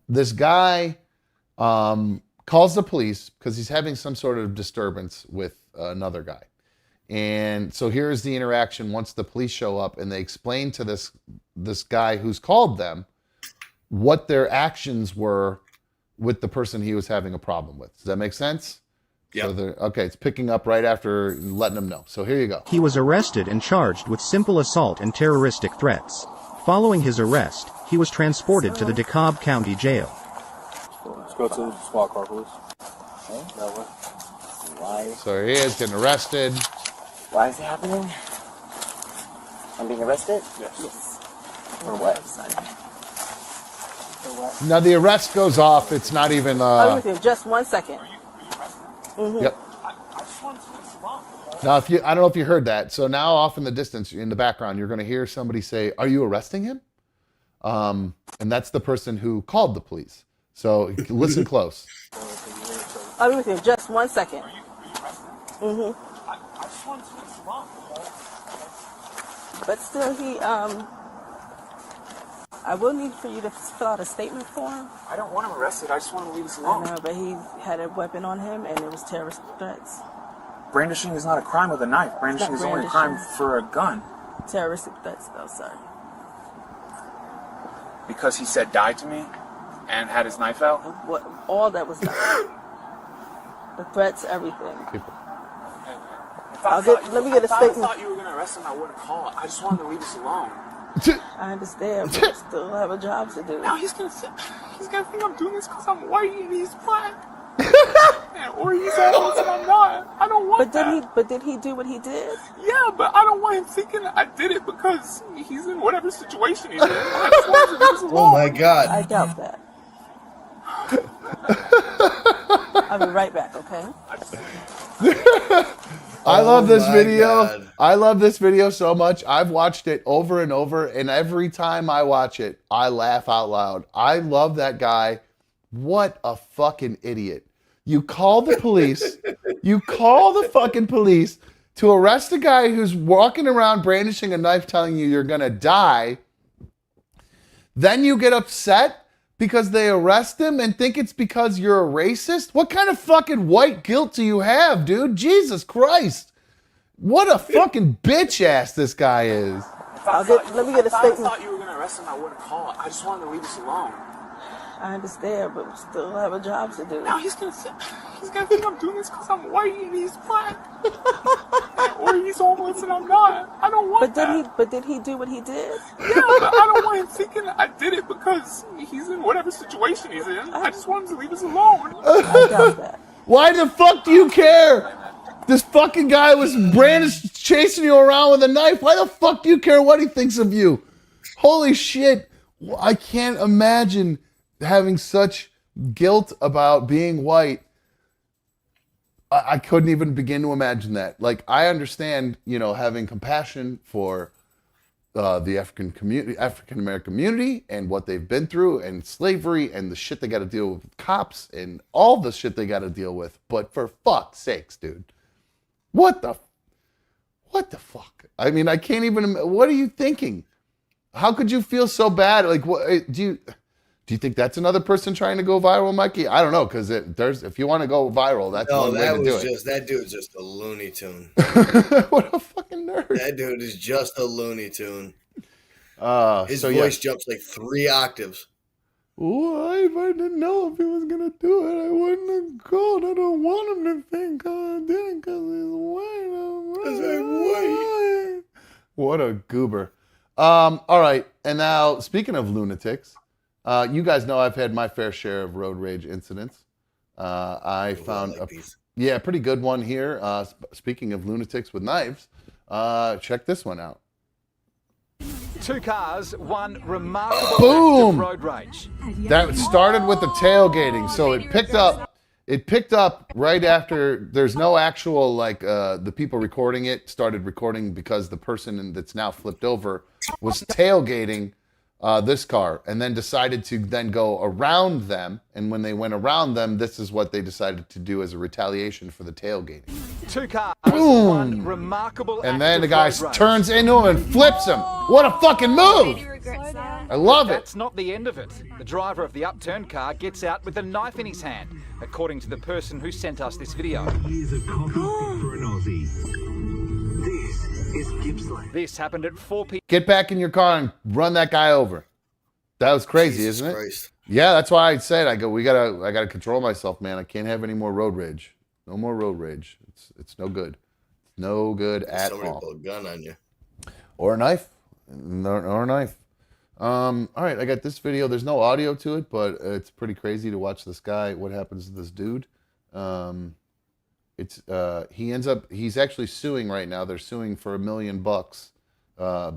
This guy calls the police because he's having some sort of disturbance with another guy. And so here's the interaction once the police show up, and they explain to this guy who's called them what their actions were with the person he was having a problem with. Does that make sense? Yeah. Okay, it's picking up right after letting them know. So here you go. He was arrested and charged with simple assault and terroristic threats. Following his arrest, he was transported to the DeKalb County Jail. Let's go to the SWAT car, please. Why? So he is getting arrested. Why is it happening? I'm being arrested? Yes. For what? Now the arrest goes off. It's not even. I'll be with you just 1 second. Mm-hmm. Yep. Now, I don't know if you heard that. So now, off in the distance, in the background, you're going to hear somebody say, "Are you arresting him?" And that's the person who called the police. So listen close. I'll be with you just 1 second. Mm-hmm. But still, I will need for you to fill out a statement for him. I don't want him arrested. I just want him to leave us alone. I know, but he had a weapon on him, and it was terrorist threats. Brandishing is not a crime with a knife. Brandishing is only a crime for a gun. Terroristic threats, though, sorry. Because he said die to me and had his knife out? What? All that was done. The threats, everything. Let me get a statement. If I thought you were going to arrest him, I wouldn't call it. I just wanted to leave us alone. I understand, but I still have a job to do. Now he's gonna think I'm doing this because I'm white and he's black. Or he's adult and I'm not. I don't want that. But did he do what he did? Yeah, but I don't want him thinking I did it because he's in whatever situation he's in. I just wanted to leave us alone. Oh my God. I doubt that. I'll be right back, okay? I love this video. God. I love this video so much. I've watched it over and over, and every time I watch it, I laugh out loud. I love that guy. What a fucking idiot. You call the police. You call the fucking police to arrest a guy who's walking around brandishing a knife telling you you're going to die. Then you get upset because they arrest him and think it's because you're a racist? What kind of fucking white guilt do you have, dude? Jesus Christ. What a fucking bitch ass this guy is. Let me get a statement. If I thought you were going to arrest him, I wouldn't call. I just wanted to leave us alone. I understand, but we still have a job to do. Now he's gonna think I'm doing this because I'm white and he's black, or he's homeless and I'm not. I don't want that. But did he do what he did? Yeah, but I don't want him thinking I did it because he's in whatever situation he's in. I just want him to leave us alone. I doubt that. Why the fuck do you care? This fucking guy was chasing you around with a knife. Why the fuck do you care what he thinks of you? Holy shit. I can't imagine having such guilt about being white. I couldn't even begin to imagine that. Like, I understand, having compassion for the African American community and what they've been through and slavery and the shit they got to deal with cops and all the shit they got to deal with. But for fuck's sakes, dude, what the fuck? I mean, I can't even. What are you thinking? How could you feel so bad? Like, what do you think that's another person trying to go viral, Mikey? I don't know, because if you want to go viral, that's one way to do it. That dude's just a Looney Tune. What a fucking nerd. That dude is just a Looney Tune. His so voice jumps like 3 octaves. Why, if I didn't know if he was going to do it, I wouldn't have called. I don't want him to think I did it because he's white. Because I'm white. What a goober. All right, and now, speaking of lunatics, you guys know I've had my fair share of road rage incidents. I found a pretty good one here. Speaking of lunatics with knives, check this one out. 2 cars, 1 remarkable act of road rage. That started with the tailgating, so it picked up right after. There's no actual the people recording it started recording because the person that's now flipped over was tailgating this car and then decided to then go around them. And when they went around them, this is what they decided to do as a retaliation for the tailgating. 2 cars, Boom. 1 remarkable and then the guy turns into him and flips him. What a fucking move! I love it. That's not the end of it. The driver of the upturned car gets out with a knife in his hand, according to the person who sent us this video. This happened at 4 p.m. Get back in your car and run that guy over. That was crazy, isn't it? Christ. Yeah, that's why I said I gotta control myself, man. I can't have any more road rage. No more road rage. It's no good. It's no good at all. Somebody pull a gun on you. Or a knife. Or a knife. All right, I got this video. There's no audio to it, but it's pretty crazy to watch this guy. What happens to this dude? He's actually suing right now. They're suing for $1 million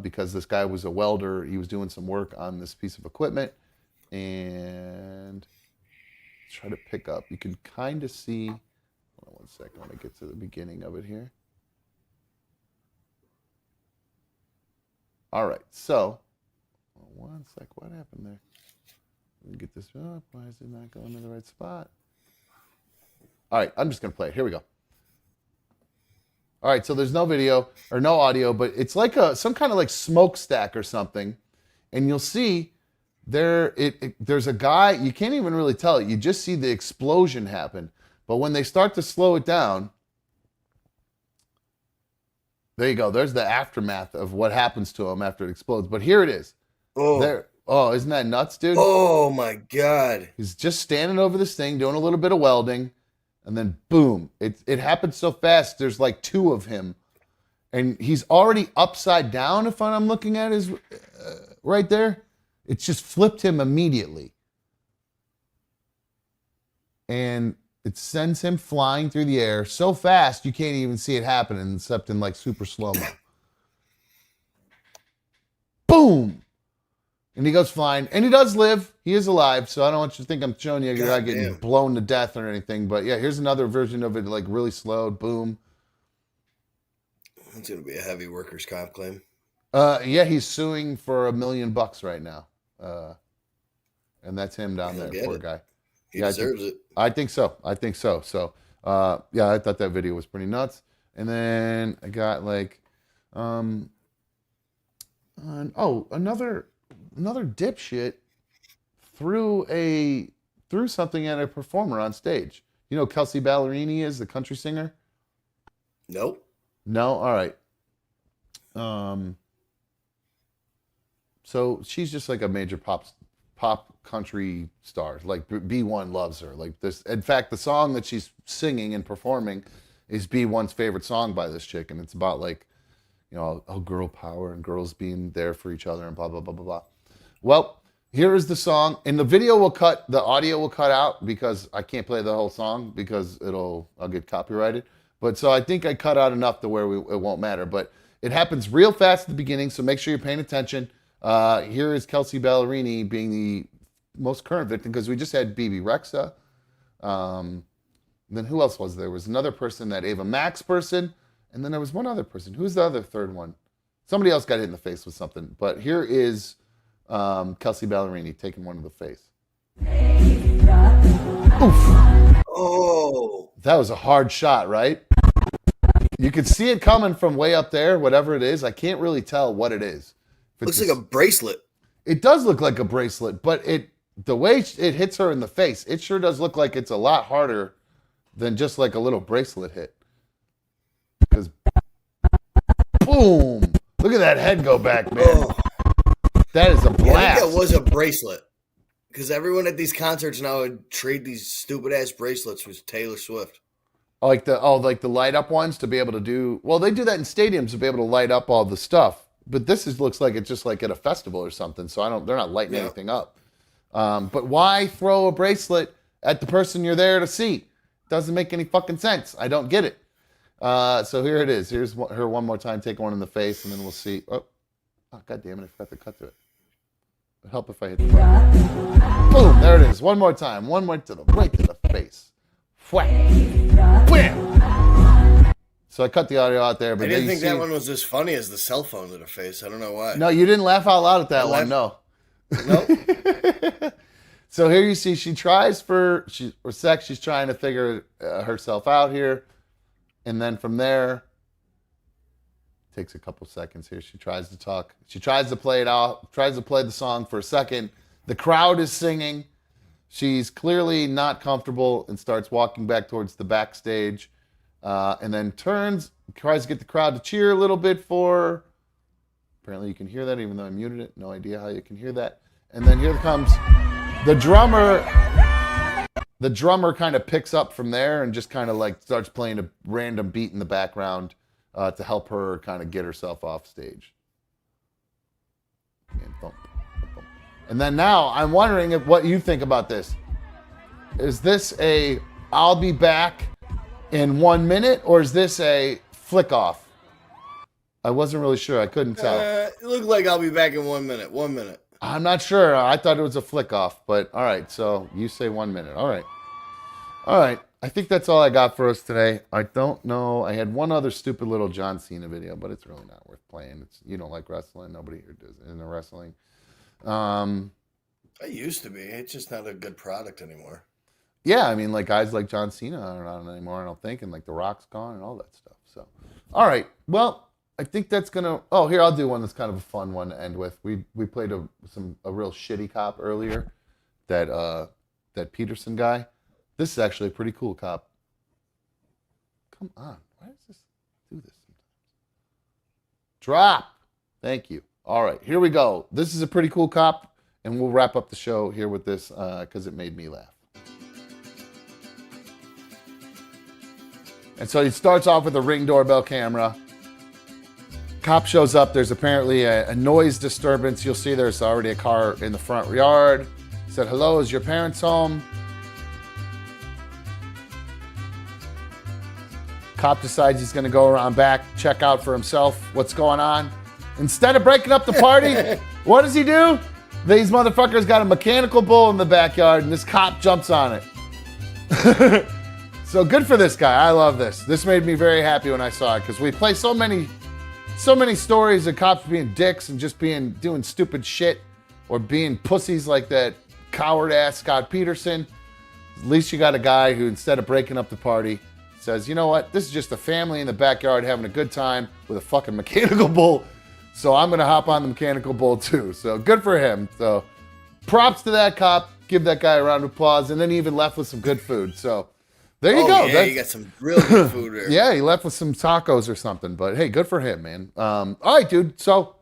because this guy was a welder. He was doing some work on this piece of equipment, and let's try to pick up. You can kind of see. Hold on 1 second. When I get to the beginning of it here. All right, so 1 sec. What happened there? Let me get this up. Why is it not going to the right spot? All right, I'm just going to play it. Here we go. All right, so there's no video or no audio, but it's like some kind of like smokestack or something. And you'll see there's a guy, you can't even really tell it. You just see the explosion happen. But when they start to slow it down, there you go. There's the aftermath of what happens to him after it explodes. But here it is. Oh, isn't that nuts, dude? Oh, my God. He's just standing over this thing, doing a little bit of welding. And then, boom, it happened so fast, there's like 2 of him. And he's already upside down, if I'm looking at his, right there. It's just flipped him immediately. And it sends him flying through the air so fast, you can't even see it happening, except in like super slow-mo. Boom! And he goes flying. And he does live. He is alive. So I don't want you to think I'm showing you you're not getting blown to death or anything. But yeah, here's another version of it, like really slowed. Boom. It's going to be a heavy workers' comp claim. Yeah, he's suing for $1 million right now. And that's him down there, poor guy. He deserves it. I think so. So, yeah, I thought that video was pretty nuts. And then I got like, another dipshit threw something at a performer on stage. You know who Kelsey Ballerini is, the country singer? Nope. No? All right. So she's just like a major pop country star. Like B1 loves her. Like this. In fact, the song that she's singing and performing is B1's favorite song by this chick, and it's about like, you know, girl power and girls being there for each other and blah blah blah blah blah. Well, here is the song, and the audio will cut out because I can't play the whole song because I'll get copyrighted. But so I think I cut out enough to where it won't matter. But it happens real fast at the beginning, so make sure you're paying attention. Here is Kelsey Ballerini being the most current victim because we just had BB Rexa. Then who else was there? There was another person, that Ava Max person, and then there was one other person. Who's the other third one? Somebody else got hit in the face with something. But here is Kelsey Ballerini taking one to the face. Oof. Oh. That was a hard shot, right? You could see it coming from way up there, whatever it is. I can't really tell what it is. Looks like a bracelet. It does look like a bracelet, but the way it hits her in the face, it sure does look like it's a lot harder than just like a little bracelet hit. Because boom! Look at that head go back, man. Oh. That is a blast. Yeah, I think that was a bracelet. Because everyone at these concerts now would trade these stupid ass bracelets with Taylor Swift. Like the light up ones to be able to do. Well, they do that in stadiums to be able to light up all the stuff. But this looks like it's just like at a festival or something. So they're not lighting anything up. But why throw a bracelet at the person you're there to see? Doesn't make any fucking sense. I don't get it. So here it is. Here's her one more time. Take one in the face, and then we'll see. Oh, God damn it. I forgot to cut to it. It'd help if I hit the button. Boom. There it is. One more time. One more right to the face. Whack. Wham. So I cut the audio out there. But I didn't think that one was as funny as the cell phone to the face. I don't know why. No, you didn't laugh out loud at that one. No. Nope. So here you see she tries for sex. She's trying to figure herself out here. And then from there, takes a couple seconds here. She tries to talk. She tries to play it out, tries to play the song for a second. The crowd is singing. She's clearly not comfortable and starts walking back towards the backstage. And then tries to get the crowd to cheer a little bit for her. Apparently you can hear that even though I muted it. No idea how you can hear that. And then here comes the drummer. The drummer kind of picks up from there and just kind of like starts playing a random beat in the background to help her kind of get herself off stage. And thump, thump, thump. And then now I'm wondering what you think about this. Is this a I'll be back in 1 minute, or is this a flick off? I wasn't really sure. I couldn't tell. It looked like I'll be back in 1 minute. 1 minute. I'm not sure. I thought it was a flick off, but all right. So you say 1 minute. All right. All right. I think that's all I got for us today. I don't know. I had one other stupid little John Cena video, but it's really not worth playing. You don't like wrestling. Nobody here does into wrestling. I used to be. It's just not a good product anymore. Yeah, I mean, like guys like John Cena are not anymore, I don't think, and like The Rock's gone and all that stuff. So, all right. Well, I think that's gonna. Oh, here I'll do one that's kind of a fun one to end with. We played a real shitty cop earlier, that Peterson guy. This is actually a pretty cool cop. Come on, why does this do this sometimes? Drop. Thank you. All right, here we go. This is a pretty cool cop, and we'll wrap up the show here with this because it made me laugh. And so he starts off with a Ring doorbell camera. Cop shows up. There's apparently a noise disturbance. You'll see there's already a car in the front yard. He said, "Hello, is your parents home?" Cop decides he's going to go around back, check out for himself what's going on. Instead of breaking up the party, what does he do? These motherfuckers got a mechanical bull in the backyard, and this cop jumps on it. So good for this guy. I love this. This made me very happy when I saw it because we play so many so many stories of cops being dicks and just doing stupid shit or being pussies like that coward ass Scot Peterson. At least you got a guy who, instead of breaking up the party, says, you know what, this is just a family in the backyard having a good time with a fucking mechanical bull. So I'm going to hop on the mechanical bull too. So good for him. So props to that cop. Give that guy a round of applause. And then he even left with some good food. So there you go. Yeah, you got some real good food there. Yeah, he left with some tacos or something. But hey, good for him, man. All right, dude. So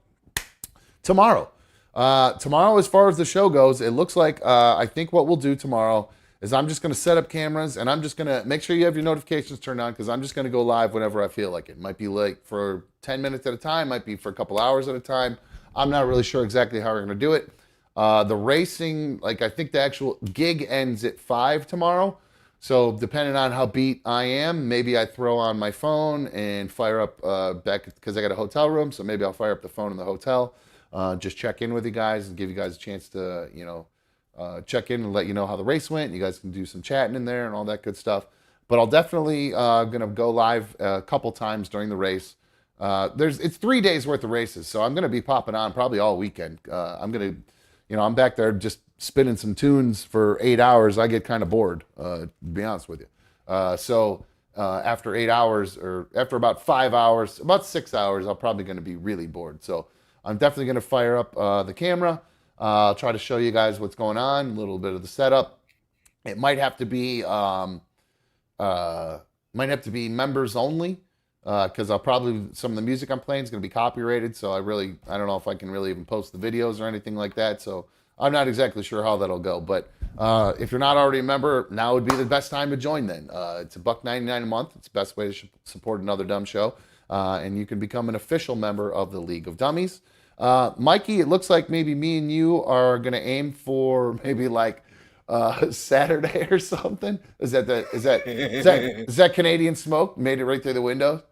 tomorrow, as far as the show goes, it looks like I think what we'll do tomorrow is I'm just going to set up cameras and I'm just going to make sure you have your notifications turned on because I'm just going to go live whenever I feel like it. Might be like for 10 minutes at a time, might be for a couple hours at a time. I'm not really sure exactly how we're going to do it. The racing, like I think the actual gig ends at 5 tomorrow. So depending on how beat I am, maybe I throw on my phone and fire up back because I got a hotel room. So maybe I'll fire up the phone in the hotel, just check in with you guys and give you guys a chance to, check in and let you know how the race went. You guys can do some chatting in there and all that good stuff. But I'll definitely gonna go live a couple times during the race. It's 3 days worth of races, so I'm gonna be popping on probably all weekend. I'm back there just spinning some tunes for 8 hours. I get kind of bored, to be honest with you. So after 8 hours, or after about 5 hours, about 6 hours, I'm probably gonna be really bored. So I'm definitely gonna fire up the camera. I'll try to show you guys what's going on, a little bit of the setup. It might have to be members only, because I'll probably, some of the music I'm playing is going to be copyrighted, so I don't know if I can really even post the videos or anything like that, so I'm not exactly sure how that'll go. But if you're not already a member, now would be the best time to join then. It's $1.99 a month. It's the best way to support Another Dumb Show, and you can become an official member of the League of Dummies. Mikey, it looks like maybe me and you are gonna aim for maybe like Saturday or something. Is that Canadian smoke made it right through the window?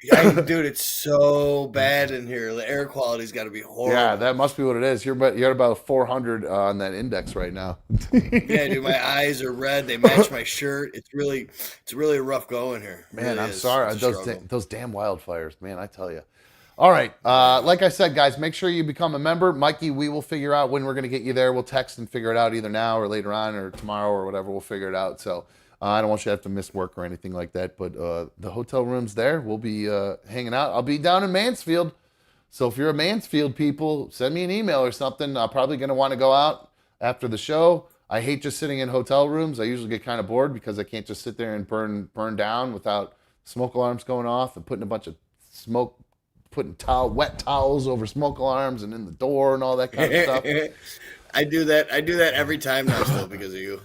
Yeah, dude, it's so bad in here. The air quality's got to be horrible. Yeah, that must be what it is. You're at about 400 on that index right now. Yeah, dude, my eyes are red. They match my shirt. It's really rough going here. Man, really I'm sorry. Those damn wildfires, man, I tell you. All right. Like I said, guys, make sure you become a member. Mikey, we will figure out when we're going to get you there. We'll text and figure it out either now or later on or tomorrow or whatever. We'll figure it out. So I don't want you to have to miss work or anything like that. But the hotel room's there. We'll be hanging out. I'll be down in Mansfield. So if you're a Mansfield people, send me an email or something. I'm probably going to want to go out after the show. I hate just sitting in hotel rooms. I usually get kind of bored because I can't just sit there and burn down without smoke alarms going off and putting a bunch of smoke, putting wet towels over smoke alarms and in the door and all that kind of stuff. I do that every time now still because of you.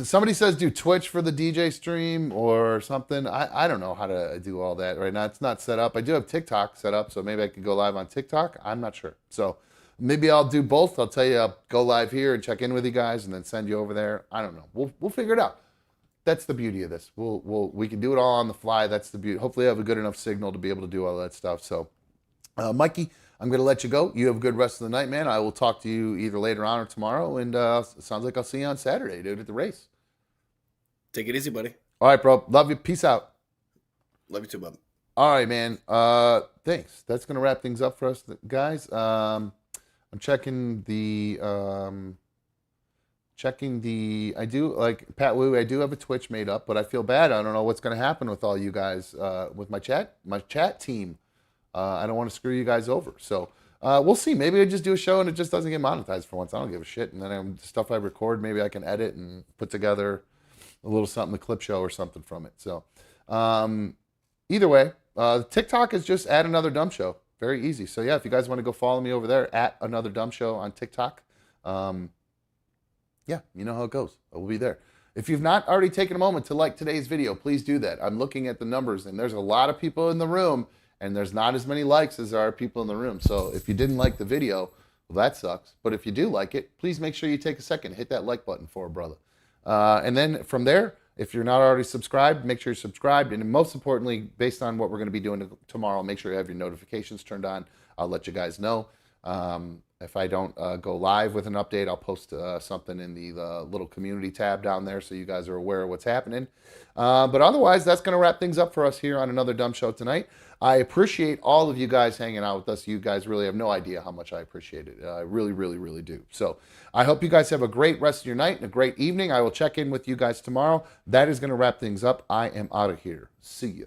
Somebody says do Twitch for the DJ stream or something. I don't know how to do all that right now. It's not set up. I do have TikTok set up, so maybe I could go live on TikTok. I'm not sure. So maybe I'll do both. I'll tell you I'll go live here and check in with you guys and then send you over there. I don't know. We'll figure it out. That's the beauty of this. We can do it all on the fly. That's the beauty. Hopefully I have a good enough signal to be able to do all that stuff. So Mikey, I'm going to let you go. You have a good rest of the night, man. I will talk to you either later on or tomorrow. And it sounds like I'll see you on Saturday, dude, at the race. Take it easy, buddy. All right, bro. Love you. Peace out. Love you too, bub. All right, man. Thanks. That's going to wrap things up for us, guys. I'm checking the... I do, like Pat Wu, I do have a Twitch made up, but I feel bad. I don't know what's going to happen with all you guys, with my chat team. I don't want to screw you guys over. So we'll see. Maybe I just do a show and it just doesn't get monetized for once. I don't give a shit. And then stuff I record, maybe I can edit and put together a little something, a clip show or something from it. So either way, TikTok is just at Another Dumb Show. Very easy. So yeah, if you guys want to go follow me over there at Another Dumb Show on TikTok, yeah, you know how it goes. I will be there. If you've not already taken a moment to like today's video, please do that. I'm looking at the numbers, and there's a lot of people in the room, and there's not as many likes as there are people in the room. So if you didn't like the video, well, that sucks. But if you do like it, please make sure you take a second, hit that like button for a brother. And then from there, if you're not already subscribed, make sure you're subscribed. And most importantly, based on what we're going to be doing tomorrow, make sure you have your notifications turned on. I'll let you guys know. If I don't go live with an update, I'll post something in the little community tab down there so you guys are aware of what's happening. But otherwise, that's going to wrap things up for us here on another Dumb Show tonight. I appreciate all of you guys hanging out with us. You guys really have no idea how much I appreciate it. I really, really, really do. So I hope you guys have a great rest of your night and a great evening. I will check in with you guys tomorrow. That is going to wrap things up. I am out of here. See ya.